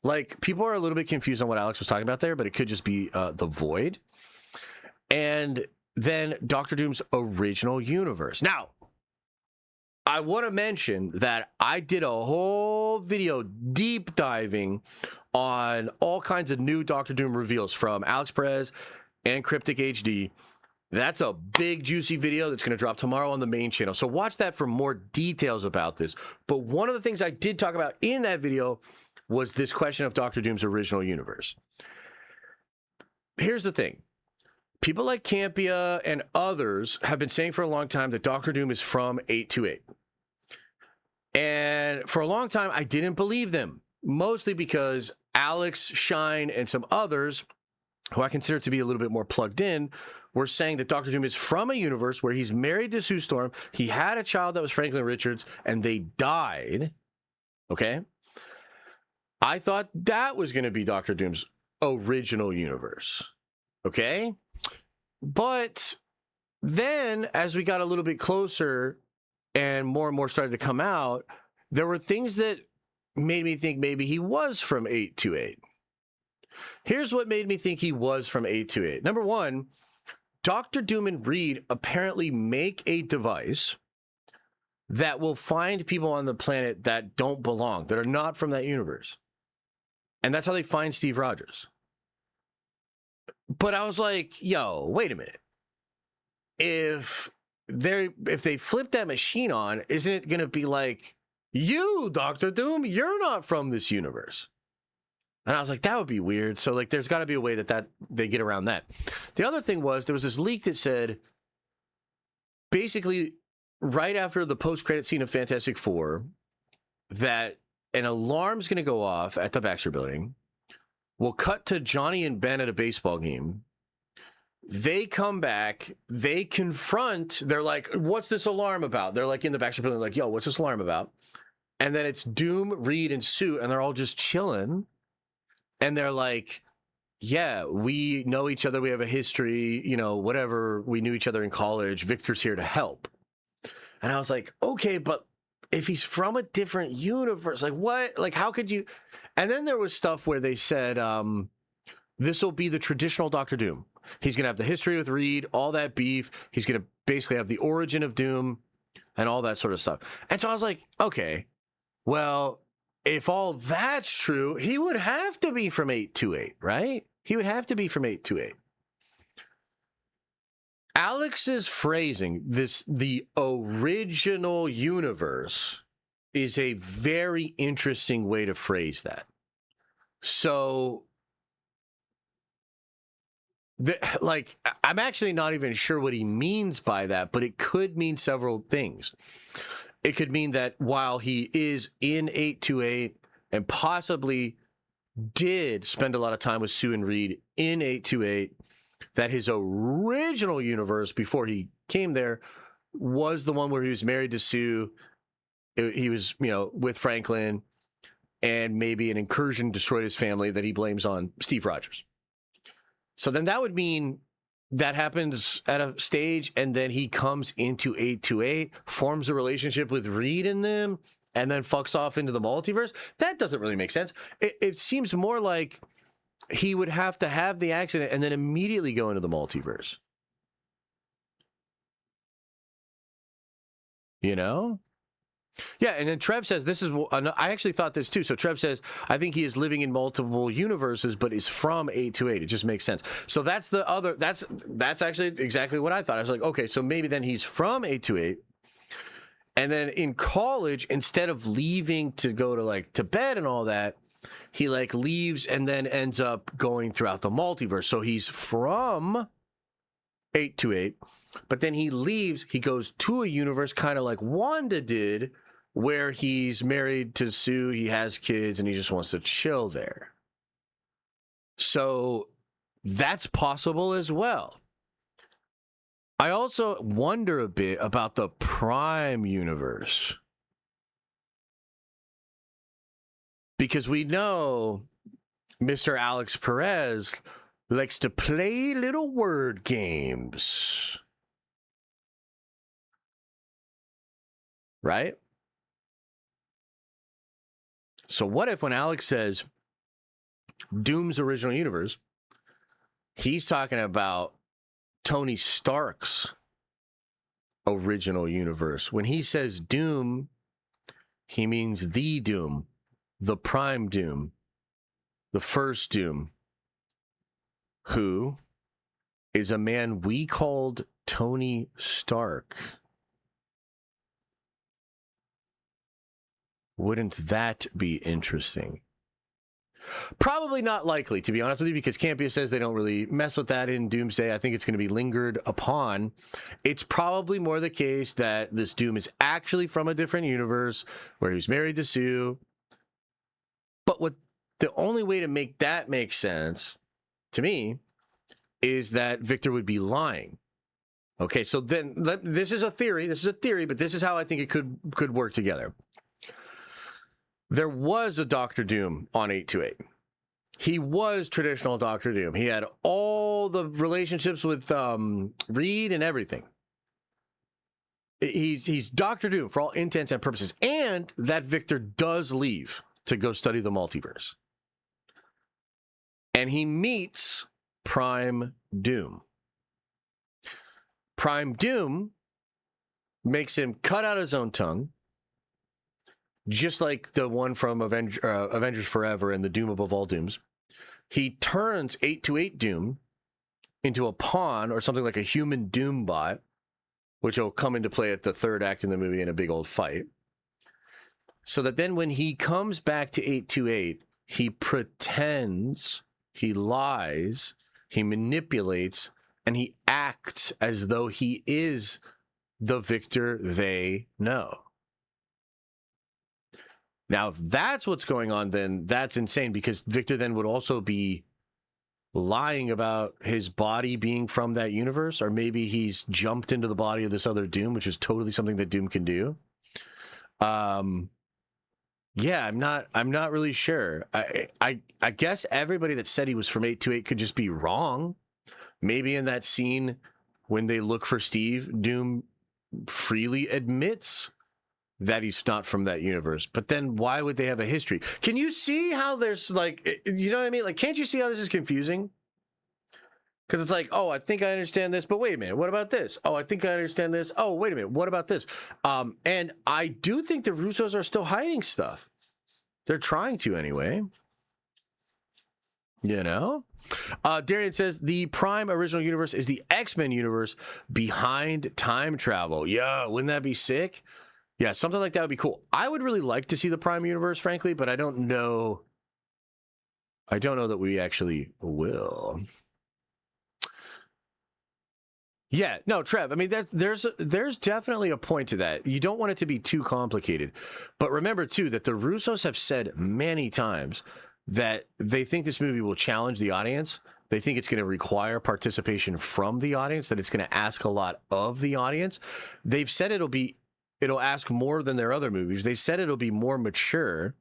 Like, people are a little bit confused on what Alex was talking about there, but it could just be the Void. And then Doctor Doom's original universe. Now, I want to mention that I did a whole video deep diving on all kinds of new Doctor Doom reveals from Alex Perez and Cryptic HD. That's a big, juicy video that's going to drop tomorrow on the main channel. So watch that for more details about this. But one of the things I did talk about in that video was this question of Doctor Doom's original universe. Here's the thing. People like Campia and others have been saying for a long time that Doctor Doom is from 828. And for a long time, I didn't believe them. Mostly because Alex, Shine, and some others, who I consider to be a little bit more plugged in, were saying that Doctor Doom is from a universe where he's married to Sue Storm, he had a child that was Franklin Richards, and they died. Okay? I thought that was going to be Doctor Doom's original universe. Okay? But then, as we got a little bit closer and more started to come out, there were things that made me think maybe he was from 828. Here's what made me think he was from 828. Number one, Dr. Doom and Reed apparently make a device that will find people on the planet that don't belong, that are not from that universe. And that's how they find Steve Rogers. But I was like, yo, wait a minute. If they flip that machine on, isn't it going to be like, you, Dr. Doom, you're not from this universe? And I was like, that would be weird. So, like, there's got to be a way that they get around that. The other thing was, there was this leak that said, basically, right after the post-credit scene of Fantastic Four, that an alarm's going to go off at the Baxter Building. We'll cut to Johnny and Ben at a baseball game. They come back. They confront. They're like, what's this alarm about? They're like in the Baxter Building, like, yo, what's this alarm about? And then it's Doom, Reed, and Sue, and they're all just chilling. And they're like, yeah, we know each other. We have a history, you know, whatever. We knew each other in college. Victor's here to help. And I was like, okay, but if he's from a different universe, like what? Like, how could you? And then there was stuff where they said, this will be the traditional Doctor Doom. He's going to have the history with Reed, all that beef. He's going to basically have the origin of Doom and all that sort of stuff. And so I was like, okay, well, if all that's true, he would have to be from 828, right? He would have to be from 828. Alex's phrasing, the original universe, is a very interesting way to phrase that. So, like, I'm actually not even sure what he means by that, but it could mean several things. It could mean that while he is in 828 and possibly did spend a lot of time with Sue and Reed in 828, that his original universe before he came there was the one where he was married to Sue. He was, with Franklin, and maybe an incursion destroyed his family that he blames on Steve Rogers. So then that would mean that happens at a stage, and then he comes into 828, forms a relationship with Reed and them, and then fucks off into the multiverse. That doesn't really make sense. It seems more like he would have to have the accident and then immediately go into the multiverse. You know? Yeah, and then Trev says, I actually thought this too. So Trev says, I think he is living in multiple universes, but is from 828. It just makes sense. So that's actually exactly what I thought. I was like, okay, so maybe then he's from 828. And then in college, instead of leaving to go to bed and all that, he leaves and then ends up going throughout the multiverse. So he's from 828, but then he leaves, he goes to a universe kind of like Wanda did, where he's married to Sue, he has kids, and he just wants to chill there. So that's possible as well. I also wonder a bit about the Prime universe. Because we know Mr. Alex Perez likes to play little word games. Right? So what if when Alex says Doom's original universe, he's talking about Tony Stark's original universe? When he says Doom, he means the Doom, the Prime Doom, the first Doom, who is a man we called Tony Stark. Wouldn't that be interesting? Probably not likely, to be honest with you, because Campia says they don't really mess with that in Doomsday. I think it's going to be lingered upon. It's probably more the case that this Doom is actually from a different universe where he was married to Sue. But the only way to make that make sense to me is that Victor would be lying. Okay, so then this is a theory. But this is how I think it could work together. There was a Doctor Doom on 828. He was traditional Doctor Doom. He had all the relationships with Reed and everything. He's Doctor Doom for all intents and purposes. And that Victor does leave to go study the multiverse. And he meets Prime Doom. Prime Doom makes him cut out his own tongue, just like the one from Avengers Forever and the Doom Above All Dooms. He turns 828 Doom into a pawn or something like a human Doom bot, which will come into play at the third act in the movie in a big old fight. So that then when he comes back to 828, he pretends, he lies, he manipulates, and he acts as though he is the Victor they know. Now, if that's what's going on, then that's insane, because Victor then would also be lying about his body being from that universe, or maybe he's jumped into the body of this other Doom, which is totally something that Doom can do. Yeah, I'm not really sure. I guess everybody that said he was from 828 could just be wrong. Maybe in that scene when they look for Steve, Doom freely admits that he's not from that universe. But then why would they have a history? Can you see how there's you know what I mean? Can't you see how this is confusing? Because it's oh, I think I understand this, but wait a minute, what about this? Oh, I think I understand this. Oh, wait a minute, what about this? And I do think the Russos are still hiding stuff. They're trying to anyway. You know? Darian says the Prime original universe is the X-Men universe behind time travel. Yeah, wouldn't that be sick? Yeah, something like that would be cool. I would really like to see the Prime universe, frankly, but I don't know. I don't know that we actually will. Yeah, no, Trev. I mean, there's definitely a point to that. You don't want it to be too complicated, but remember too that the Russos have said many times that they think this movie will challenge the audience. They think it's going to require participation from the audience, that it's going to ask a lot of the audience. They've said it'll ask more than their other movies. They said it'll be more mature.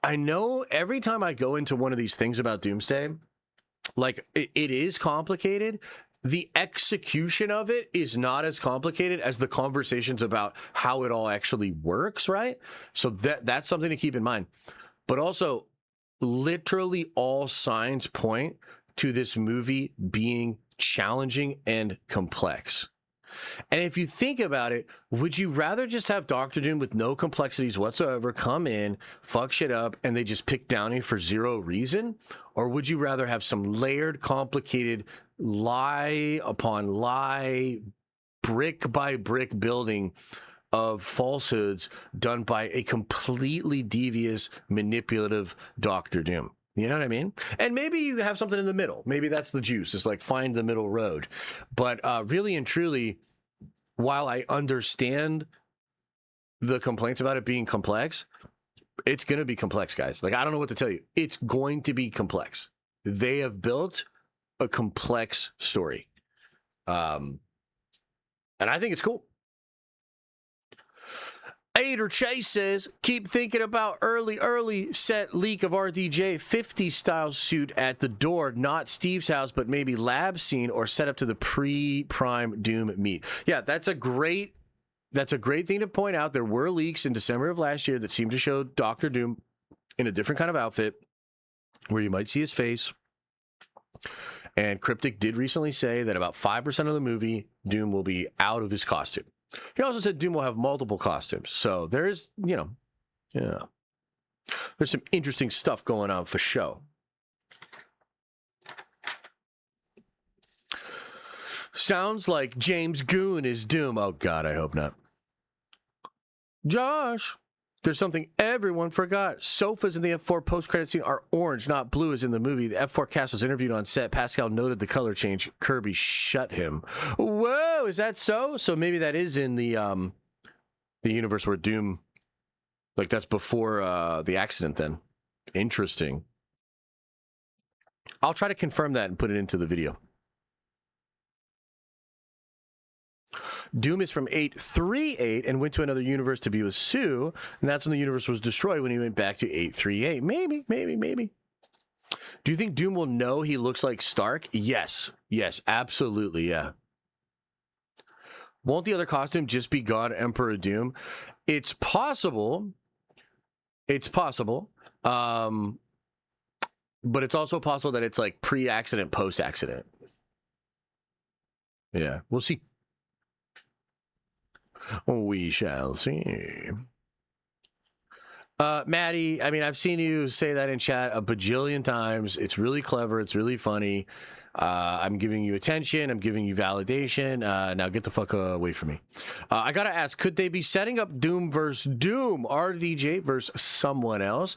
I know every time I go into one of these things about Doomsday, like it is complicated. The execution of it is not as complicated as the conversations about how it all actually works, right? So that's something to keep in mind. But also, literally all signs point to this movie being challenging and complex. And if you think about it, would you rather just have Doctor Doom with no complexities whatsoever come in, fuck shit up, and they just pick Downey for zero reason? Or would you rather have some layered, complicated, lie upon lie, brick by brick building of falsehoods done by a completely devious, manipulative Doctor Doom? You know what I mean? And maybe you have something in the middle. Maybe that's the juice. It's like find the middle road. But really and truly, while I understand the complaints about it being complex, it's going to be complex, guys. Like, I don't know what to tell you. It's going to be complex. They have built a complex story. And I think it's cool. Ader Chase says, keep thinking about early set leak of RDJ 50 style suit at the door, not Steve's house, but maybe lab scene or set up to the pre-Prime Doom meet. Yeah, that's a great thing to point out. There were leaks in December of last year that seemed to show Doctor Doom in a different kind of outfit where you might see his face. And Cryptic did recently say that about 5% of the movie, Doom will be out of his costume. He also said Doom will have multiple costumes. So there's, there's some interesting stuff going on for show. Sounds like James Gunn is Doom. Oh, God, I hope not. Josh, there's something everyone forgot. Sofas in the F4 post-credit scene are orange, not blue as in the movie. The F4 cast was interviewed on set. Pascal noted the color change. Kirby shut him. Whoa, is that so? So maybe that is in the universe where Doom, like that's before the accident then. Interesting. I'll try to confirm that and put it into the video. Doom is from 838 and went to another universe to be with Sue, and that's when the universe was destroyed when he went back to 838. Maybe. Do you think Doom will know he looks like Stark? Yes, absolutely, yeah. Won't the other costume just be God Emperor Doom? It's possible. But it's also possible that it's like pre-accident, post-accident. Yeah, we'll see. We shall see. Maddie, I mean, I've seen you say that in chat a bajillion times. It's really clever. It's really funny. I'm giving you attention. I'm giving you validation. Now get the fuck away from me. I got to ask, could they be setting up Doom versus Doom? RDJ versus someone else?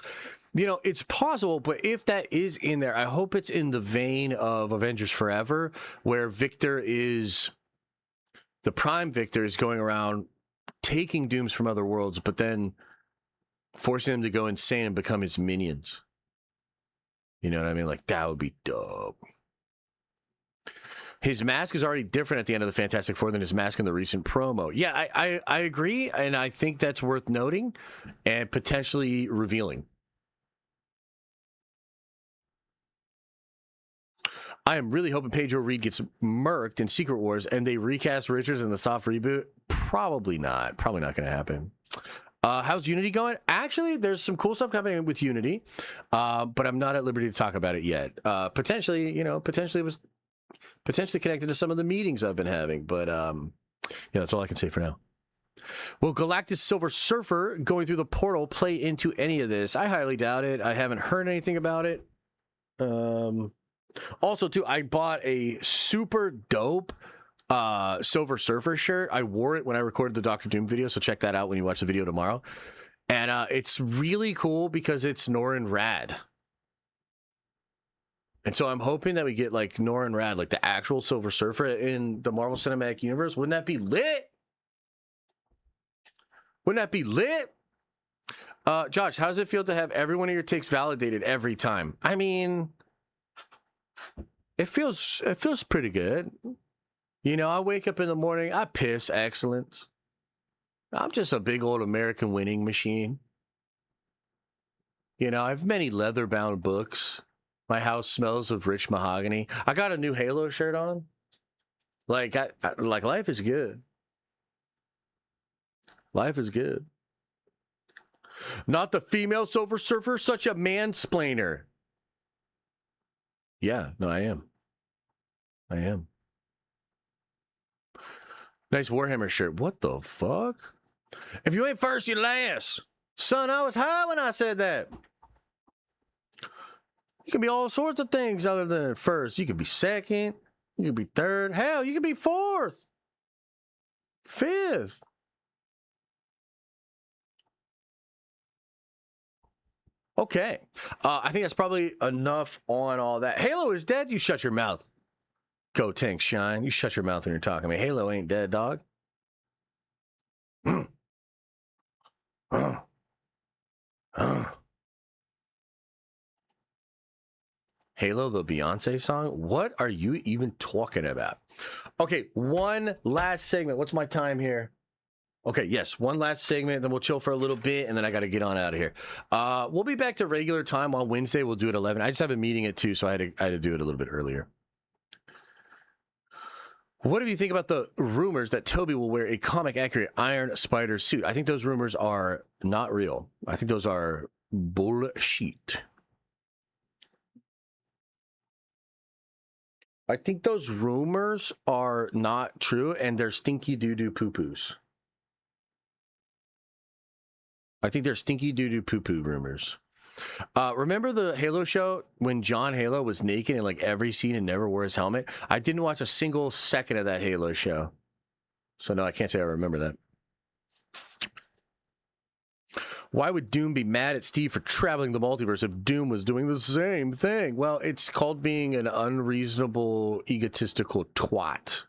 You know, it's possible, but if that is in there, I hope it's in the vein of Avengers Forever, where the Prime Victor is going around taking Dooms from other worlds, but then forcing them to go insane and become his minions. You know what I mean? Like, that would be dope. His mask is already different at the end of the Fantastic Four than his mask in the recent promo. Yeah, I agree, and I think that's worth noting and potentially revealing. I am really hoping Pedro Reed gets murked in Secret Wars and they recast Richards in the soft reboot. Probably not. Probably not going to happen. How's Unity going? Actually, there's some cool stuff happening with Unity, but I'm not at liberty to talk about it yet. Potentially it was potentially connected to some of the meetings I've been having, but yeah, that's all I can say for now. Will Galactus Silver Surfer going through the portal play into any of this? I highly doubt it. I haven't heard anything about it. Also, too, I bought a super dope Silver Surfer shirt. I wore it when I recorded the Doctor Doom video, so check that out when you watch the video tomorrow. And it's really cool because it's Norrin Rad. And so I'm hoping that we get like Norrin Rad, like the actual Silver Surfer in the Marvel Cinematic Universe. Wouldn't that be lit? Wouldn't that be lit? Josh, how does it feel to have every one of your takes validated every time? I mean, it feels pretty good. You know, I wake up in the morning, I piss excellence. I'm just a big old American winning machine. You know, I have many leather-bound books. My house smells of rich mahogany. I got a new Halo shirt on. Like, like life is good. Life is good. Not the female Silver Surfer, such a mansplainer. Yeah, no, I am. I am. Nice Warhammer shirt. What the fuck? If you ain't first, you last. Son, I was high when I said that. You can be all sorts of things other than first. You could be second. You could be third. Hell, you could be fourth. Fifth. Okay. I think that's probably enough on all that. Halo is dead. You shut your mouth. Go Tank Shine. You shut your mouth when you're talking. I mean, Halo ain't dead, dog. Halo, the Beyonce song? What are you even talking about? Okay, one last segment. What's my time here? Okay, yes, one last segment, then we'll chill for a little bit, and then I got to get on out of here. We'll be back to regular time on Wednesday. We'll do it at 11. I just have a meeting at 2, so I had to do it a little bit earlier. What do you think about the rumors that Toby will wear a comic-accurate Iron Spider suit? I think those rumors are not real. I think those are bullshit. I think those rumors are not true, and they're stinky doo-doo poo-poos. I think they're stinky doo-doo poo-poo rumors. Remember the Halo show when John Halo was naked in like every scene and never wore his helmet? I didn't watch a single second of that Halo show. So no, I can't say I remember that. Why would Doom be mad at Steve for traveling the multiverse if Doom was doing the same thing? Well, it's called being an unreasonable, egotistical twat.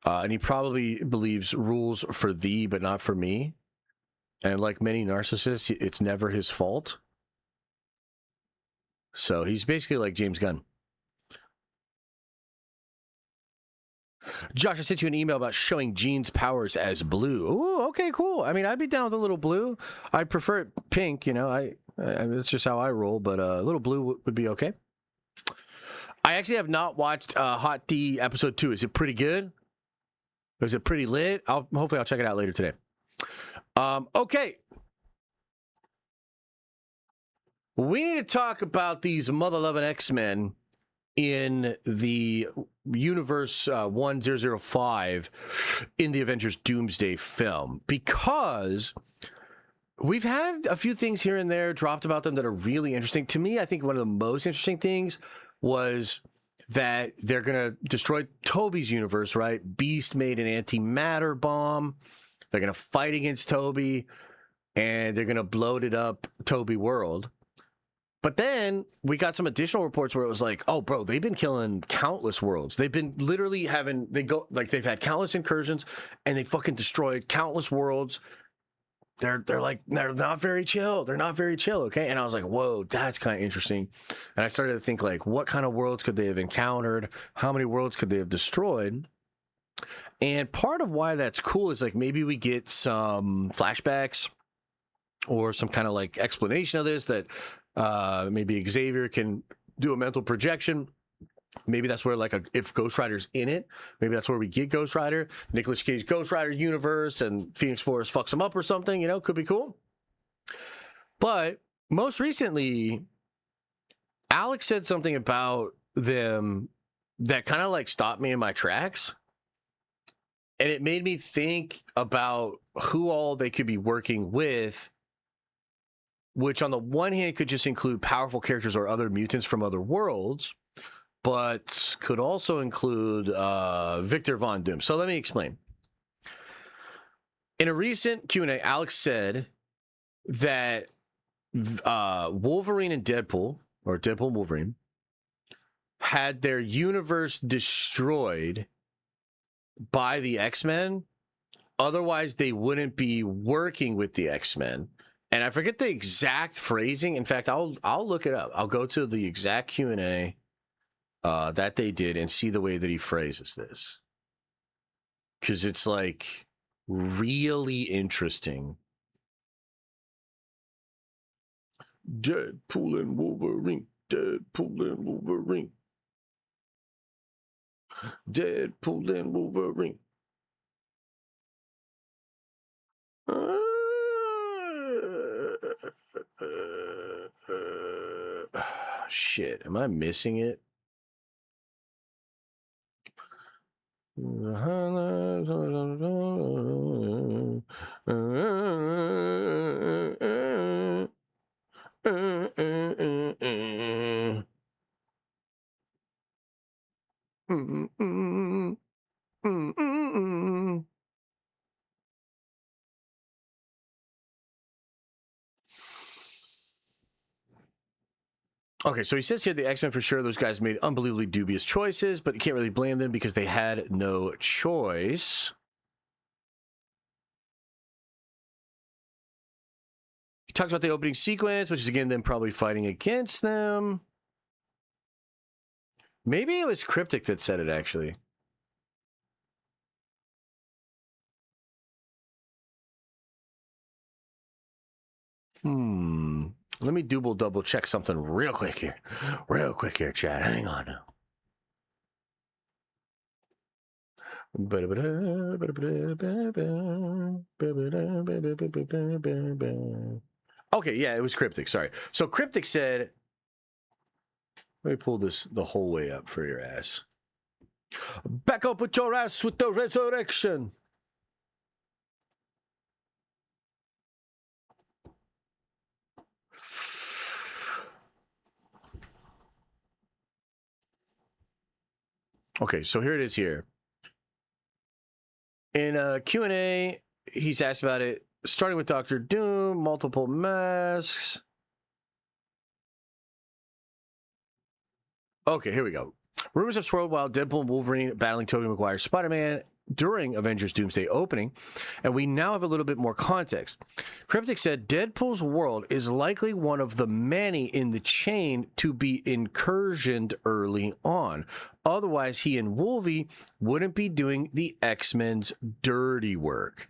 And he probably believes rules for thee, but not for me. And like many narcissists, it's never his fault. So he's basically like James Gunn. Josh, I sent you an email about showing Jean's powers as blue. Ooh, okay, cool. I mean, I'd be down with a little blue. I prefer it pink, you know. It's just how I roll, but a little blue would be okay. I actually have not watched Hot D episode 2. Is it pretty good? Is it pretty lit? Hopefully I'll check it out later today. Okay. We need to talk about these mother-loving X-Men in the Universe 1005 in the Avengers Doomsday film, because we've had a few things here and there dropped about them that are really interesting. To me, I think one of the most interesting things was that they're going to destroy Toby's universe, right? Beast made an antimatter bomb. They're going to fight against Toby, and they're going to bloat it up Toby world. But then we got some additional reports where it was like, oh, bro, they've been killing countless worlds. They've been literally they've had countless incursions, and they fucking destroyed countless worlds. They're not very chill. They're not very chill, okay? And I was like, whoa, that's kind of interesting. And I started to think, like, what kind of worlds could they have encountered? How many worlds could they have destroyed? And part of why that's cool is, like, maybe we get some flashbacks or some kind of, like, explanation of this that maybe Xavier can do a mental projection. Maybe that's where, like, if Ghost Rider's in it, maybe that's where we get Ghost Rider, Nicolas Cage Ghost Rider universe, and Phoenix Force fucks him up or something, you know, could be cool. But most recently, Alex said something about them that kind of like stopped me in my tracks. And it made me think about who all they could be working with which on the one hand could just include powerful characters or other mutants from other worlds, but could also include Victor Von Doom. So let me explain. In a recent Q&A, Alex said that Wolverine and Deadpool, or Deadpool and Wolverine, had their universe destroyed by the X-Men. Otherwise, they wouldn't be working with the X-Men. And I forget the exact phrasing. In fact, I'll look it up. I'll go to the exact Q&A that they did and see the way that he phrases this. Because it's like really interesting. Deadpool and Wolverine. Deadpool and Wolverine. Deadpool and Wolverine. Shit, am I missing it? Okay, so he says here the X-Men for sure, those guys made unbelievably dubious choices, but you can't really blame them because they had no choice. He talks about the opening sequence, which is again them probably fighting against them. Maybe it was Cryptic that said it, actually. Let me double check something real quick here. Real quick here, chat. Hang on now. Okay, yeah, it was Cryptic. Sorry. So Cryptic said, let me pull this the whole way up for your ass. Back up with your ass with the resurrection. Okay, so here it is here. In a Q&A, he's asked about it, starting with Dr. Doom, multiple masks. Okay, here we go. Rumors have swirled while Deadpool and Wolverine battling Tobey Maguire's Spider-Man during Avengers Doomsday opening, and we now have a little bit more context. Cryptic said Deadpool's world is likely one of the many in the chain to be incursioned early on. Otherwise, he and Wolvie wouldn't be doing the X-Men's dirty work.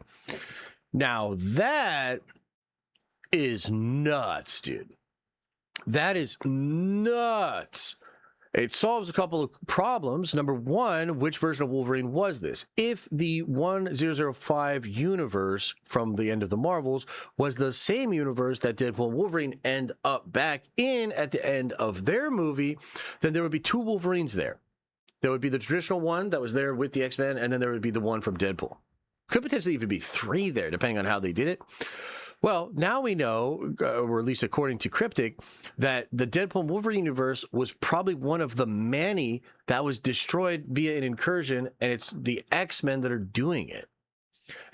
Now, that is nuts, dude. That is nuts. It solves a couple of problems. Number one, which version of Wolverine was this? If the 1005 universe from the end of the Marvels was the same universe that Deadpool and Wolverine end up back in at the end of their movie, then there would be two Wolverines there. There would be the traditional one that was there with the X-Men, and then there would be the one from Deadpool. Could potentially even be three there, depending on how they did it. Well, now we know, or at least according to Cryptic, that the Deadpool and Wolverine universe was probably one of the many that was destroyed via an incursion, and it's the X-Men that are doing it.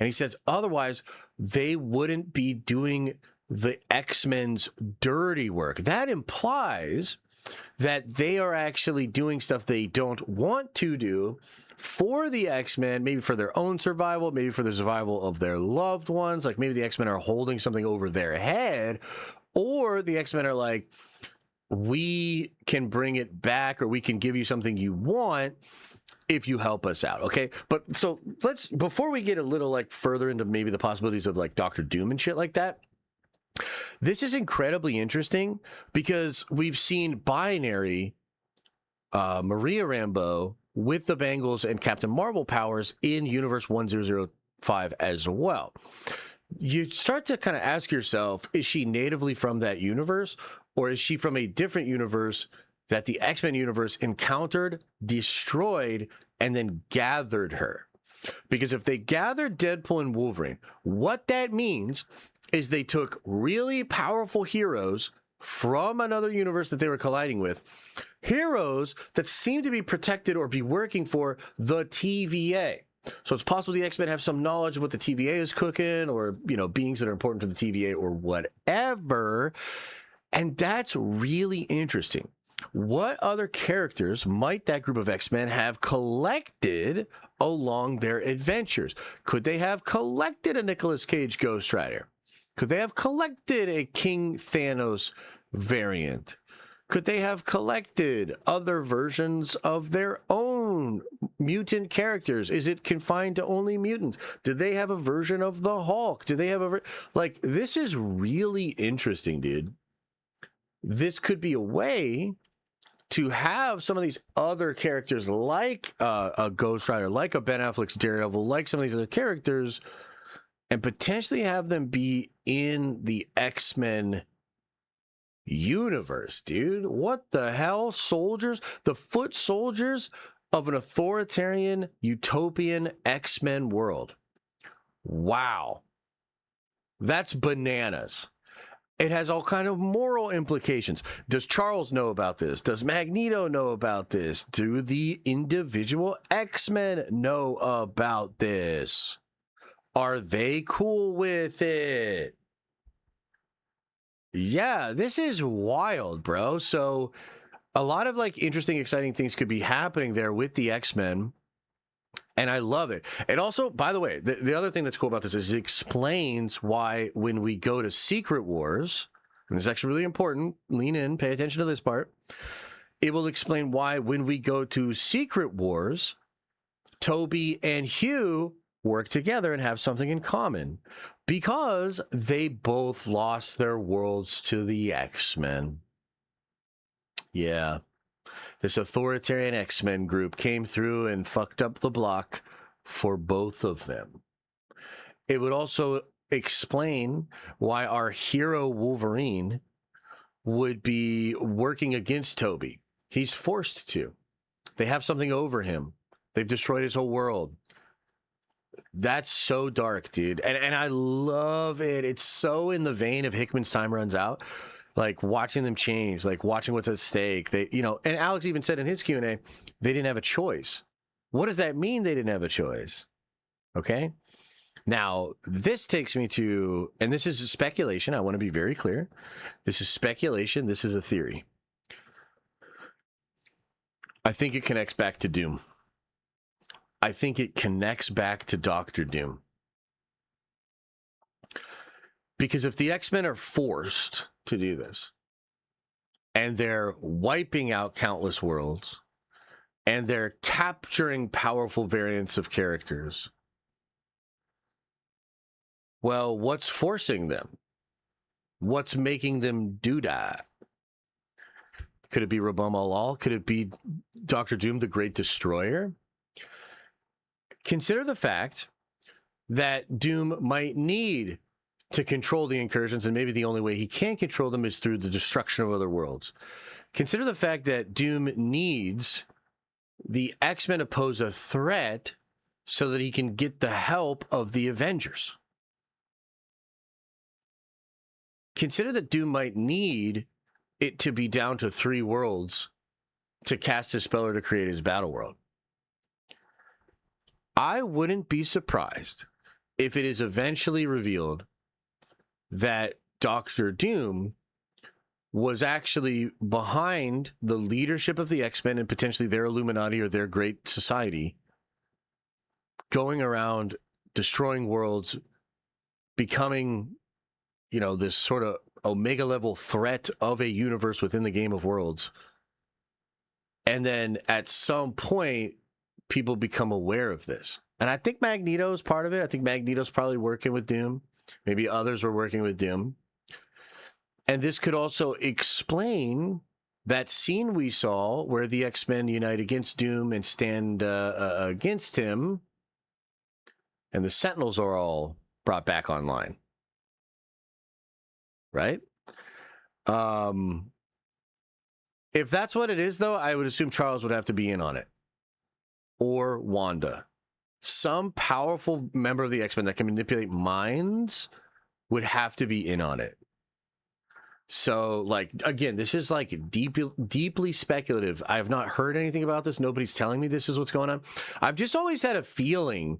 And he says, otherwise, they wouldn't be doing the X-Men's dirty work. That implies that they are actually doing stuff they don't want to do for the X-Men, maybe for their own survival, maybe for the survival of their loved ones. Like maybe the X-Men are holding something over their head, or the X-Men are like, we can bring it back, or we can give you something you want if you help us out. Okay. But so let's, before we get a little like further into maybe the possibilities of like Dr. Doom and shit like that, this is incredibly interesting because we've seen Binary, Maria Rambeau, with the Bengals and Captain Marvel powers in Universe 1005 as well. You start to kind of ask yourself, is she natively from that universe, or is she from a different universe that the X-Men universe encountered, destroyed, and then gathered her? Because if they gathered Deadpool and Wolverine, what that means is they took really powerful heroes from another universe that they were colliding with, heroes that seem to be protected or be working for the TVA. So it's possible the X-Men have some knowledge of what the TVA is cooking, or, you know, beings that are important to the TVA or whatever. And that's really interesting. What other characters might that group of X-Men have collected along their adventures? Could they have collected a Nicolas Cage Ghost Rider? Could they have collected a King Thanos variant? Could they have collected other versions of their own mutant characters? Is it confined to only mutants? Do they have a version of the Hulk? Do they have a... Like, this is really interesting, dude. This could be a way to have some of these other characters, like a Ghost Rider, like a Ben Affleck's Daredevil, like some of these other characters, and potentially have them be in the X-Men universe, dude. What the hell? Soldiers? The foot soldiers of an authoritarian, utopian X-Men world. Wow. That's bananas. It has all kind of moral implications. Does Charles know about this? Does Magneto know about this? Do the individual X-Men know about this? Are they cool with it? Yeah, this is wild, bro. So a lot of like interesting, exciting things could be happening there with the X-Men. And I love it. And also, by the way, the other thing that's cool about this is it explains why when we go to Secret Wars, and this is actually really important, lean in, pay attention to this part. It will explain why when we go to Secret Wars, Toby and Hugh work together and have something in common, because they both lost their worlds to the X-Men. Yeah. This authoritarian X-Men group came through and fucked up the block for both of them. It would also explain why our hero Wolverine would be working against Toby. He's forced to. They have something over him. They've destroyed his whole world. That's so dark, dude. And I love it. It's so in the vein of Hickman's Time Runs Out. Like watching them change, like watching what's at stake. They, you know, and Alex even said in his Q&A, they didn't have a choice. What does that mean, they didn't have a choice? Okay. Now, this takes me to, and this is a speculation. I want to be very clear. This is speculation. This is a theory. I think it connects back to Doom. I think it connects back to Dr. Doom. Because if the X-Men are forced to do this, and they're wiping out countless worlds, and they're capturing powerful variants of characters, well, what's forcing them? What's making them do that? Could it be Rabam Al-Al? Could it be Dr. Doom, the Great Destroyer? Consider the fact that Doom might need to control the incursions, and maybe the only way he can control them is through the destruction of other worlds. Consider the fact that Doom needs the X-Men to pose a threat so that he can get the help of the Avengers. Consider that Doom might need it to be down to 3 worlds to cast his spell or to create his Battleworld. I wouldn't be surprised if it is eventually revealed that Dr. Doom was actually behind the leadership of the X-Men and potentially their Illuminati or their great society, going around destroying worlds, becoming, you know, this sort of Omega level threat of a universe within the Game of Worlds. And then at some point, people become aware of this. And I think Magneto is part of it. I think Magneto's probably working with Doom. Maybe others were working with Doom. And this could also explain that scene we saw where the X-Men unite against Doom and stand against him, and the Sentinels are all brought back online. Right? If that's what it is, though, I would assume Charles would have to be in on it. Or Wanda. Some powerful member of the X-Men that can manipulate minds would have to be in on it. So, like, again, this is like deeply speculative. I have not heard anything about this. Nobody's telling me this is what's going on. I've just always had a feeling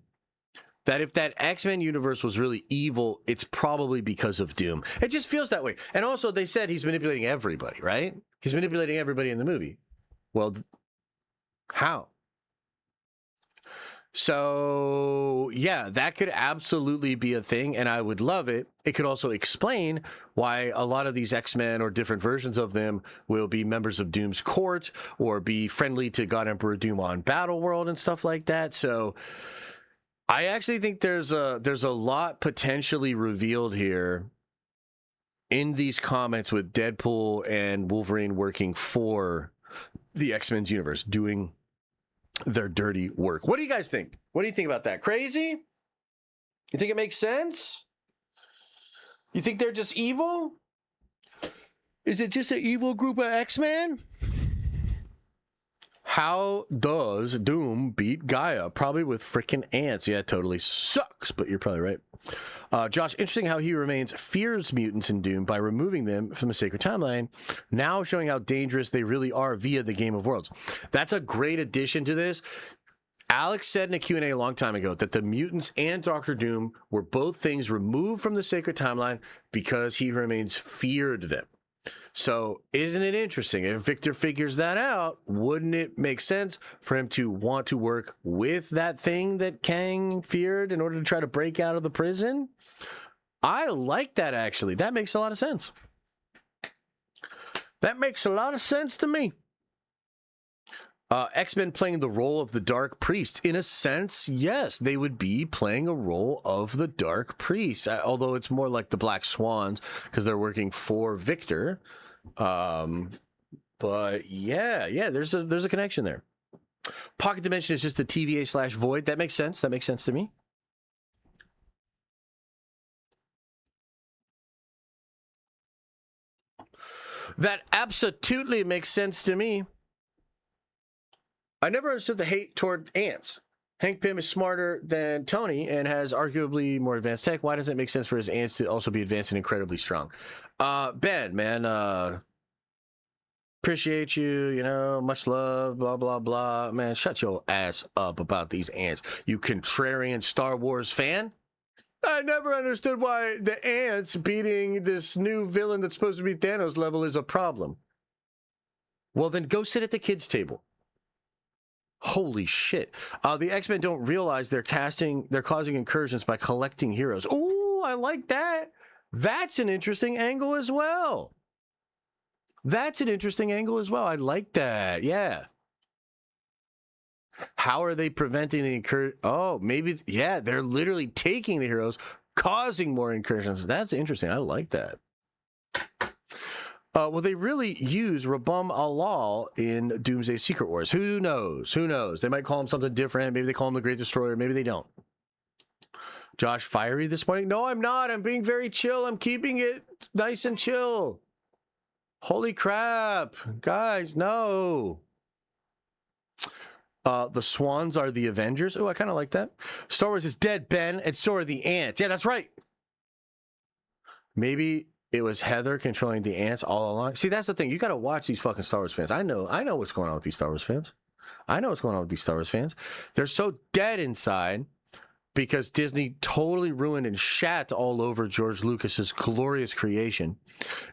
that if that X-Men universe was really evil, it's probably because of Doom. It just feels that way. And also, they said he's manipulating everybody, right? He's manipulating everybody in the movie. Well, how? So, yeah, that could absolutely be a thing, and I would love it. It could also explain why a lot of these X-Men or different versions of them will be members of Doom's court or be friendly to God Emperor Doom on Battleworld and stuff like that. So I actually think there's a lot potentially revealed here in these comments with Deadpool and Wolverine working for the X-Men's universe, doing their dirty work. What do you guys think? What do you think about that? Crazy? You think it makes sense? You think they're just evil? Is it just an evil group of X-Men? How does Doom beat Gaia? Probably with freaking ants. Yeah, it totally sucks, but you're probably right. Josh, interesting how he remains fears mutants in Doom by removing them from the sacred timeline, now showing how dangerous they really are via the Game of Worlds. That's a great addition to this. Alex said in a Q&A a long time ago that the mutants and Doctor Doom were both things removed from the sacred timeline because he remains feared them. So isn't it interesting? If Victor figures that out, wouldn't it make sense for him to want to work with that thing that Kang feared in order to try to break out of the prison? I like that, actually. That makes a lot of sense. That makes a lot of sense to me. X-Men playing the role of the Dark Priest. In a sense, yes, they would be playing a role of the Dark Priest, although it's more like the Black Swans because they're working for Victor. But yeah, there's a connection there. Pocket Dimension is just a TVA/Void. That makes sense. That makes sense to me. That absolutely makes sense to me. I never understood the hate toward ants. Hank Pym is smarter than Tony and has arguably more advanced tech. Why doesn't it make sense for his ants to also be advanced and incredibly strong? Ben, man, appreciate you, you know, much love, blah, blah, blah. Man, shut your ass up about these ants, you contrarian Star Wars fan. I never understood why the ants beating this new villain that's supposed to be Thanos level is a problem. Well, then go sit at the kids' table. Holy shit. The X-Men don't realize they're causing incursions by collecting heroes. Ooh, I like that. That's an interesting angle as well. I like that. Yeah. How are they preventing the incursion? Oh, maybe, yeah, they're literally taking the heroes, causing more incursions. That's interesting. I like that. Will they really use Rabum Alal in Doomsday Secret Wars? Who knows? Who knows? They might call him something different. Maybe they call him the Great Destroyer. Maybe they don't. Josh, fiery this morning? No, I'm not. I'm being very chill. I'm keeping it nice and chill. Holy crap. Guys, no. The Swans are the Avengers. Oh, I kind of like that. Star Wars is dead, Ben, and so are the ants. Yeah, that's right. Maybe it was Heather controlling the ants all along. See, that's the thing. You got to watch these fucking Star Wars fans. I know what's going on with these Star Wars fans. They're so dead inside because Disney totally ruined and shat all over George Lucas's glorious creation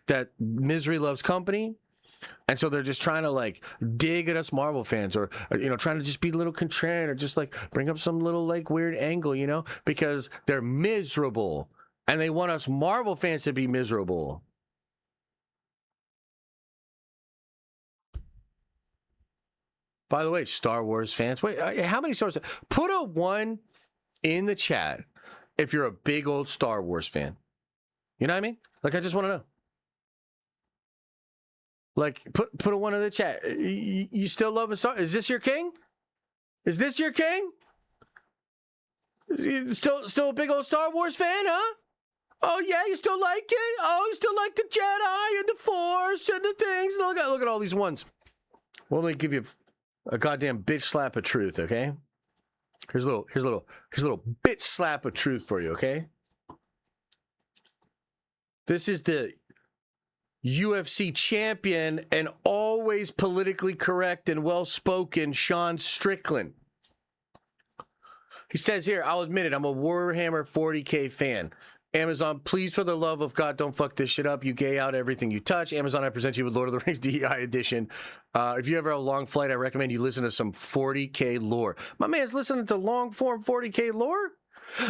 that misery loves company. And so they're just trying to like dig at us Marvel fans or you know, trying to just be a little contrarian or just like bring up some little like weird angle, you know, because they're miserable. And they want us Marvel fans to be miserable. By the way, Star Wars fans, wait, how many Star Wars? Put a 1 in the chat if you're a big old Star Wars fan. You know what I mean? Like, I just want to know. Like, put a 1 in the chat. You still love a Star? Is this your king? Is this your king? Still a big old Star Wars fan, huh? Oh, yeah, you still like it? Oh, you still like the Jedi and the Force and the things? Look at all these ones. Well, let me give you a goddamn bitch slap of truth, okay? Here's a little bitch slap of truth for you, okay? This is the UFC champion and always politically correct and well-spoken Sean Strickland. He says here, I'll admit it, I'm a Warhammer 40K fan. Amazon, please, for the love of God, don't fuck this shit up. You gay out everything you touch. Amazon, I present you with Lord of the Rings DEI edition. If you ever have a long flight, I recommend you listen to some 40K lore. My man's listening to long-form 40K lore?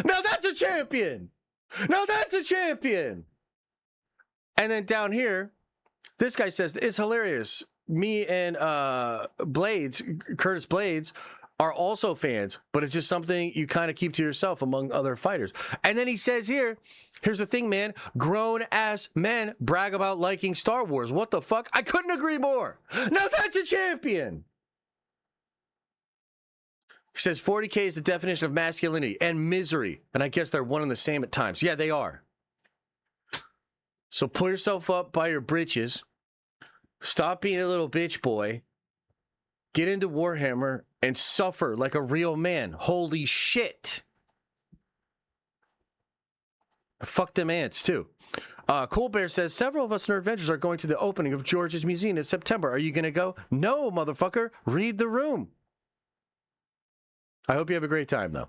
Now that's a champion! Now that's a champion! And then down here, this guy says, it's hilarious. Me and Curtis Blades, are also fans, but it's just something you kind of keep to yourself among other fighters. And then he says here, here's the thing, man. Grown-ass men brag about liking Star Wars. What the fuck? I couldn't agree more. Now that's a champion. He says 40K is the definition of masculinity and misery. And I guess they're one and the same at times. Yeah, they are. So pull yourself up by your britches. Stop being a little bitch boy. Get into Warhammer and suffer like a real man. Holy shit. Fuck them ants, too. Cool Bear says, several of us Nerd Avengers are going to the opening of George's Museum in September. Are you going to go? No, motherfucker. Read the room. I hope you have a great time, though.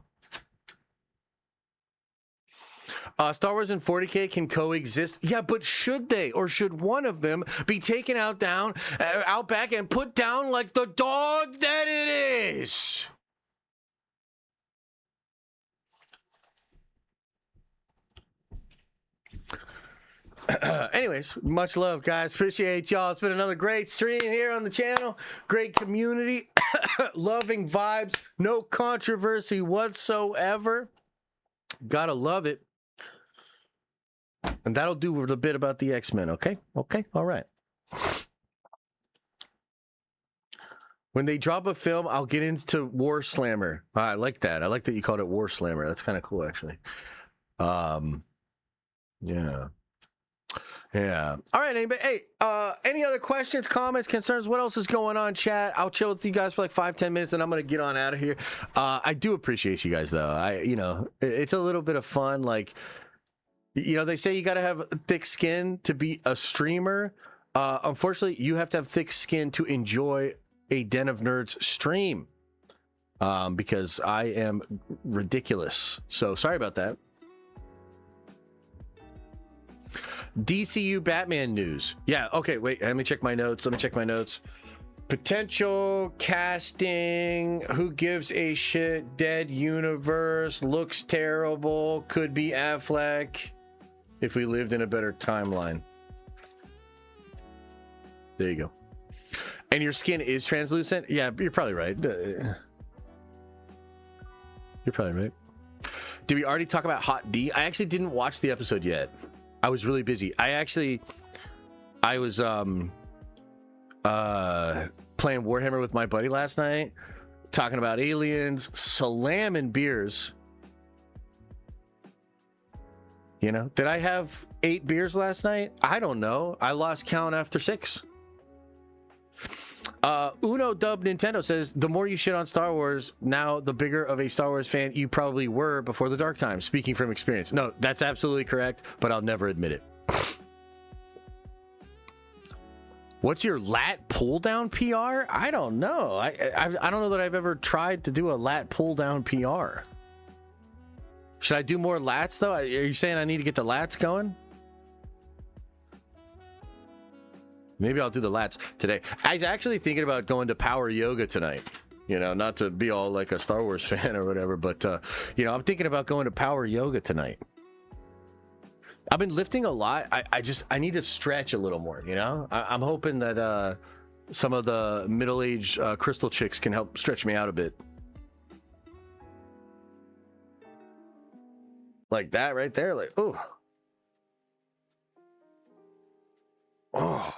Star Wars and 40K can coexist. Yeah, but should they? Or should one of them be taken out back and put down like the dog that it is? Anyways, much love, guys. Appreciate y'all. It's been another great stream here on the channel. Great community. Loving vibes. No controversy whatsoever. Gotta love it. And that'll do a bit about the X-Men, okay? Okay, all right. When they drop a film, I'll get into War Slammer. I like that. I like that you called it War Slammer. That's kind of cool, actually. Yeah. Yeah. All right, anybody. Hey, any other questions, comments, concerns? What else is going on, chat? I'll chill with you guys for like 5-10 minutes, and I'm gonna get on out of here. I do appreciate you guys, though. It's a little bit of fun, like. They say you got to have thick skin to be a streamer. Unfortunately, you have to have thick skin to enjoy a Den of Nerds stream because I am ridiculous. So sorry about that. DCU Batman news. Yeah, okay, wait. Let me check my notes. Potential casting. Who gives a shit? Dead universe. Looks terrible. Could be Affleck. If we lived in a better timeline. There you go. And your skin is translucent? Yeah, you're probably right. You're probably right. Did we already talk about Hot D? I actually didn't watch the episode yet. I was really busy. I was playing Warhammer with my buddy last night, talking about aliens, slamming beers. Did I have 8 beers last night? I don't know. I lost count after 6. Uno Dub Nintendo says, the more you shit on Star Wars, now the bigger of a Star Wars fan you probably were before the dark times. Speaking from experience. No, that's absolutely correct, but I'll never admit it. What's your lat pull down PR? I don't know. I don't know that I've ever tried to do a lat pull down PR. Should I do more lats, though? Are you saying I need to get the lats going? Maybe I'll do the lats today. I was actually thinking about going to power yoga tonight. Not to be all like a Star Wars fan or whatever, but, I'm thinking about going to power yoga tonight. I've been lifting a lot. I need to stretch a little more, I'm hoping that some of the middle-aged crystal chicks can help stretch me out a bit. Like that right there, like, oh,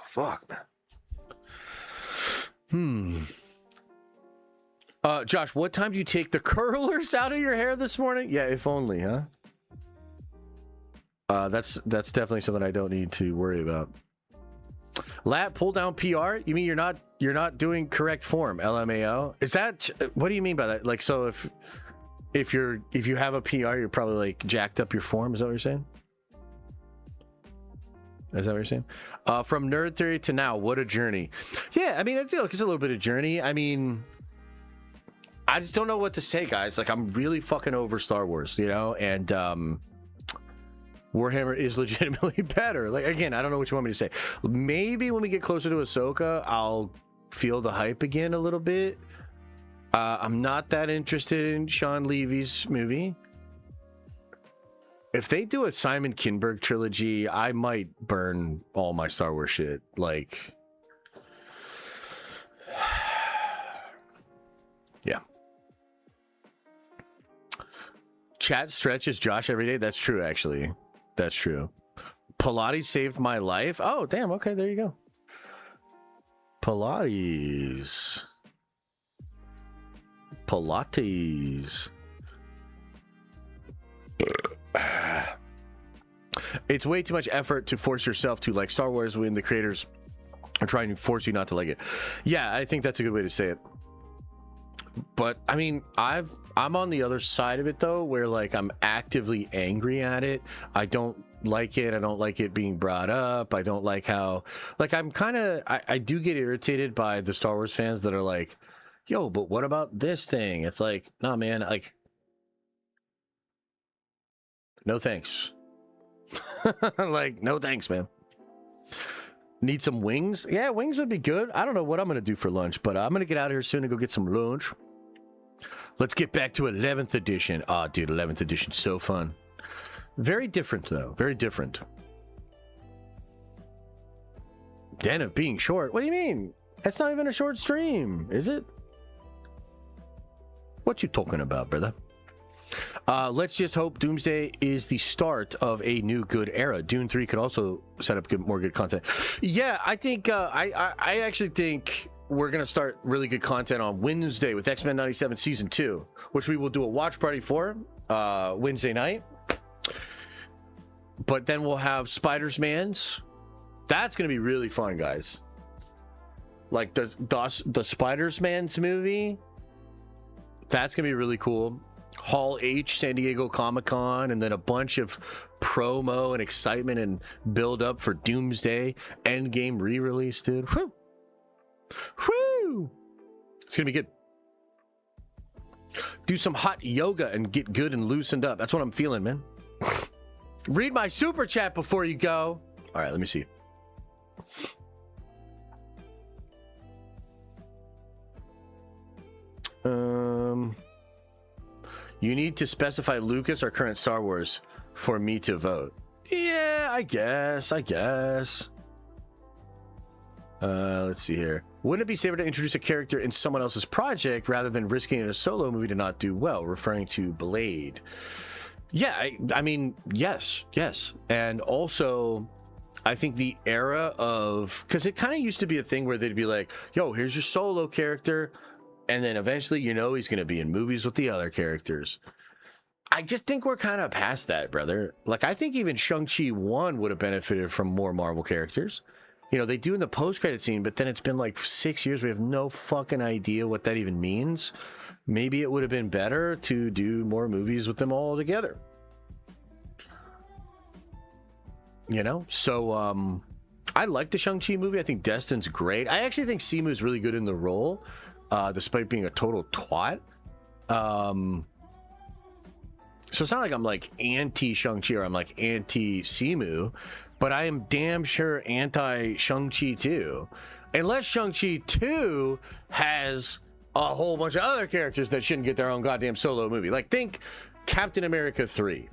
fuck, man. Josh, what time do you take the curlers out of your hair this morning? Yeah, if only, huh? That's definitely something I don't need to worry about. Lat pull down PR? You mean you're not doing correct form? LMAO? Is that, what do you mean by that? Like, so if you have a PR, you're probably like jacked up your form. Is that what you're saying? Is that what you're saying? From nerd theory to now, what a journey. Yeah, I mean, I feel like it's a little bit of journey. I mean, I just don't know what to say, guys. Like, I'm really fucking over Star Wars, you know? And Warhammer is legitimately better. Like, again, I don't know what you want me to say. Maybe when we get closer to Ahsoka, I'll feel the hype again a little bit. I'm not that interested in Sean Levy's movie. If they do a Simon Kinberg trilogy, I might burn all my Star Wars shit. Like, yeah. Chat stretches Josh every day. That's true, actually. That's true. Pilates saved my life. Oh, damn. Okay, there you go. Pilates. It's way too much effort to force yourself to like Star Wars when the creators are trying to force you not to like it. Yeah, I think that's a good way to say it. But I mean, I'm on the other side of it though, where like I'm actively angry at it. I don't like it. I don't like it being brought up. I don't like how, like, I'm kind of, I do get irritated by the Star Wars fans that are like, yo, but what about this thing? It's like, nah, man, like, no thanks. Like, no thanks, man. Need some wings? Yeah, wings would be good. I don't know what I'm going to do for lunch, but I'm going to get out of here soon and go get some lunch. Let's get back to 11th edition. Ah, dude, 11th edition, so fun. Very different, though. Very different. Den of being short? What do you mean? That's not even a short stream, is it? What you talking about, brother? Let's just hope Doomsday is the start of a new good era. Dune 3 could also set up more good content. Yeah, I think I actually think we're gonna start really good content on Wednesday with X-Men 97 season 2, which we will do a watch party for Wednesday night. But then we'll have Spider-Man's. That's gonna be really fun, guys. Like the Spider-Man's movie. That's gonna be really cool. Hall H, San Diego Comic-Con, and then a bunch of promo and excitement and build up for Doomsday Endgame re-release, dude. Whew. Whew. It's gonna be good. Do some hot yoga and get good and loosened up. That's what I'm feeling, man. Read my super chat before you go. All right, let me see. You need to specify Lucas or current Star Wars for me to vote. Yeah, I guess. Let's see here. Wouldn't it be safer to introduce a character in someone else's project rather than risking a solo movie to not do well? Referring to Blade. Yeah, I mean, yes. And also, I think the era of... Because it kind of used to be a thing where they'd be like, yo, here's your solo character. And then eventually, you know, he's going to be in movies with the other characters. I just think we're kind of past that, brother. Like, I think even Shang-Chi 1 would have benefited from more Marvel characters. You know, they do in the post-credit scene, but then it's been like 6 years. We have no fucking idea what that even means. Maybe it would have been better to do more movies with them all together. You know? So, I like the Shang-Chi movie. I think Destin's great. I actually think Simu's really good in the role. Despite being a total twat. So it's not like I'm like anti-Shang-Chi or I'm like anti-Simu, but I am damn sure anti-Shang-Chi 2. Unless Shang-Chi 2 has a whole bunch of other characters that shouldn't get their own goddamn solo movie. Like, think Captain America 3.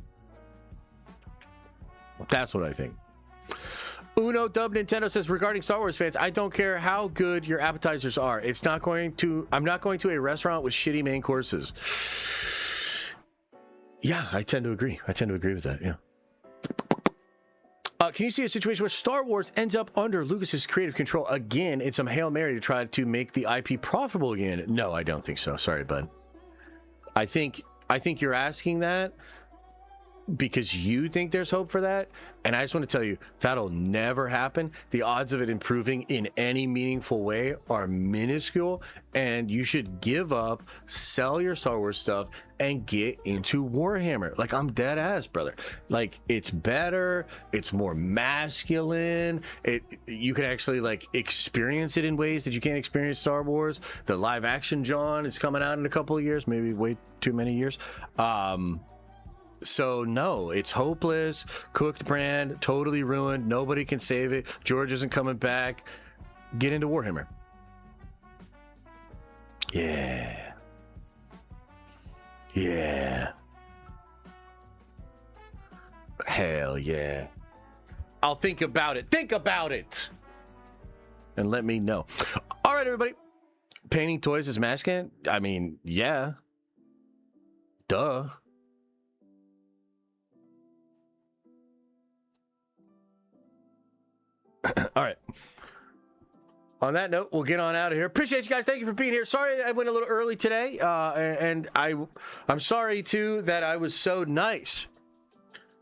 That's what I think. Uno Dub Nintendo says, regarding Star Wars fans, I don't care how good your appetizers are. I'm not going to a restaurant with shitty main courses. Yeah, I tend to agree. With that, yeah. Can you see a situation where Star Wars ends up under Lucas's creative control again in some Hail Mary to try to make the IP profitable again? No, I don't think so. Sorry, bud. I think you're asking that because you think there's hope for that. And I just want to tell you, that'll never happen. The odds of it improving in any meaningful way are minuscule, and you should give up, sell your Star Wars stuff, and get into Warhammer. Like, I'm dead ass, brother. Like, it's better, it's more masculine, you can actually like experience it in ways that you can't experience Star Wars. The live action John is coming out in a couple of years, maybe way too many years. So no, it's hopeless, cooked brand, totally ruined, nobody can save it, George isn't coming back. Get into Warhammer. Yeah. Hell yeah. I'll think about it. Think about it. And let me know. All right, everybody. Painting toys is masculine? I mean, yeah. Duh. All right. On that note, we'll get on out of here. Appreciate you guys. Thank you for being here. Sorry I went a little early today, and I'm sorry too that I was so nice.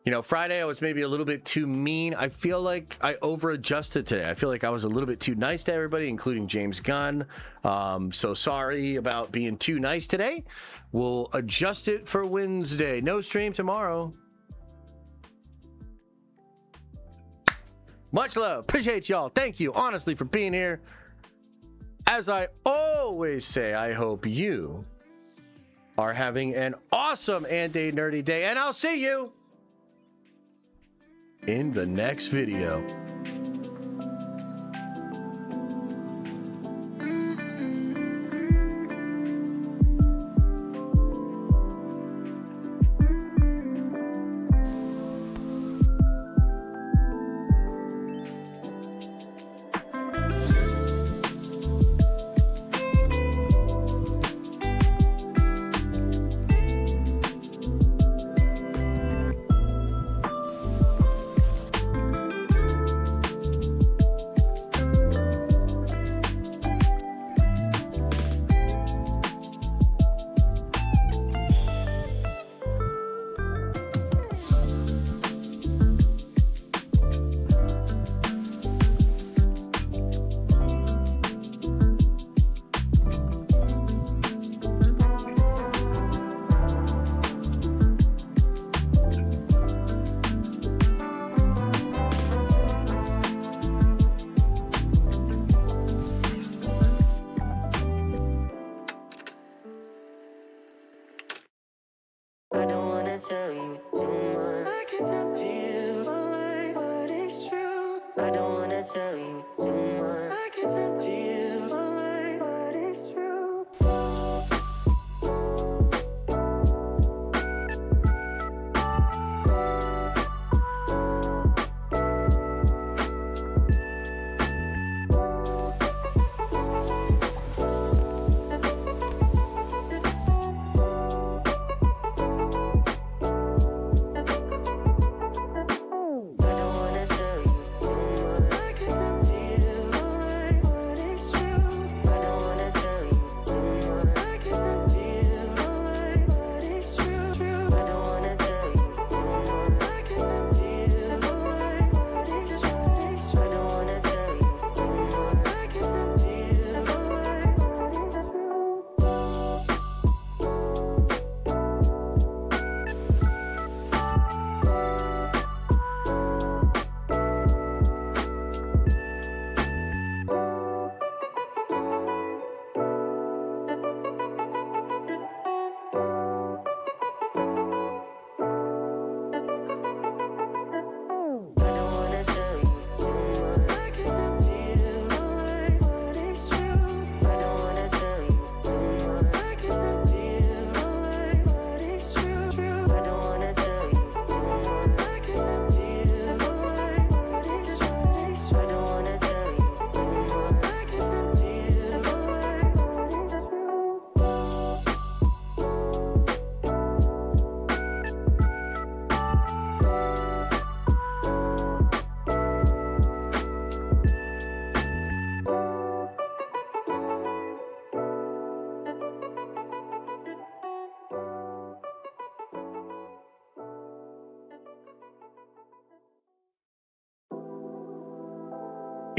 You know, Friday I was maybe a little bit too mean. I feel like I over-adjusted today. I feel like I was a little bit too nice to everybody, including James Gunn. So sorry about being too nice today. We'll adjust it for Wednesday. No stream tomorrow. Much love. Appreciate y'all. Thank you, honestly, for being here. As I always say, I hope you are having an awesome and a nerdy day, and I'll see you in the next video. tell you too much. I can tell you what is true. I don't wanna tell you too much. I can tell you what is true. I don't wanna tell you too much. I can tell you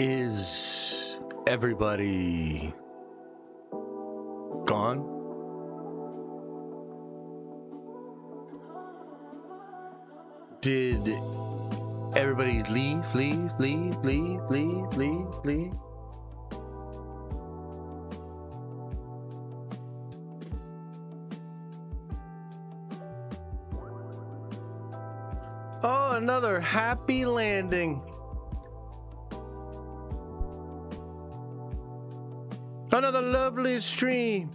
Is everybody gone? Did everybody leave? Oh, another happy landing. Another lovely stream.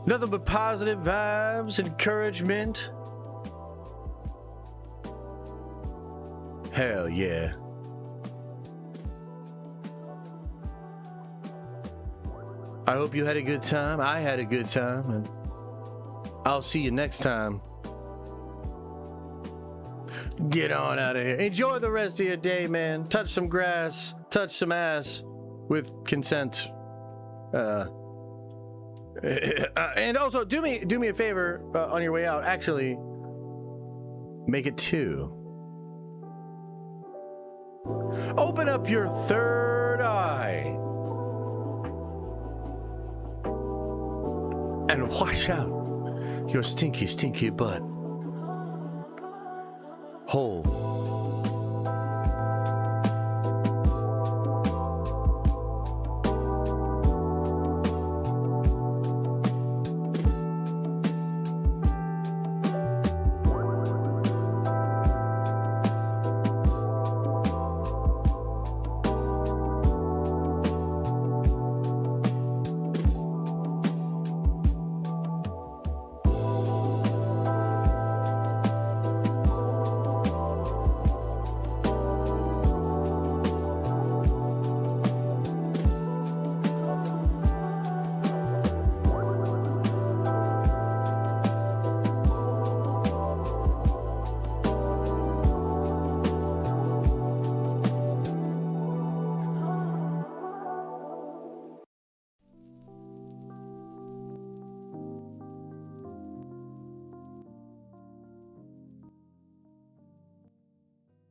Nothing but positive vibes, encouragement. Hell yeah. I hope you had a good time. I had a good time, and I'll see you next time. Get on out of here. Enjoy the rest of your day, man. Touch some grass, touch some ass with consent. And also do me a favor on your way out. Actually, make it 2. Open up your third eye and wash out your stinky butt. Whole